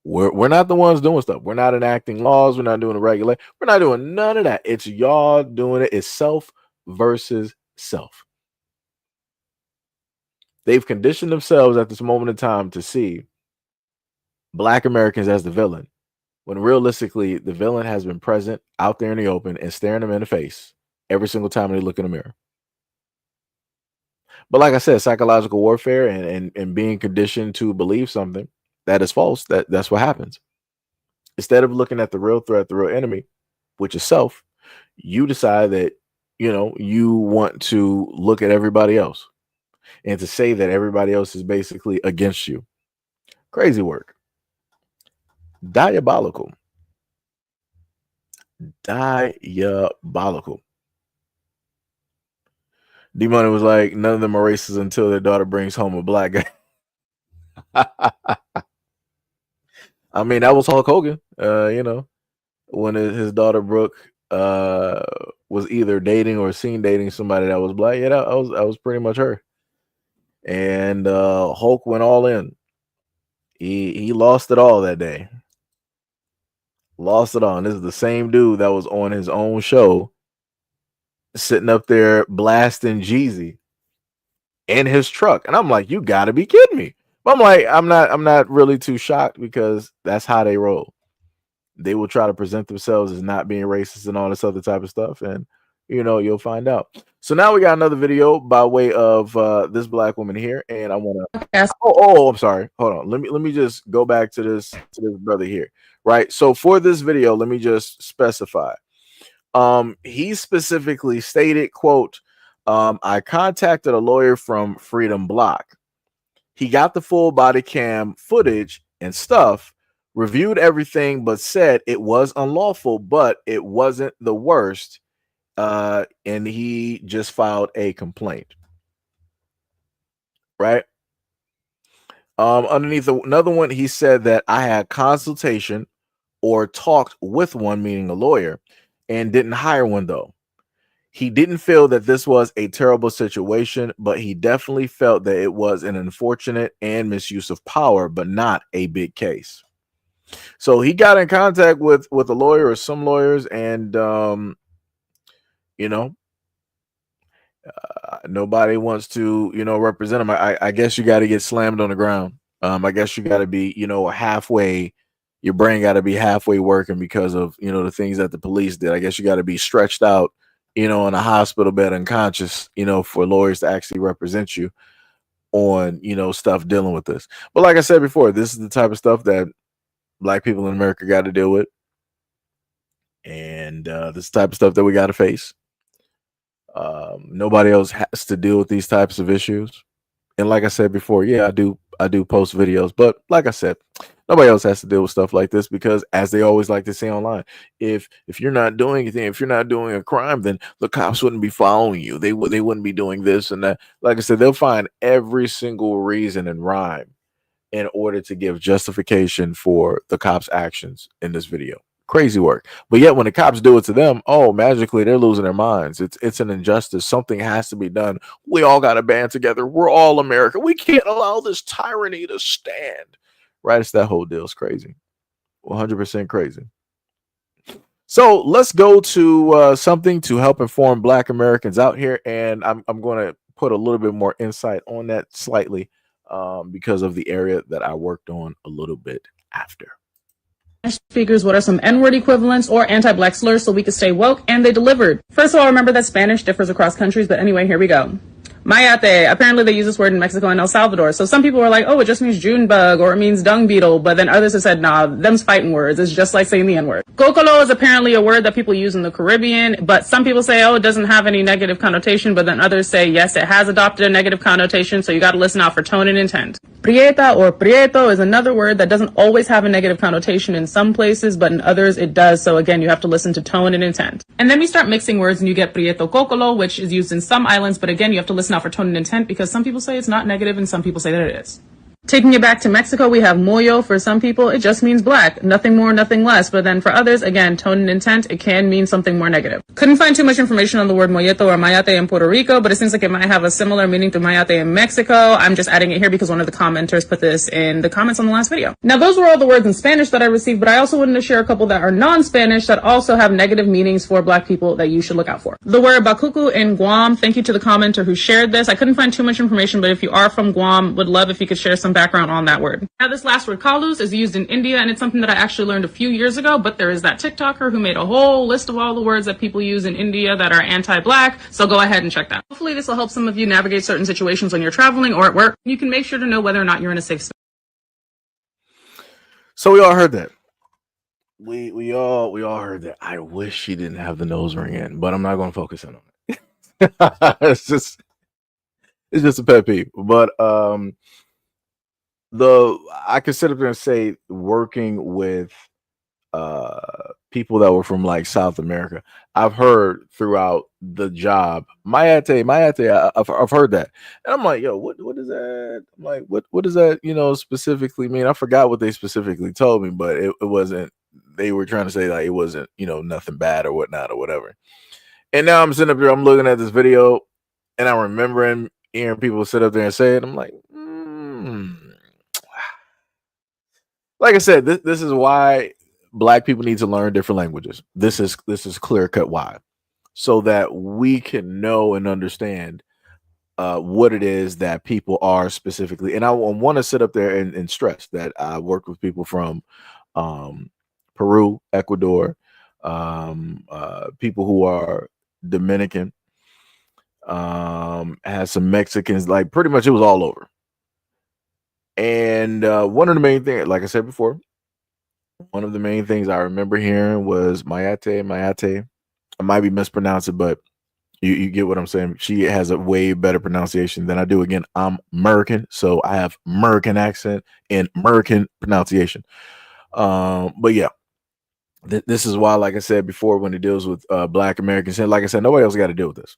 [SPEAKER 1] We're not the ones doing stuff. We're not enacting laws. We're not doing the regulation. We're not doing none of that. It's y'all doing it. It's self versus self. They've conditioned themselves at this moment in time to see black Americans as the villain, when realistically the villain has been present out there in the open and staring them in the face every single time they look in the mirror. But like I said, psychological warfare and being conditioned to believe something that is false, that's what happens. Instead of looking at the real threat, the real enemy, which is self, you decide that, you want to look at everybody else and to say that everybody else is basically against you. Crazy work. Diabolical. Diabolical. D-Money was like, none of them are racist until their daughter brings home a black guy. I mean, that was Hulk Hogan, when his daughter Brooke was either dating or seen dating somebody that was black. Yeah, that was pretty much her. And Hulk went all in. He lost it all that day. Lost it all. And this is the same dude that was on his own show, sitting up there blasting Jeezy in his truck. And I'm like, you gotta be kidding me. But I'm like, I'm not really too shocked, because that's how they roll. They will try to present themselves as not being racist and all this other type of stuff. And you'll find out. So now we got another video by way of this black woman here. And I want to I'm sorry. Hold on. Let me just go back to this brother here. Right. So for this video, let me just specify. He specifically stated, quote, I contacted a lawyer from Freedom Block. He got the full body cam footage and stuff, reviewed everything, but said it was unlawful, but it wasn't the worst. And he just filed a complaint. Right. Underneath another one, he said that I had consultation or talked with one, meaning a lawyer, and didn't hire one though. He didn't feel that this was a terrible situation, but he definitely felt that it was an unfortunate and misuse of power, but not a big case. So he got in contact with a lawyer or some lawyers, and nobody wants to represent him. I guess you got to get slammed on the ground. I guess you got to be halfway. Your brain got to be halfway working because of the things that the police did. I guess you got to be stretched out in a hospital bed unconscious, for lawyers to actually represent you on, stuff dealing with this. But like I said before, this is the type of stuff that black people in America got to deal with. And this type of stuff that we got to face. Nobody else has to deal with these types of issues. And like I said before, yeah, I do post videos, but like I said, nobody else has to deal with stuff like this, because as they always like to say online, if you're not doing anything, if you're not doing a crime, then the cops wouldn't be following you. They wouldn't be doing this and that. Like I said, they'll find every single reason and rhyme in order to give justification for the cops' actions in this video. Crazy work. But yet when the cops do it to them, oh, magically they're losing their minds. It's an injustice. Something has to be done. We all got to band together. We're all America. We can't allow this tyranny to stand. Right? It's that whole deal. It's crazy. 100% crazy. So let's go to something to help inform black Americans out here. And I'm going to put a little bit more insight on that slightly because of the area that I worked on a little bit after.
[SPEAKER 19] Speakers, what are some N-word equivalents or anti-black slurs so we can stay woke? And they delivered. First of all, remember that Spanish differs across countries, but anyway, here we go. Mayate, apparently they use this word in Mexico and El Salvador. So some people were like, oh, it just means June bug or it means dung beetle. But then others have said, nah, them's fighting words. It's just like saying the N-word. Kokolo is apparently a word that people use in the Caribbean. But some people say, oh, it doesn't have any negative connotation. But then others say, yes, it has adopted a negative connotation. So you got to listen out for tone and intent. Prieta or prieto is another word that doesn't always have a negative connotation in some places, but in others it does. So again, you have to listen to tone and intent. And then we start mixing words and you get prieto kokolo, which is used in some islands. But again, you have to listen out for tone and intent because some people say it's not negative and some people say that it is. Taking it back to Mexico, we have moyo. For some people, it just means black. Nothing more, nothing less. But then for others, again, tone and intent, it can mean something more negative. Couldn't find too much information on the word molleto or mayate in Puerto Rico, but it seems like it might have a similar meaning to mayate in Mexico. I'm just adding it here because one of the commenters put this in the comments on the last video. Now, those were all the words in Spanish that I received, but I also wanted to share a couple that are non-Spanish that also have negative meanings for black people that you should look out for. The word bakuku in Guam, thank you to the commenter who shared this. I couldn't find too much information, but if you are from Guam, would love if you could share some background on that word. Now, this last word, kalus, is used in India, and it's something that I actually learned a few years ago, but there is that TikToker who made a whole list of all the words that people use in India that are anti-black, so go ahead and check that. Hopefully this will help some of you navigate certain situations when you're traveling or at work. You can make sure to know whether or not you're in a safe space.
[SPEAKER 1] So we all heard that. We all heard that. I wish she didn't have the nose ring in, but I'm not going to focus in on it. it's just a pet peeve. But I could sit up there and say working with people that were from like South America, I've heard throughout the job, mayate, I've heard that. And I'm like, yo, what is that? I'm like, what does that, specifically mean? I forgot what they specifically told me, but it wasn't, they were trying to say like it wasn't, nothing bad or whatnot or whatever. And now I'm sitting up there, I'm looking at this video and I'm remembering hearing people sit up there and say it. I'm like, like I said, this is why Black people need to learn different languages. This is clear cut why, so that we can know and understand what it is that people are specifically. And I want to sit up there and stress that I worked with people from Peru, Ecuador, people who are Dominican, has some Mexicans, like pretty much it was all over. And one of the main things, like I said before, one of the main things I remember hearing was mayate. I might be mispronouncing, but you get what I'm saying. She has a way better pronunciation than I do. Again, I'm American, so I have American accent and American pronunciation. But yeah, this is why, like I said before, when it deals with Black Americans, and like I said, nobody else got to deal with this.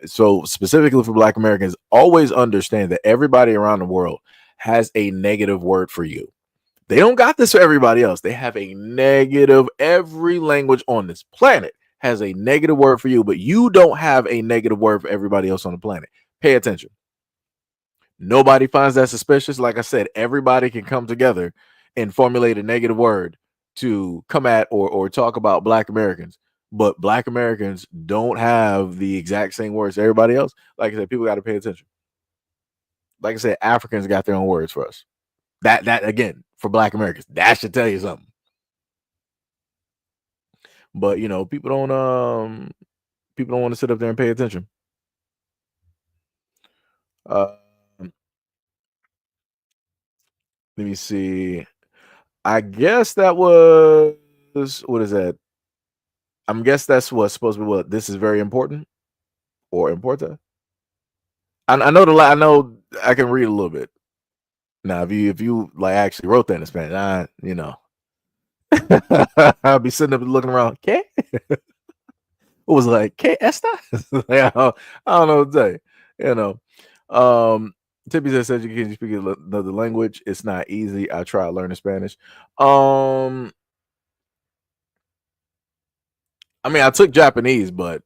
[SPEAKER 1] So specifically for Black Americans, always understand that everybody around the world has a negative word for you. They don't got this for everybody else. They have a negative. Every language on this planet has a negative word for you, but you don't have a negative word for everybody else on the planet. Pay attention. Nobody finds that suspicious. Like I said, everybody can come together and formulate a negative word to come at or talk about Black Americans, but Black Americans don't have the exact same words as everybody else. Like I said, people got to pay attention. Like I said, Africans got their own words for us. That again, for Black Americans, that should tell you something. But people don't want to sit up there and pay attention. Let me see. I guess that was, what is that? I guess that's what's supposed to be what this is very important or importa. I know I can read a little bit. Now, if you like actually wrote that in Spanish, I'll be sitting up and looking around. ¿Qué? What was it like? ¿Qué esta? I don't know what to say. Tippy says you can speak another language. It's not easy. I tried learning Spanish. I took Japanese, but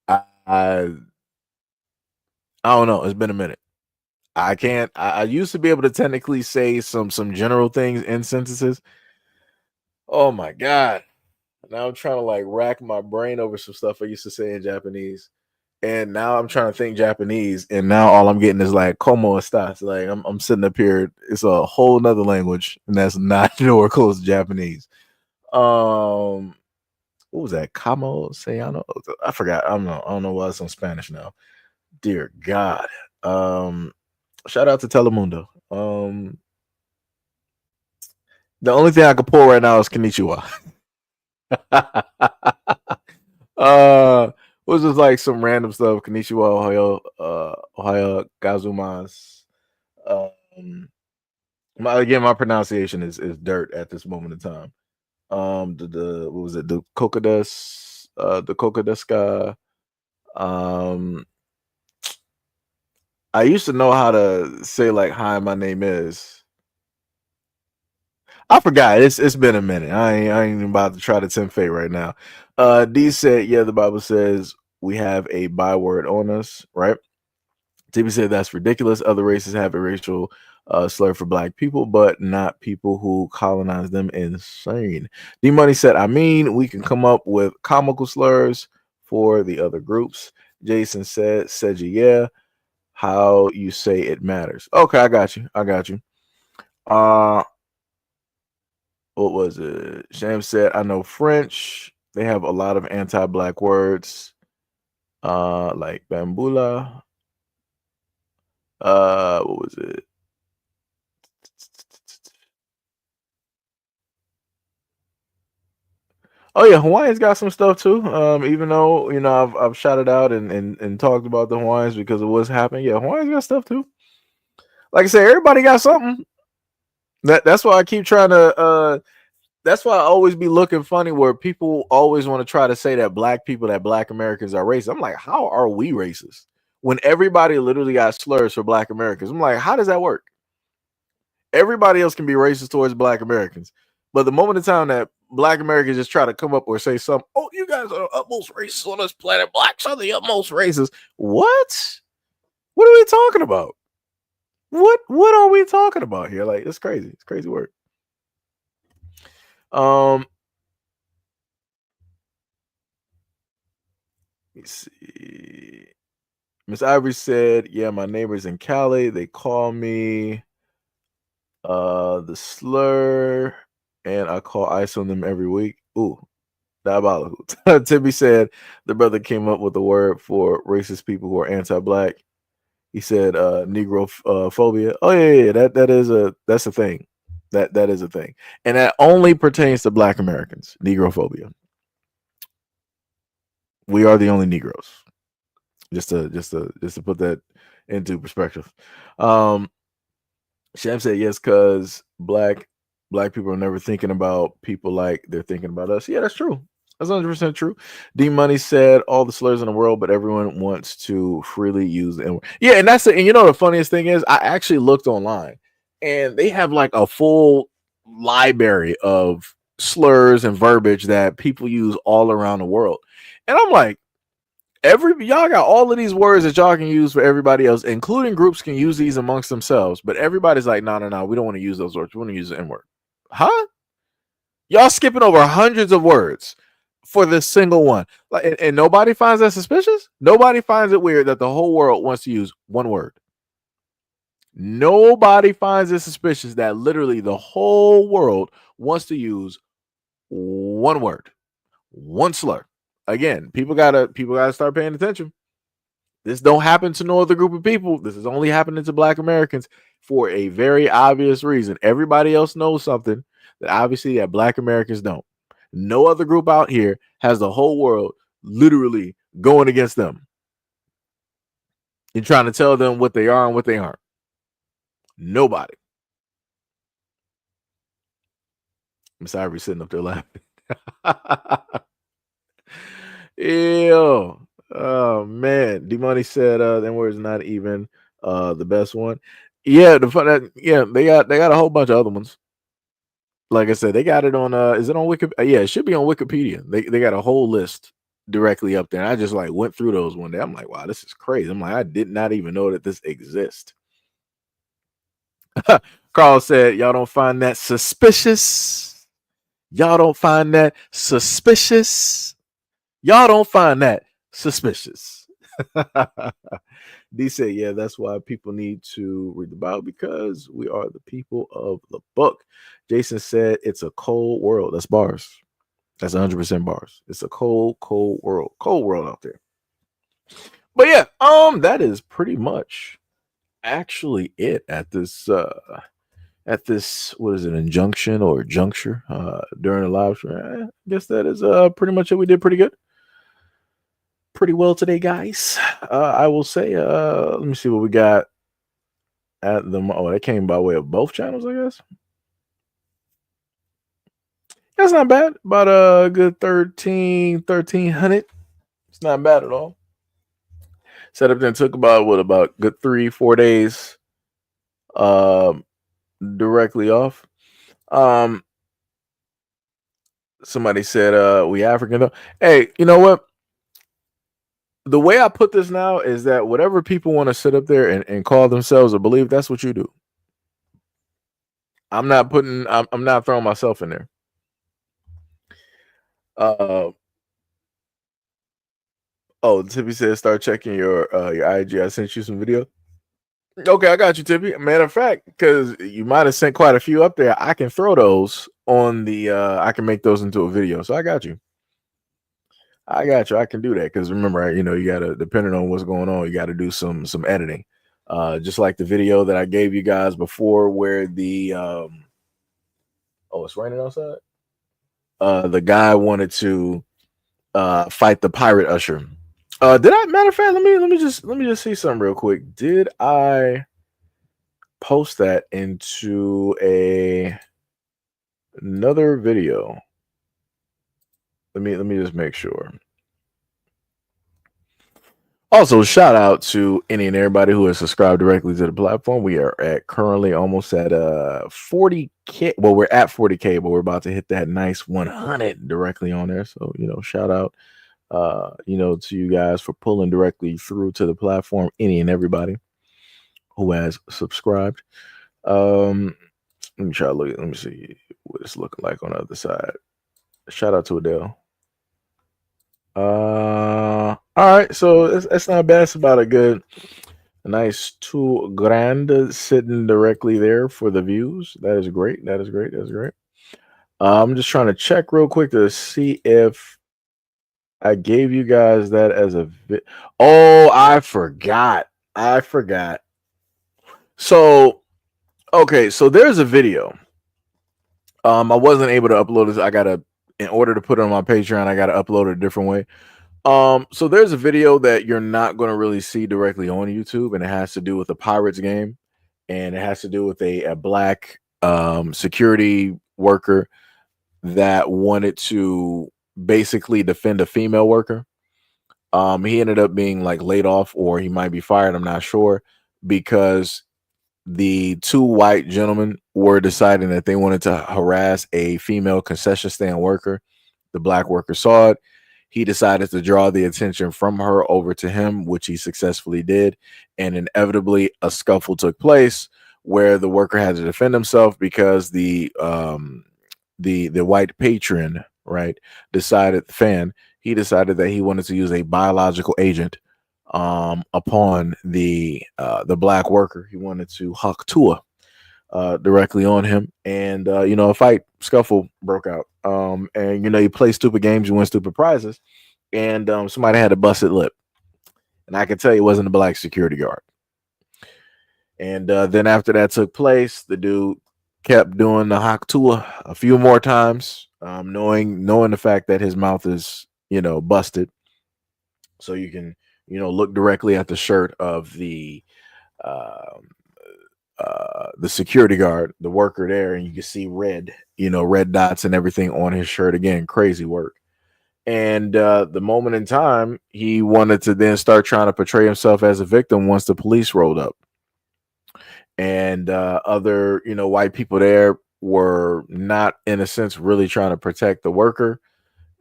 [SPEAKER 1] I don't know. It's been a minute. I can't. I used to be able to technically say some general things in sentences. Oh my god! Now I'm trying to like rack my brain over some stuff I used to say in Japanese, and now I'm trying to think Japanese, and now all I'm getting is like "como estás?" Like I'm sitting up here. It's a whole nother language, and that's not nowhere close to Japanese. What was that? Como Sayano? I forgot. I don't know why it's on Spanish now. Dear God. Shout out to Telemundo. The only thing I can pull right now is Konnichiwa. Was just like some random stuff. Konnichiwa, Ohio Gazumas. My pronunciation is dirt at this moment in time. The what was it? The Kokodeska. I used to know how to say like hi, my name is. I forgot. It's been a minute. I ain't even about to try to tempt fate right now. D said, yeah, the Bible says we have a byword on us, right? TB said that's ridiculous. Other races have a racial slur for black people, but not people who colonize them. Insane. D Money said, I mean, we can come up with comical slurs for the other groups. Jason said you, yeah. How you say it matters. Okay, I got you. What was it? Sham said, I know French. They have a lot of anti-black words. Like bambula. What was it? Oh yeah, Hawaiians got some stuff too. Even though I've shouted out and talked about the Hawaiians because of what's happened. Yeah, Hawaiians got stuff too. Like I said, everybody got something. That's why I keep trying to. That's why I always be looking funny where people always want to try to say that black Americans are racist. I'm like, how are we racist when everybody literally got slurs for black Americans? I'm like, how does that work? Everybody else can be racist towards black Americans, but the moment in time that black Americans just try to come up or say something, oh, you guys are the utmost racist on this planet. Blacks are the utmost racist. What? What are we talking about? What are we talking about here? Like, it's crazy. It's crazy work. Let me see. Miss Ivory said, yeah, my neighbors in Cali, they call me the slur, and I call ice on them every week. Ooh, diabolical. Timmy said the brother came up with a word for racist people who are anti-black. He said Negro phobia. Oh yeah, that's a thing. That is a thing, and that only pertains to black Americans. Negrophobia. We are the only Negroes. Just to put that into perspective. Sham said yes, because black people are never thinking about people like they're thinking about us. Yeah, that's true. That's 100% true. D Money said all the slurs in the world, but everyone wants to freely use the N-word. Yeah, and that's it. And you know the funniest thing is, I actually looked online, and they have like a full library of slurs and verbiage that people use all around the world. And I'm like, y'all got all of these words that y'all can use for everybody else, including groups can use these amongst themselves. But everybody's like, no, we don't want to use those words. We want to use the N-word. Huh? Y'all skipping over hundreds of words for this single one. Like, and nobody finds that suspicious? Nobody finds it weird that the whole world wants to use one word. Nobody finds it suspicious that literally the whole world wants to use one word, one slur. Again, people gotta start paying attention. This don't happen to no other group of people. This is only happening to black Americans for a very obvious reason. Everybody else knows something that obviously that black Americans don't. No other group out here has the whole world literally going against them. You're trying to tell them what they are and what they aren't. Nobody. Miss Ivory sitting up there laughing. Ew. Oh man. D-Money said that word is not even the best one. Yeah, they got a whole bunch of other ones. Like I said, they got it on is it on Wikipedia? Yeah, it should be on Wikipedia. They got a whole list directly up there. And I just like went through those one day. I'm like, wow, this is crazy. I'm like, I did not even know that this exists. Carl said, y'all don't find that suspicious? Y'all don't find that suspicious? Y'all don't find that suspicious. D said, yeah, that's why people need to read the Bible, because we are the people of the book. Jason said, it's a cold world. That's bars. That's 100% bars. It's a cold world. Cold world out there. But yeah, that is pretty much actually it at this what is it, injunction or juncture during the live stream. I guess that is pretty much it. We did pretty good, pretty well today, guys. I will say, let me see what we got at the that came by way of both channels, I guess. That's not bad. About a good 1300. It's not bad at all. Setup then took about good 3-4 days directly off. Somebody said we African though. Hey, you know what? The way I put this now is that whatever people want to sit up there and call themselves or believe, that's what you do. I'm not throwing myself in there. Tippy says start checking your IG. I sent you some video. Okay, I got you, Tippy. Matter of fact, because you might have sent quite a few up there, I can throw those on the I can make those into a video. So I got you. I can do that because remember, you gotta, depending on what's going on, you gotta do some editing. Just like the video that I gave you guys before where the it's raining outside. The guy wanted to fight the pirate usher. Did I? Matter of fact, let me just see something real quick. Did I post that into another video? Let me just make sure. Also, shout out to any and everybody who has subscribed directly to the platform. We are currently almost at 40K. Well, we're at 40K, but we're about to hit that nice 100 directly on there. So, shout out to you guys for pulling directly through to the platform, any and everybody who has subscribed. Let me see what it's looking like on the other side. Shout out to Adele. All right, so it's not bad. It's about a nice $2,000 sitting directly there for the views. That is great. I'm just trying to check real quick to see if I gave you guys that as a I forgot. So, okay, so there's a video. I wasn't able to upload this. In order to put it on my Patreon, I gotta upload it a different way. So there's a video that you're not going to really see directly on YouTube, and it has to do with a Pirates game, and it has to do with a black security worker that wanted to basically defend a female worker. He ended up being like laid off, or he might be fired. I'm not sure, because the two white gentlemen were deciding that they wanted to harass a female concession stand worker. The black worker saw it. He decided to draw the attention from her over to him, which he successfully did. And inevitably a scuffle took place where the worker had to defend himself because the white patron, right, decided that he wanted to use a biological agent upon the black worker. He wanted to haktua directly on him, and a scuffle broke out. And you play stupid games, you win stupid prizes, and somebody had a busted lip, and I can tell you it wasn't a black security guard. And then after that took place, the dude kept doing the haktua a few more times, knowing the fact that his mouth is busted. So you can look directly at the shirt of the security guard, the worker there, and you can see red dots and everything on his shirt. Again, crazy work. And the moment in time, he wanted to then start trying to portray himself as a victim once the police rolled up. And other white people there were not, in a sense, really trying to protect the worker.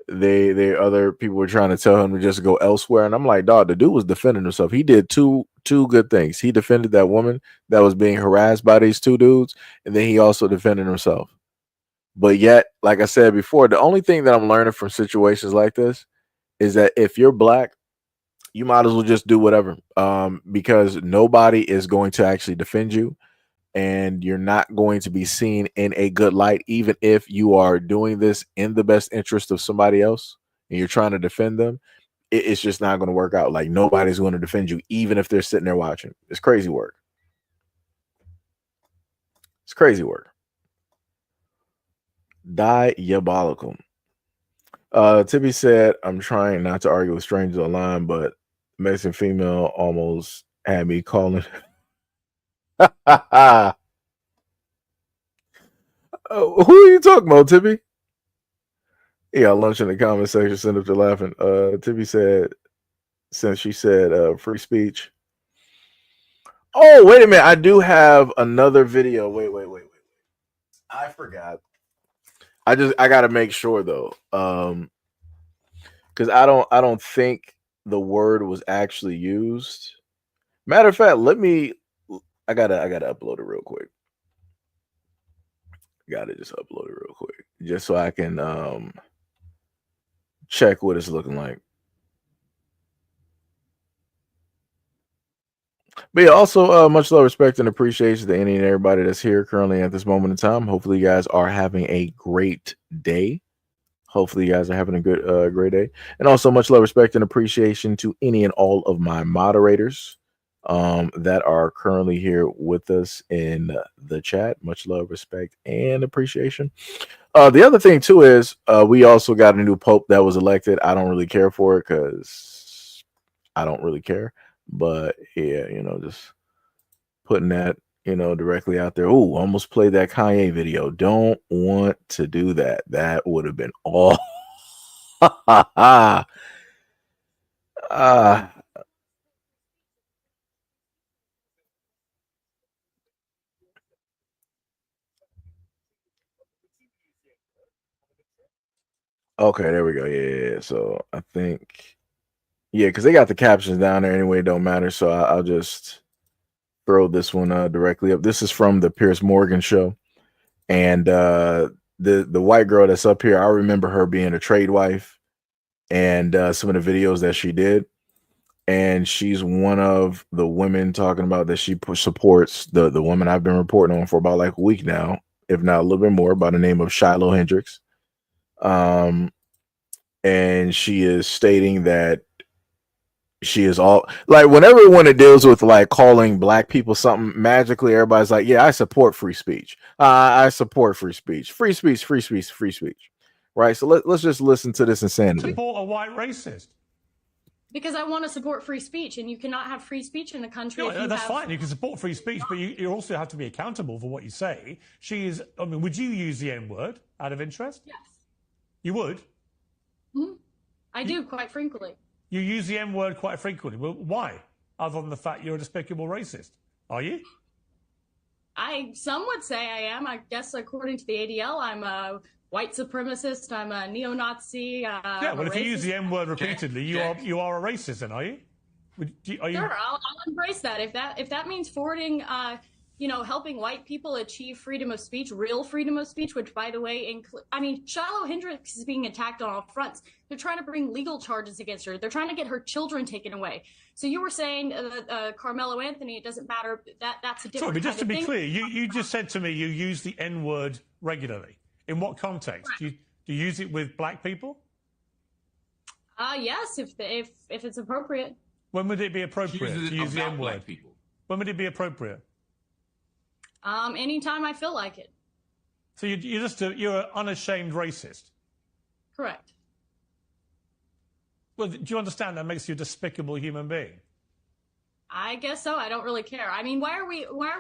[SPEAKER 1] Other people were trying to tell him to just go elsewhere. And I'm like, dog, the dude was defending himself. He did two good things. He defended that woman that was being harassed by these two dudes, and then he also defended himself. But yet, like I said before, the only thing that I'm learning from situations like this is that if you're black, you might as well just do whatever, because nobody is going to actually defend you, and you're not going to be seen in a good light, even if you are doing this in the best interest of somebody else and you're trying to defend them. it's just not going to work out. Like nobody's going to defend you, even if they're sitting there watching. It's crazy work. It's crazy work. Diabolical. Tibby said, I'm trying not to argue with strangers online, but Mexican female almost had me calling. Who are you talking about, Tibby? Yeah, lunch in the comment section. Send up to laughing. Tibby said, since she said free speech. Oh, wait a minute. I do have another video. Wait. I forgot. I gotta make sure though. Because I don't think the word was actually used. Matter of fact, I gotta upload it real quick. Gotta just upload it real quick. Just so I can check what it's looking like. But yeah, also much love, respect, and appreciation to any and everybody that's here currently at this moment in time. Hopefully you guys are having a great day. Hopefully you guys are having a good great day. And also much love, respect, and appreciation to any and all of my moderators that are currently here with us in the chat. Much love, respect, and appreciation. The other thing too is we also got a new pope that was elected. I don't really care for it because I don't really care. But yeah, just putting that, directly out there. Oh, almost played that Kanye video. Don't want to do that. That would have been all. Okay, there we go. Yeah. So I think, because they got the captions down there anyway. It don't matter. So I'll just throw this one directly up. This is from the Piers Morgan show, and the white girl that's up here, I remember her being a trade wife, and some of the videos that she did, and she's one of the women talking about that she supports the woman I've been reporting on for about like a week now, if not a little bit more, by the name of Shiloh Hendricks. And she is stating that she is all like, whenever when it deals with like calling black people something, magically everybody's like, yeah, I support free speech. I support free speech, free speech, free speech, free speech. Right. So let's just listen to this insanity.
[SPEAKER 20] Support a white racist.
[SPEAKER 21] Because I want to support free speech, and you cannot have free speech in the country.
[SPEAKER 20] Yeah, that's fine. You can support free speech, but you also have to be accountable for what you say. Would you use the N-word out of interest?
[SPEAKER 21] Yes.
[SPEAKER 20] You would?
[SPEAKER 21] Mm-hmm. I do, quite frequently.
[SPEAKER 20] You use the M-word quite frequently. Well, why? Other than the fact you're a despicable racist. Are you?
[SPEAKER 21] Some would say I am. I guess according to the ADL, I'm a white supremacist. I'm a neo-Nazi.
[SPEAKER 20] Yeah, well, if you use the M-word repeatedly, you are a racist, then, are you?
[SPEAKER 21] Sure, I'll embrace that. If that means forwarding, helping white people achieve freedom of speech, real freedom of speech, which, by the way, Shiloh Hendricks is being attacked on all fronts. They're trying to bring legal charges against her. They're trying to get her children taken away. So you were saying Carmelo Anthony, it doesn't matter. That's a different.
[SPEAKER 20] Sorry, but just to be
[SPEAKER 21] thing.
[SPEAKER 20] clear, you just said to me you use the N-word regularly. In what context? Right. Do you use it with black people?
[SPEAKER 21] Yes, if it's appropriate.
[SPEAKER 20] When would it be appropriate to use the N-word? When would it be appropriate?
[SPEAKER 21] Anytime I feel like it.
[SPEAKER 20] So you're an unashamed racist?
[SPEAKER 21] Correct.
[SPEAKER 20] Well, do you understand that makes you a despicable human being?
[SPEAKER 21] I guess so. I don't really care. I mean, why are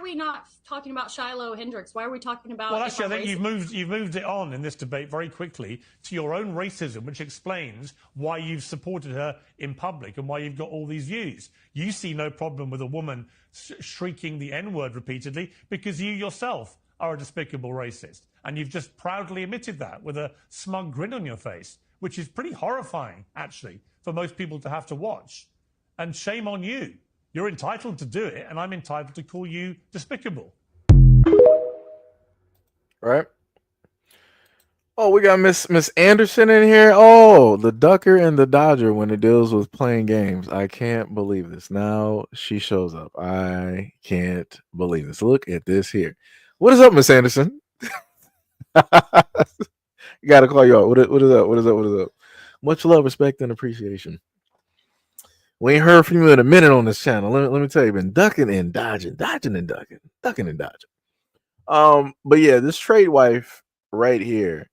[SPEAKER 21] we not talking about Shiloh Hendricks? Why are we talking about?
[SPEAKER 20] Well, actually, I think you've moved it on in this debate very quickly to your own racism, which explains why you've supported her in public and why you've got all these views. You see no problem with a woman shrieking the N-word repeatedly because you yourself are a despicable racist, and you've just proudly admitted that with a smug grin on your face, which is pretty horrifying, actually, for most people to have to watch. And shame on you. You're entitled to do it, and I'm entitled to call you despicable.
[SPEAKER 1] Right. Oh, we got Miss Anderson in here. Oh, the Ducker and the Dodger when it deals with playing games. I can't believe this. Now she shows up. I can't believe this. Look at this here. What is up, Miss Anderson? Gotta call you out. What is up? Much love, respect, and appreciation. We ain't heard from you in a minute on this channel. Let me tell you, been ducking and dodging, dodging and ducking, ducking and dodging. But yeah, this trade wife right here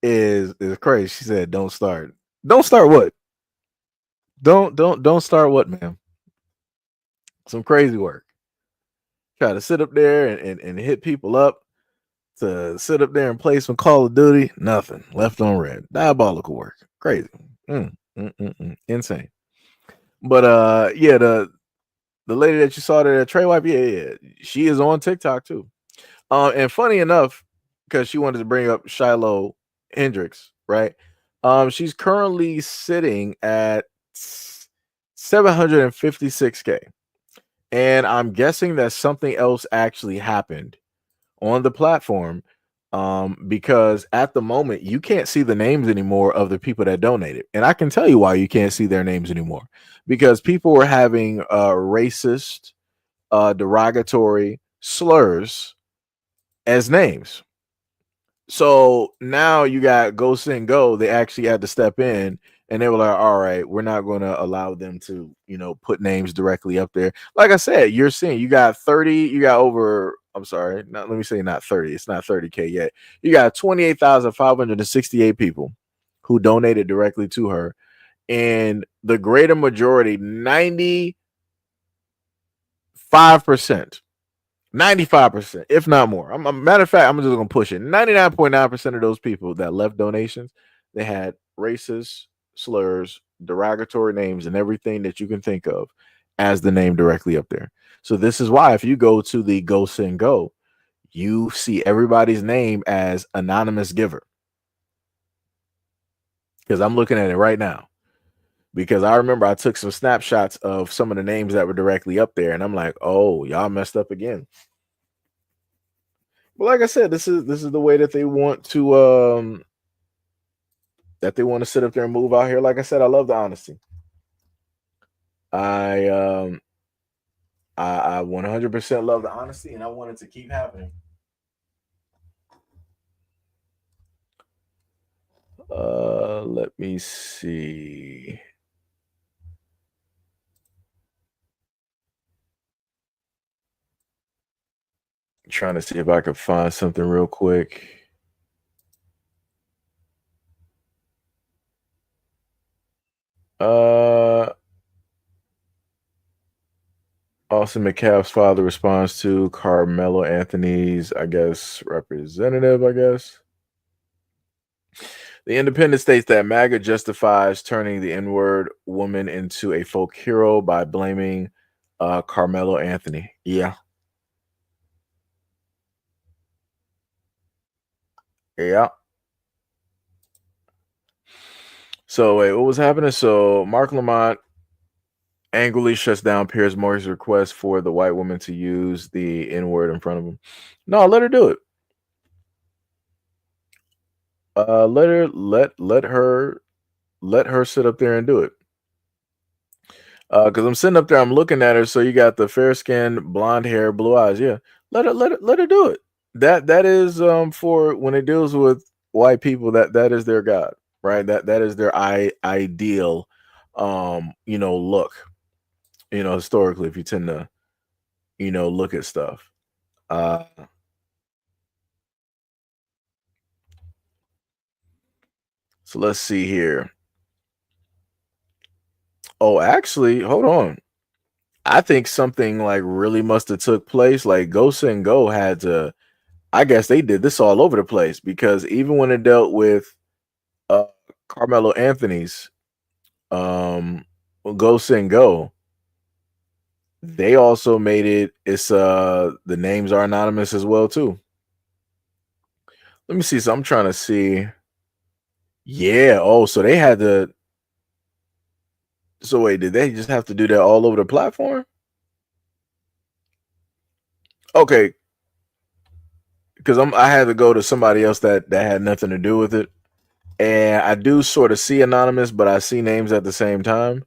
[SPEAKER 1] is crazy. She said, "Don't start. Don't start what? Don't start what, man? Some crazy work. Try to sit up there and hit people up to sit up there and play some Call of Duty. Nothing left on red. Diabolical work. Crazy. Insane. But yeah, the lady that you saw there, Trey Wipe, yeah, she is on TikTok too. And funny enough, because she wanted to bring up Shiloh Hendricks, right? She's currently sitting at 756K. And I'm guessing that something else actually happened on the platform, because at the moment you can't see the names anymore of the people that donated. And I can tell you why you can't see their names anymore, because people were having racist, derogatory slurs as names. So now you got Go Sing Go. They actually had to step in, and they were like, all right, we're not going to allow them to, put names directly up there. Like I said, you're seeing, you got over, I'm sorry, let me say not 30. It's not 30K yet. You got 28,568 people who donated directly to her. And the greater majority, 95%, 95%, if not more. A matter of fact, I'm just going to push it. 99.9% of those people that left donations, they had racist slurs, derogatory names, and everything that you can think of as the name directly up there. So this is why if you go to the Go Sing Go, you see everybody's name as anonymous giver. Because I'm looking at it right now. Because I remember I took some snapshots of some of the names that were directly up there, and I'm like, oh, y'all messed up again. But like I said, this is the way that they want to sit up there and move out here. Like I said, I love the honesty. I 100% love the honesty, and I want it to keep happening. Let me see. Trying to see if I could find something real quick. Austin McCaff's father responds to Carmelo Anthony's, I guess, representative, I guess. The Independent states that MAGA justifies turning the N-word woman into a folk hero by blaming Carmelo Anthony. Yeah. Yeah. So wait, what was happening? So Mark Lamont angrily shuts down Piers Morgan's request for the white woman to use the N-word in front of him. No, let her do it. Let her sit up there and do it. Because I'm sitting up there, I'm looking at her. So you got the fair skin, blonde hair, blue eyes. Yeah, let her do it. That is for when it deals with white people. That is their god, right? That is their ideal, look. Historically, if you tend to, look at stuff. So let's see here. Oh, actually, hold on. I think something like really must have took place. Like Go Sing Go had to, I guess they did this all over the place, because even when it dealt with Carmelo Anthony's Go Sing Go, they also made it's the names are anonymous as well too. Let me see. So I'm trying to see. Yeah. Oh, so they had to. So wait, did they just have to do that all over the platform? Okay. Because I had to go to somebody else that had nothing to do with it. And I do sort of see anonymous, but I see names at the same time.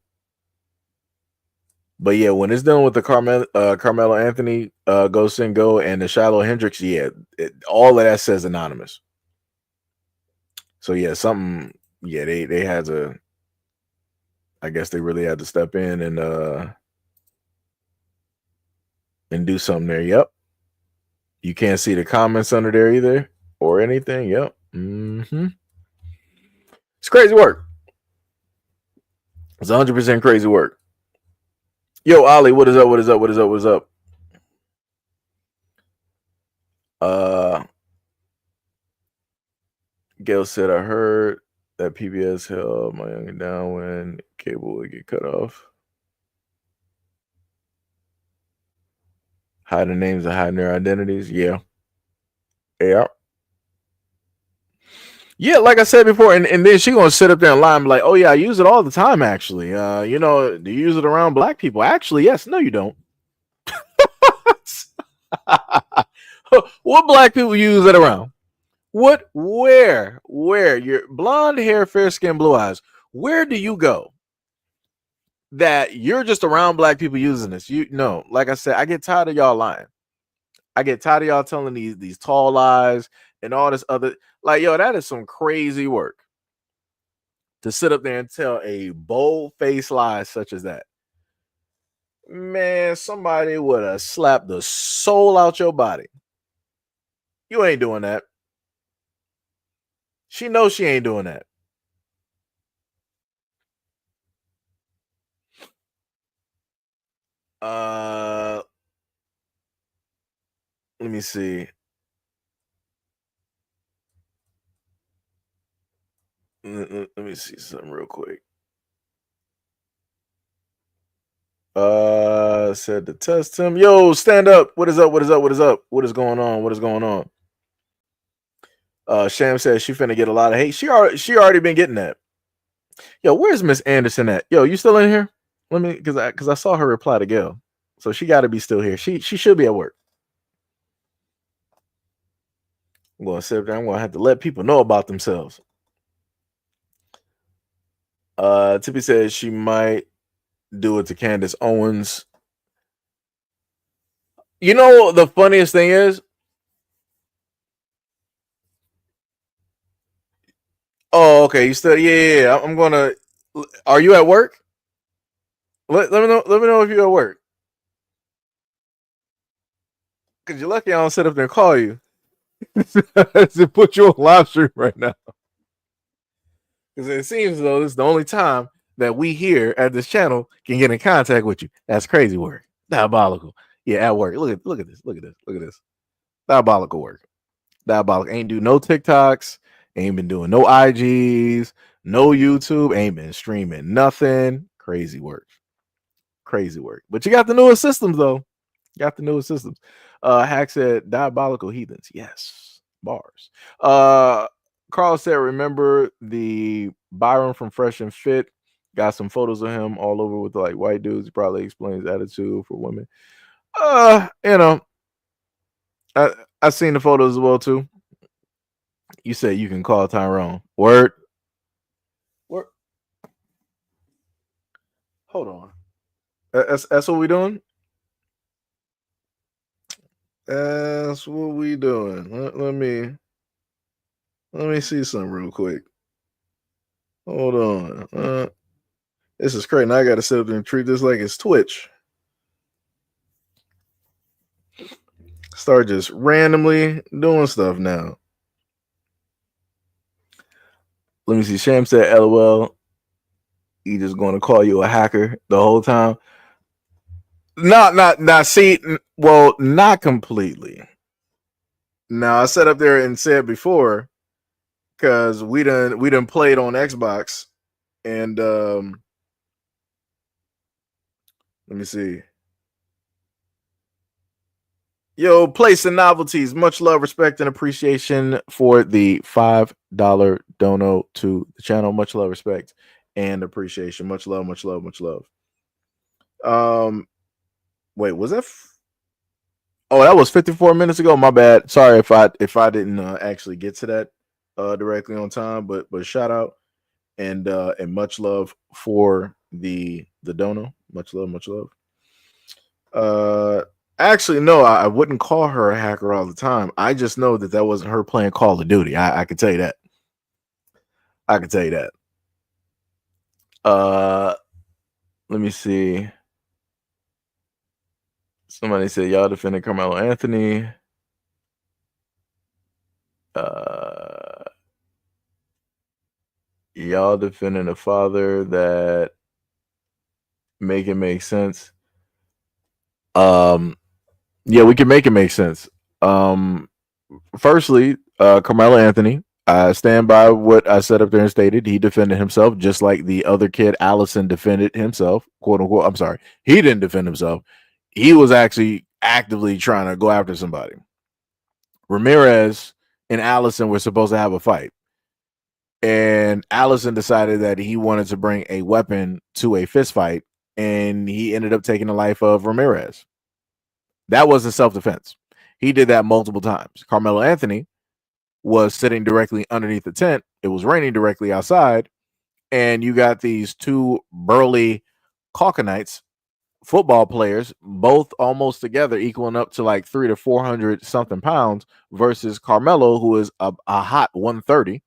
[SPEAKER 1] But yeah, when it's dealing with the Carmelo Anthony Go Sing Go and the Shiloh Hendricks, yeah, all of that says anonymous. So yeah, something, yeah, they had to I guess they really had to step in and do something there. Yep. You can't see the comments under there either or anything. Yep. It's crazy work. It's 100% crazy work. Yo, Ollie, what is up? What is up? What is up? What is up? Gail said, I heard that PBS held my youngin down when cable would get cut off. Hiding names and hiding their identities. Yeah. Yeah. Yeah, like I said before, and then she gonna sit up there and lie and be like, oh yeah, I use it all the time, actually. Do you use it around black people? Actually, yes. No, you don't. What black people use it around? What? Where? Your blonde hair, fair skin, blue eyes. Where do you go that you're just around black people using this? Like I said, I get tired of y'all lying. I get tired of y'all telling these tall lies and all this other. Like, yo, that is some crazy work to sit up there and tell a bold-faced lie such as that. Man, somebody would have slapped the soul out your body. You ain't doing that. She knows she ain't doing that. Let me see. Let me see something real quick. Said to test him. Yo, stand up. What is up? What is up? What is up? What is going on? What is going on? Sham says she finna get a lot of hate. She already been getting that. Yo, where's Miss Anderson at? Yo, you still in here? Let me, because I saw her reply to Gail, so she got to be still here. She should be at work. I'm gonna sit there. I'm gonna have to let people know about themselves. Tippy says she might do it to Candace Owens. You know, the funniest thing is, oh, okay, you still, yeah. I'm gonna. Are you at work? Let me know. Let me know if you're at work. Cause you're lucky I don't sit up there and call you to put you on live stream right now. Because it seems as though this is the only time that we here at this channel can get in contact with you. That's crazy work. Diabolical. Yeah, at work. Look at this. Diabolical work. Diabolical. Ain't do no TikToks. Ain't been doing no IGs. No YouTube. Ain't been streaming nothing. Crazy work. But you got the newest systems though. Hack said diabolical heathens. Yes. Bars. Carl said, remember the Byron from Fresh and Fit? Got some photos of him all over with like white dudes. Probably explains attitude for women. I seen the photos as well too. You said you can call Tyrone. Word. Hold on. That's what we doing? That's what we doing. Let me see something real quick. Hold on. This is crazy. Now I gotta sit up there and treat this like it's Twitch. Start just randomly doing stuff now. Let me see. Sham said, LOL. He just going to call you a hacker the whole time. Not completely. Now I sat up there and said before, because we done played on Xbox, and let me see. Yo, place and novelties. Much love, respect, and appreciation for the $5 dono to the channel. Much love, respect, and appreciation. Much love, much love, much love. Wait, was that? Oh, that was 54 minutes ago. My bad. Sorry if I didn't actually get to that directly on time. But shout out and much love for the dono. Much love, much love. Actually, no, I wouldn't call her a hacker all the time. I just know that wasn't her playing Call of Duty. I can tell you that. Let me see. Somebody said y'all defended Carmelo Anthony. Y'all defending a father that make it make sense. Yeah, we can make it make sense. Firstly, Carmelo Anthony, I stand by what I said up there and stated. He defended himself just like the other kid, Allison, defended himself, quote unquote. I'm sorry, he didn't defend himself. He was actually actively trying to go after somebody. Ramirez and Allison were supposed to have a fight. And Allison decided that he wanted to bring a weapon to a fist fight, and he ended up taking the life of Ramirez. That wasn't self-defense. He did that multiple times. Carmelo Anthony was sitting directly underneath the tent. It was raining directly outside, and you got these two burly Caucanites, football players, both almost together, equaling up to like 300 to 400 something pounds, versus Carmelo, who is a hot 130,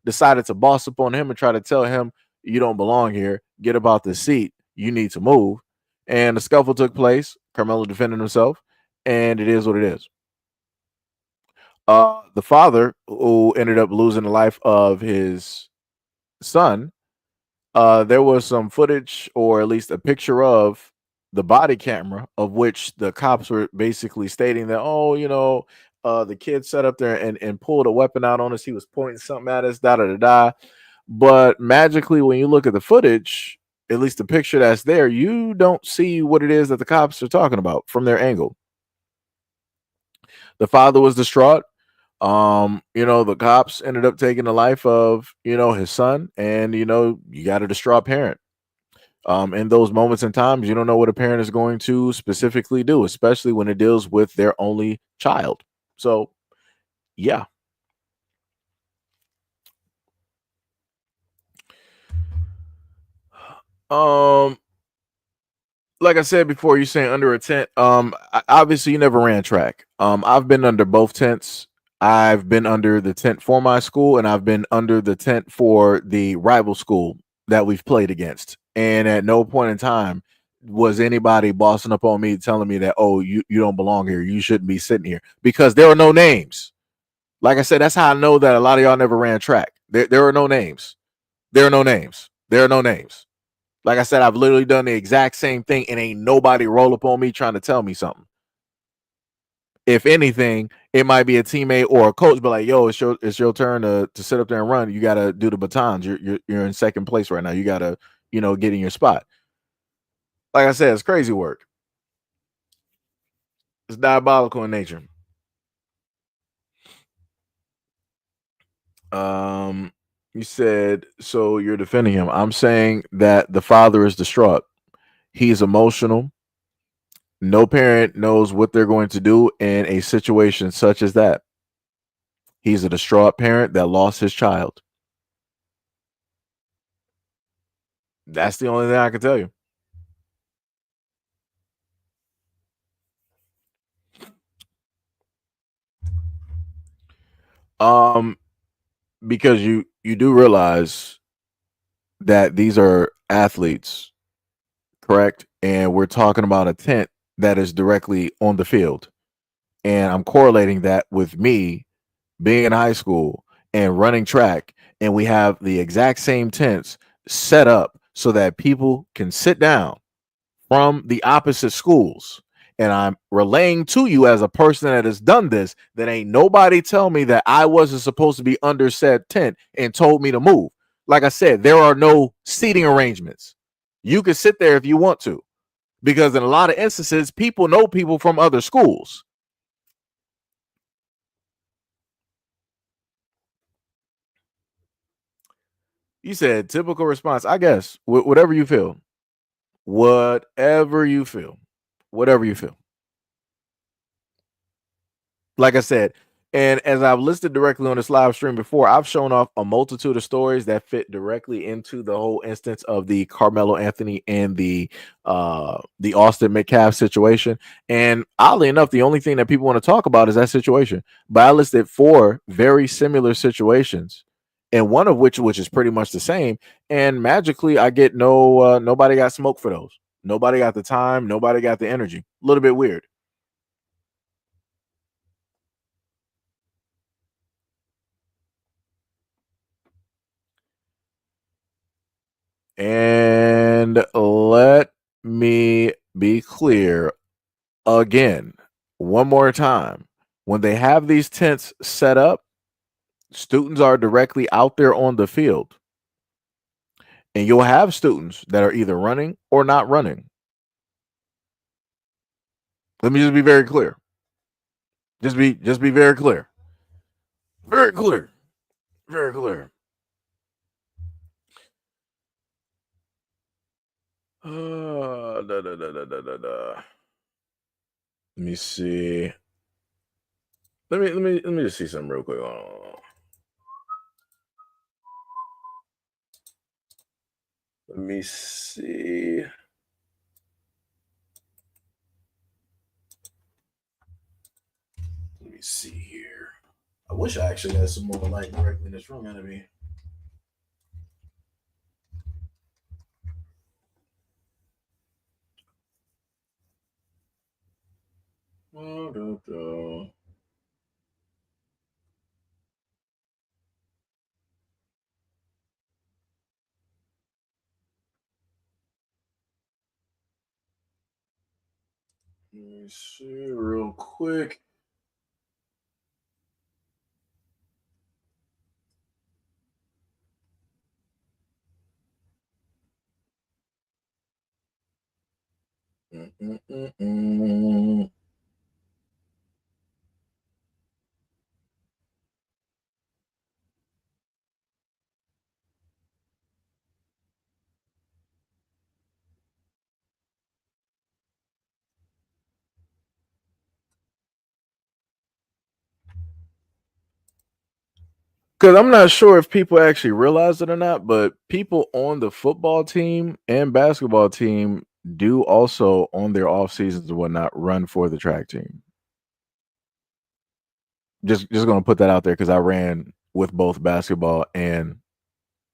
[SPEAKER 1] decided to boss up on him and try to tell him, you don't belong here. Get about the seat. You need to move. And the scuffle took place. Carmelo defended himself, and it is what it is. The father, who ended up losing the life of his son, there was some footage, or at least a picture of the body camera, of which the cops were basically stating that, oh, you know, the kid sat up there and pulled a weapon out on us. He was pointing something at us, da da da da. But magically, when you look at the footage, at least the picture that's there, you don't see what it is that the cops are talking about from their angle. The father was distraught. You know, the cops ended up taking the life of, you know, his son, and you know, you got a distraught parent. In those moments and times, you don't know what a parent is going to specifically do, especially when it deals with their only child. So, yeah. Like I said before, you saying under a tent. Obviously you never ran track. I've been under both tents. I've been under the tent for my school, and I've been under the tent for the rival school that we've played against. And at no point in time was anybody bossing up on me, telling me that, oh, you don't belong here. You shouldn't be sitting here, because there are no names. Like I said, that's how I know that a lot of y'all never ran track. There are no names. There are no names. There are no names. Like I said, I've literally done the exact same thing, and ain't nobody roll up on me trying to tell me something. If anything, it might be a teammate or a coach, but like, yo, it's your turn to sit up there and run. You got to do the batons. You're in second place right now. You got to, you know, get in your spot. Like I said, it's crazy work. It's diabolical in nature. You said, so you're defending him. I'm saying that the father is distraught. He's emotional. No parent knows what they're going to do in a situation such as that. He's a distraught parent that lost his child. That's the only thing I can tell you. Because you do realize that these are athletes, correct? And we're talking about a tent that is directly on the field. And I'm correlating that with me being in high school and running track, and we have the exact same tents set up so that people can sit down from the opposite schools. And I'm relaying to you, as a person that has done this, that ain't nobody tell me that I wasn't supposed to be under said tent and told me to move. Like I said, there are no seating arrangements. You can sit there if you want to, because in a lot of instances, people know people from other schools. You said typical response. I guess whatever you feel. Whatever you feel. Whatever you feel. Like I said, and as I've listed directly on this live stream before, I've shown off a multitude of stories that fit directly into the whole instance of the Carmelo Anthony and the Austin Metcalf situation. And oddly enough, the only thing that people want to talk about is that situation. But I listed 4 very similar situations and one of which is pretty much the same. And magically, I get nobody got smoke for those. Nobody got the time. Nobody got the energy. A little bit weird. And let me be clear again, one more time. When they have these tents set up, students are directly out there on the field. And you'll have students that are either running or not running. Let me just be very clear. Just be very clear. Very clear. Very clear. Let me see. Let me just see something real quick. Let me see. Let me see here. I wish I actually had some more light directly in this room. Gonna be. Let me see real quick. Because I'm not sure if people actually realize it or not, but people on the football team and basketball team do also, on their off seasons and whatnot, run for the track team. Just gonna put that out there because I ran with both basketball and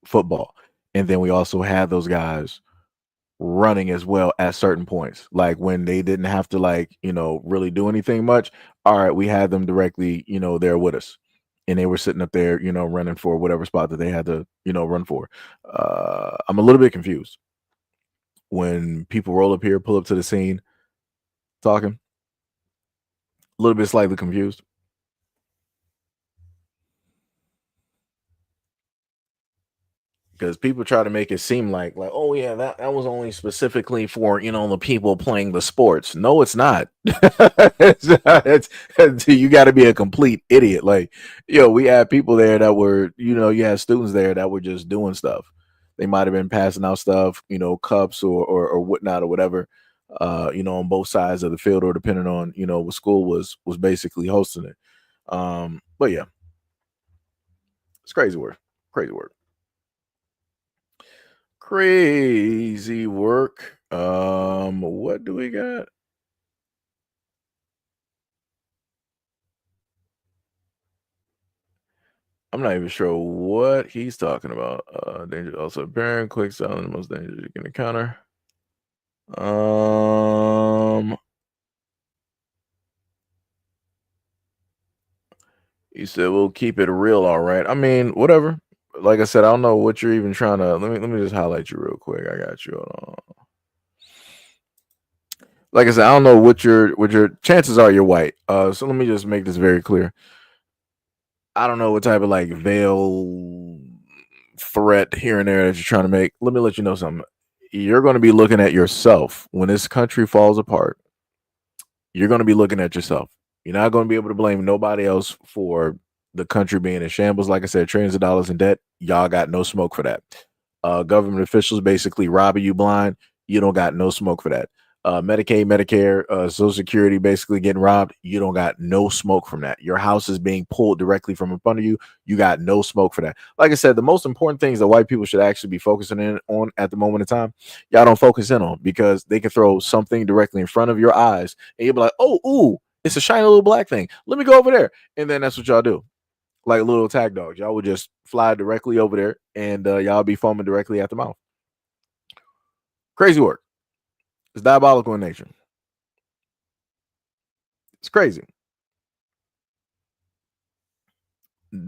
[SPEAKER 1] football, and then we also had those guys running as well at certain points, like when they didn't have to really do anything much. All right, we had them directly there with us, and they were sitting up there running for whatever spot that they had to run for. I'm a little bit confused when people roll up here, pull up to the scene talking, a little bit slightly confused. Because people try to make it seem like oh yeah, that was only specifically for the people playing the sports. No, it's not. You got to be a complete idiot. We had people there that were you had students there that were just doing stuff. They might have been passing out stuff, cups or whatnot or whatever, on both sides of the field, or depending on what school was basically hosting it. But yeah, it's crazy work. Crazy work. What do we got? I'm not even sure what he's talking about. Danger also apparent. Quick silent, the most dangerous you can encounter. He said we'll keep it real, all right. I mean, whatever. Like I said, I don't know what you're even trying to. Let me just highlight you real quick. I got you. Like I said, I don't know what your chances are you're white. So let me just make this very clear. I don't know what type of veil threat here and there that you're trying to make. Let me let you know something. You're going to be looking at yourself when this country falls apart. You're going to be looking at yourself. You're not going to be able to blame nobody else for the country being in shambles. Like I said, trillions of dollars in debt. Y'all got no smoke for that. Government officials basically robbing you blind. You don't got no smoke for that. Medicaid, Medicare, Social Security basically getting robbed. You don't got no smoke from that. Your house is being pulled directly from in front of you. You got no smoke for that. Like I said, the most important things that white people should actually be focusing in on at the moment in time, y'all don't focus in on, because they can throw something directly in front of your eyes and you'll be like, oh, ooh, it's a shiny little black thing. Let me go over there. And then that's what y'all do. like little attack dogs. Y'all would just fly directly over there, and y'all be foaming directly at the mouth. Crazy work. It's diabolical in nature. It's crazy.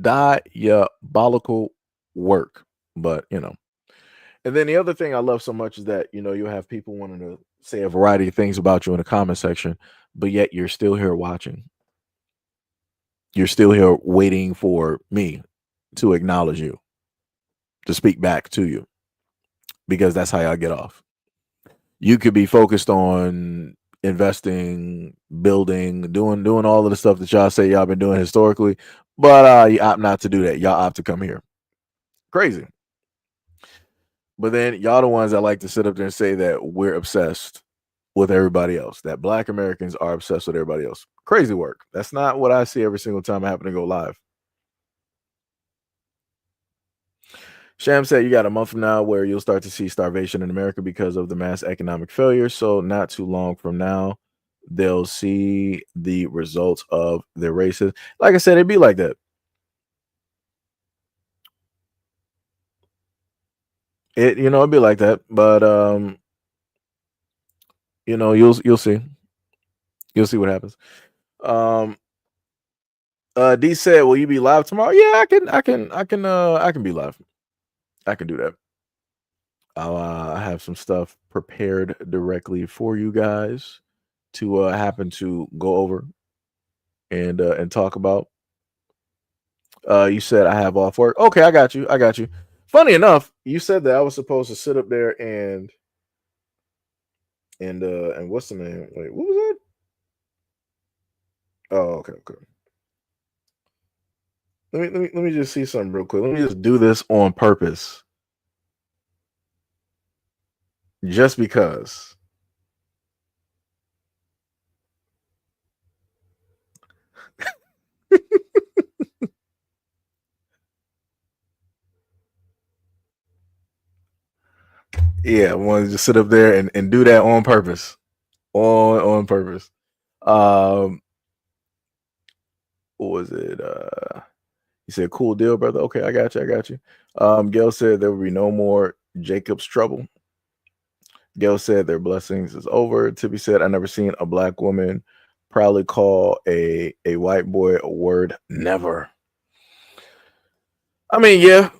[SPEAKER 1] Diabolical work. But, you know. And then the other thing I love so much is that, you know, you have people wanting to say a variety of things about you in the comment section, but yet you're still here watching. You're still here waiting for me to acknowledge you, to speak back to you, because that's how y'all get off. You could be focused on investing, building, doing all of the stuff that y'all say y'all been doing historically, but you opt not to do that. Y'all opt to come here. Crazy. But then y'all the ones that like to sit up there and say that we're obsessed with everybody else, that Black Americans are obsessed with everybody else. Crazy work. That's not what I see every single time I happen to go live. Sham said you got a month from now where you'll start to see starvation in America because of the mass economic failure. So not too long from now, they'll see the results of their races. Like I said, it'd be like that. It'd be like that. But you'll see. You'll see what happens. D said, will you be live tomorrow? Yeah, I can be live. I can do that. I'll have some stuff prepared directly for you guys to happen to go over and talk about. You said I have off work. Okay, I got you. Funny enough, you said that I was supposed to sit up there and what's the name? Wait, what was that? Oh, okay. Let me just see something real quick. Let me just do this on purpose. Just because. Yeah, I wanted to just sit up there and do that on purpose. On purpose. What was it? He said, cool deal, brother. Okay, I got you. Gail said there will be no more Jacob's trouble. Gail said their blessings is over. Tippy said, I never seen a Black woman proudly call a white boy a word. Never. I mean, yeah.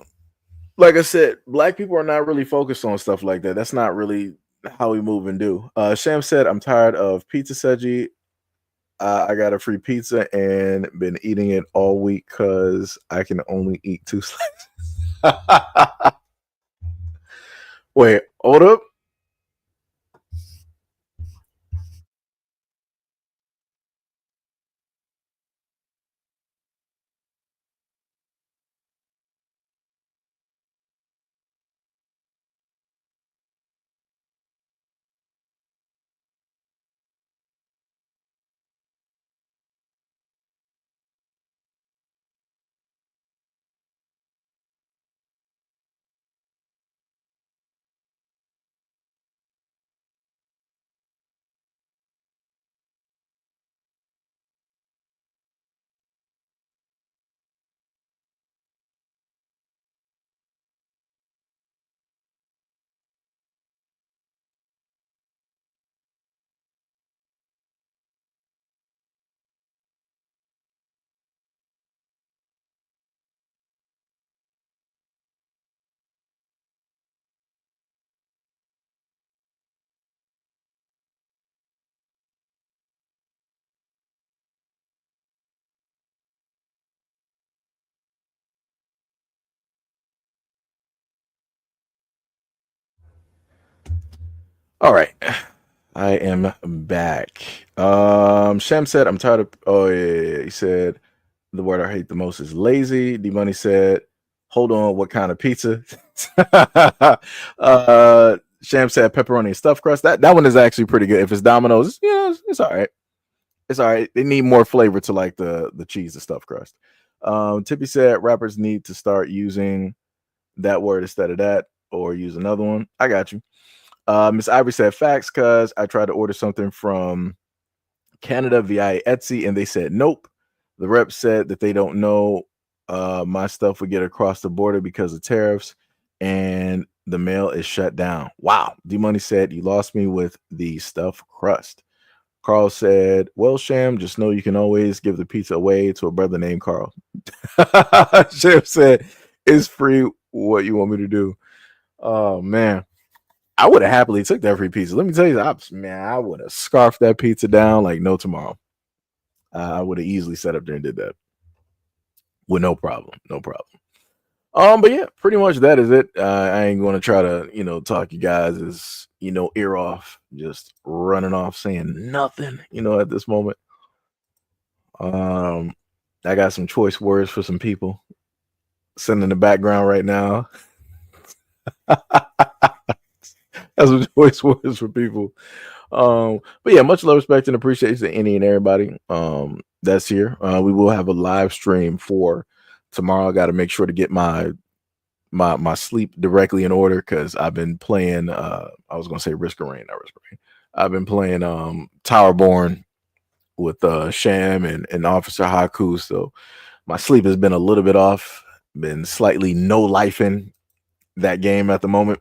[SPEAKER 1] Like I said, Black people are not really focused on stuff like that. That's not really how we move and do. Sham said, I'm tired of pizza, Seji. I got a free pizza and been eating it all week because I can only eat 2 slices. Wait, hold up. All right. I am back. Sham said, I'm tired of, he said, the word I hate the most is lazy. D Money said, hold on, what kind of pizza? Sham said pepperoni and stuffed crust. That one is actually pretty good. If it's Domino's, it's all right. It's all right. They need more flavor to like the cheese, the stuffed crust. Tippy said rappers need to start using that word instead of that, or use another one. I got you. Miss Ivory said facts because I tried to order something from Canada via Etsy and they said nope. The rep said that they don't know My stuff would get across the border because of tariffs, and the mail is shut down. Wow. D-Money said, you lost me with the stuffed crust. Carl said, well, Sham, just know you can always give the pizza away to a brother named Carl. Sham said, it's free. What you want me to do? Oh, man. I would have happily took that free pizza. Let me tell you, I would have scarfed that pizza down like no tomorrow. I would have easily sat up there and did that with no problem. No problem. But yeah, pretty much that is it. I ain't going to try to, talk you guys' ear off, just running off saying nothing, at this moment. I got some choice words for some people sitting in the background right now. That's some choice words for people. But yeah, much love, respect, and appreciation to any and everybody that's here. We will have a live stream for tomorrow. I got to make sure to get my sleep directly in order because I've been playing. I was gonna say Risk of Rain, not Risk of Rain. I've been playing Towerborn with Sham and Officer Haku, so my sleep has been a little bit off. Been slightly no life in that game at the moment.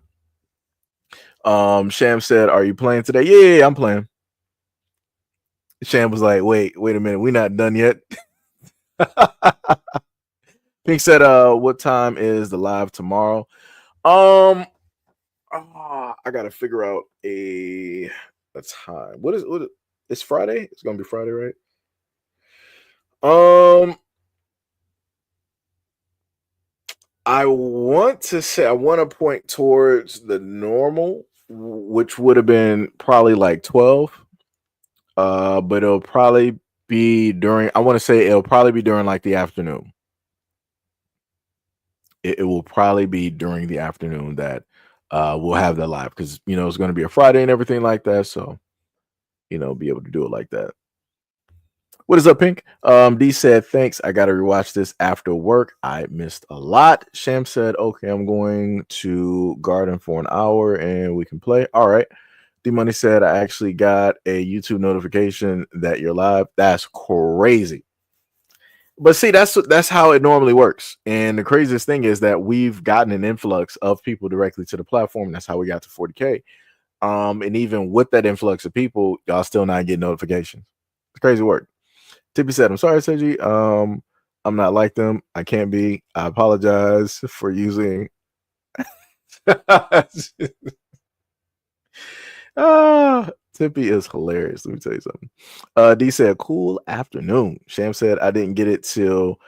[SPEAKER 1] Sham said, "Are you playing today?" Yeah, I'm playing. Sham was like, "Wait a minute, we're not done yet." Pink said, "What time is the live tomorrow?" I gotta figure out a time. What is it's Friday? It's gonna be Friday, right? I want to point towards the normal, which would have been probably like 12. But it'll probably be during, I want to say it'll probably be during like the afternoon. It will probably be during the afternoon that we'll have that live because it's going to be a Friday and everything like that. So, be able to do it like that. What is up, Pink? D said, thanks. I got to rewatch this after work. I missed a lot. Sham said, okay, I'm going to garden for an hour and we can play. All right. D Money said, I actually got a YouTube notification that you're live. That's crazy. But see, that's how it normally works. And the craziest thing is that we've gotten an influx of people directly to the platform. And that's how we got to 40K. And even with that influx of people, y'all still not getting notifications. It's crazy work. Tippy said, I'm sorry, Seiji. I'm not like them. I can't be. I apologize for using. Tippy is hilarious. Let me tell you something. D said, cool afternoon. Sham said, I didn't get it till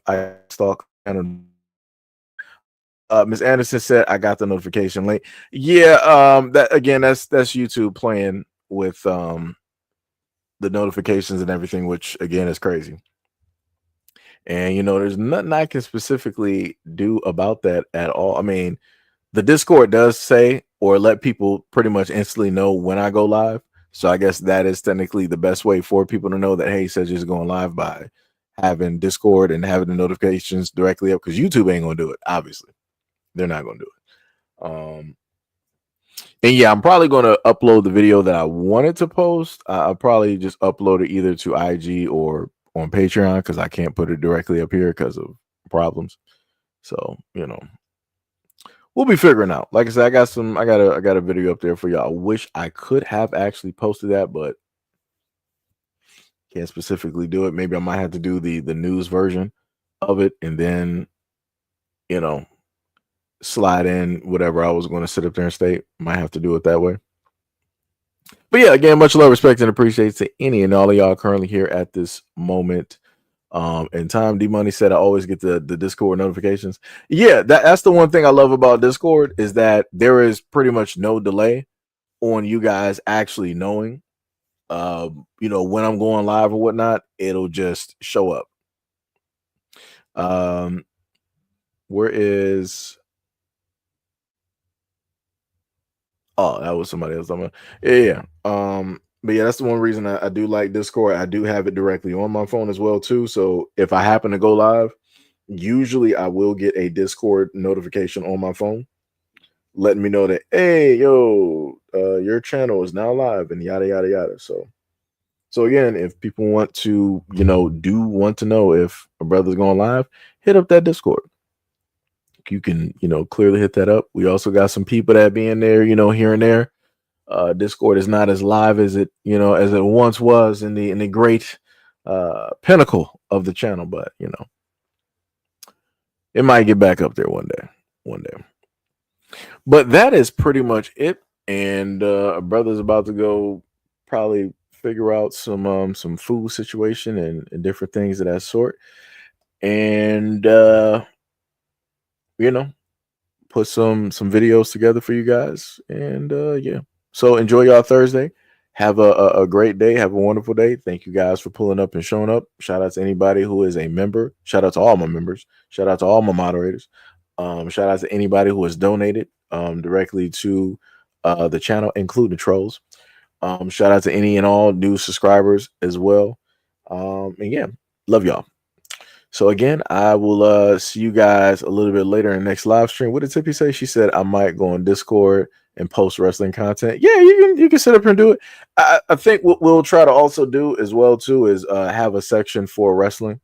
[SPEAKER 1] I stalked. Miss Anderson said, I got the notification late. Yeah, that again, that's YouTube playing with the notifications and everything, which again is crazy. And there's nothing I can specifically do about that at all. I mean, the Discord does say or let people pretty much instantly know when I go live. So I guess that is technically the best way for people to know that, hey, Seji's going live by having Discord and having the notifications directly up, because YouTube ain't going to do it. Obviously, they're not going to do it. And yeah, I'm probably going to upload the video that I wanted to post. I'll probably just upload it either to IG or on Patreon because I can't put it directly up here because of problems. So, we'll be figuring out. Like I said, I got a video up there for y'all. I wish I could have actually posted that, but can't specifically do it. Maybe I might have to do the news version of it and then, slide in whatever I was going to sit up there and state. Might have to do it that way. But yeah, again, much love, respect, and appreciate to any and all of y'all currently here at this moment in time. D Money said I always get the Discord notifications. Yeah, that's the one thing I love about Discord is that there is pretty much no delay on you guys actually knowing when I'm going live or whatnot. It'll just show up. Where is that was somebody else. Yeah. But yeah, that's the one reason I do like Discord. I do have it directly on my phone as well too. So if I happen to go live, usually I will get a Discord notification on my phone letting me know that, hey, yo, your channel is now live and yada yada yada. So So again, if people want to, want to know if a brother's going live, hit up that Discord. You can, clearly hit that up. We also got some people that be in there, here and there. Discord is not as live as it, as it once was in the great pinnacle of the channel, but it might get back up there one day. But that is pretty much it. And a brother's about to go probably figure out some food situation and different things of that sort. And put some videos together for you guys. And yeah. So enjoy y'all Thursday. Have a great day. Have a wonderful day. Thank you guys for pulling up and showing up. Shout out to anybody who is a member. Shout out to all my members. Shout out to all my moderators. Shout out to anybody who has donated directly to the channel, including trolls. Shout out to any and all new subscribers as well. And yeah, love y'all. So again, I will see you guys a little bit later in the next live stream. What did Tippy say? She said I might go on Discord and post wrestling content. Yeah, you can sit up here and do it. I think what we'll try to also do as well too is have a section for wrestling.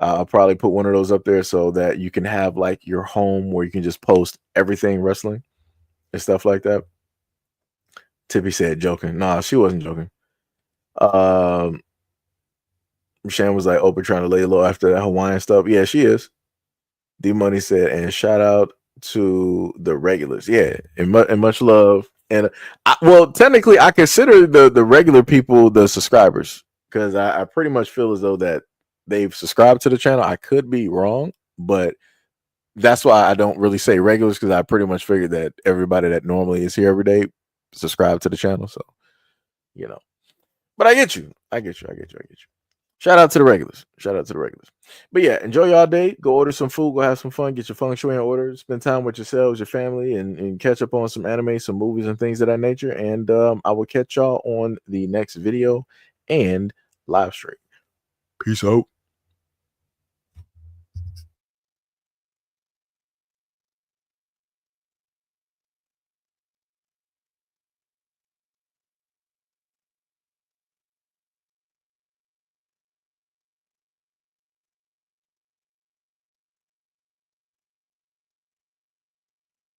[SPEAKER 1] I'll probably put one of those up there so that you can have like your home where you can just post everything wrestling and stuff like that. Tippy said joking. Nah, she wasn't joking. Shan was like, Oprah trying to lay low after that Hawaiian stuff. Yeah, she is. D Money said, and shout out to the regulars. Yeah, and much love. And well, technically, I consider the regular people the subscribers because I pretty much feel as though that they've subscribed to the channel. I could be wrong, but that's why I don't really say regulars because I pretty much figured that everybody that normally is here every day subscribe to the channel. So, but I get you. Shout out to the regulars. But yeah, enjoy y'all day. Go order some food. Go have some fun. Get your feng shui in order. Spend time with yourselves, your family, and catch up on some anime, some movies, and things of that nature. And I will catch y'all on the next video and live stream. Peace out.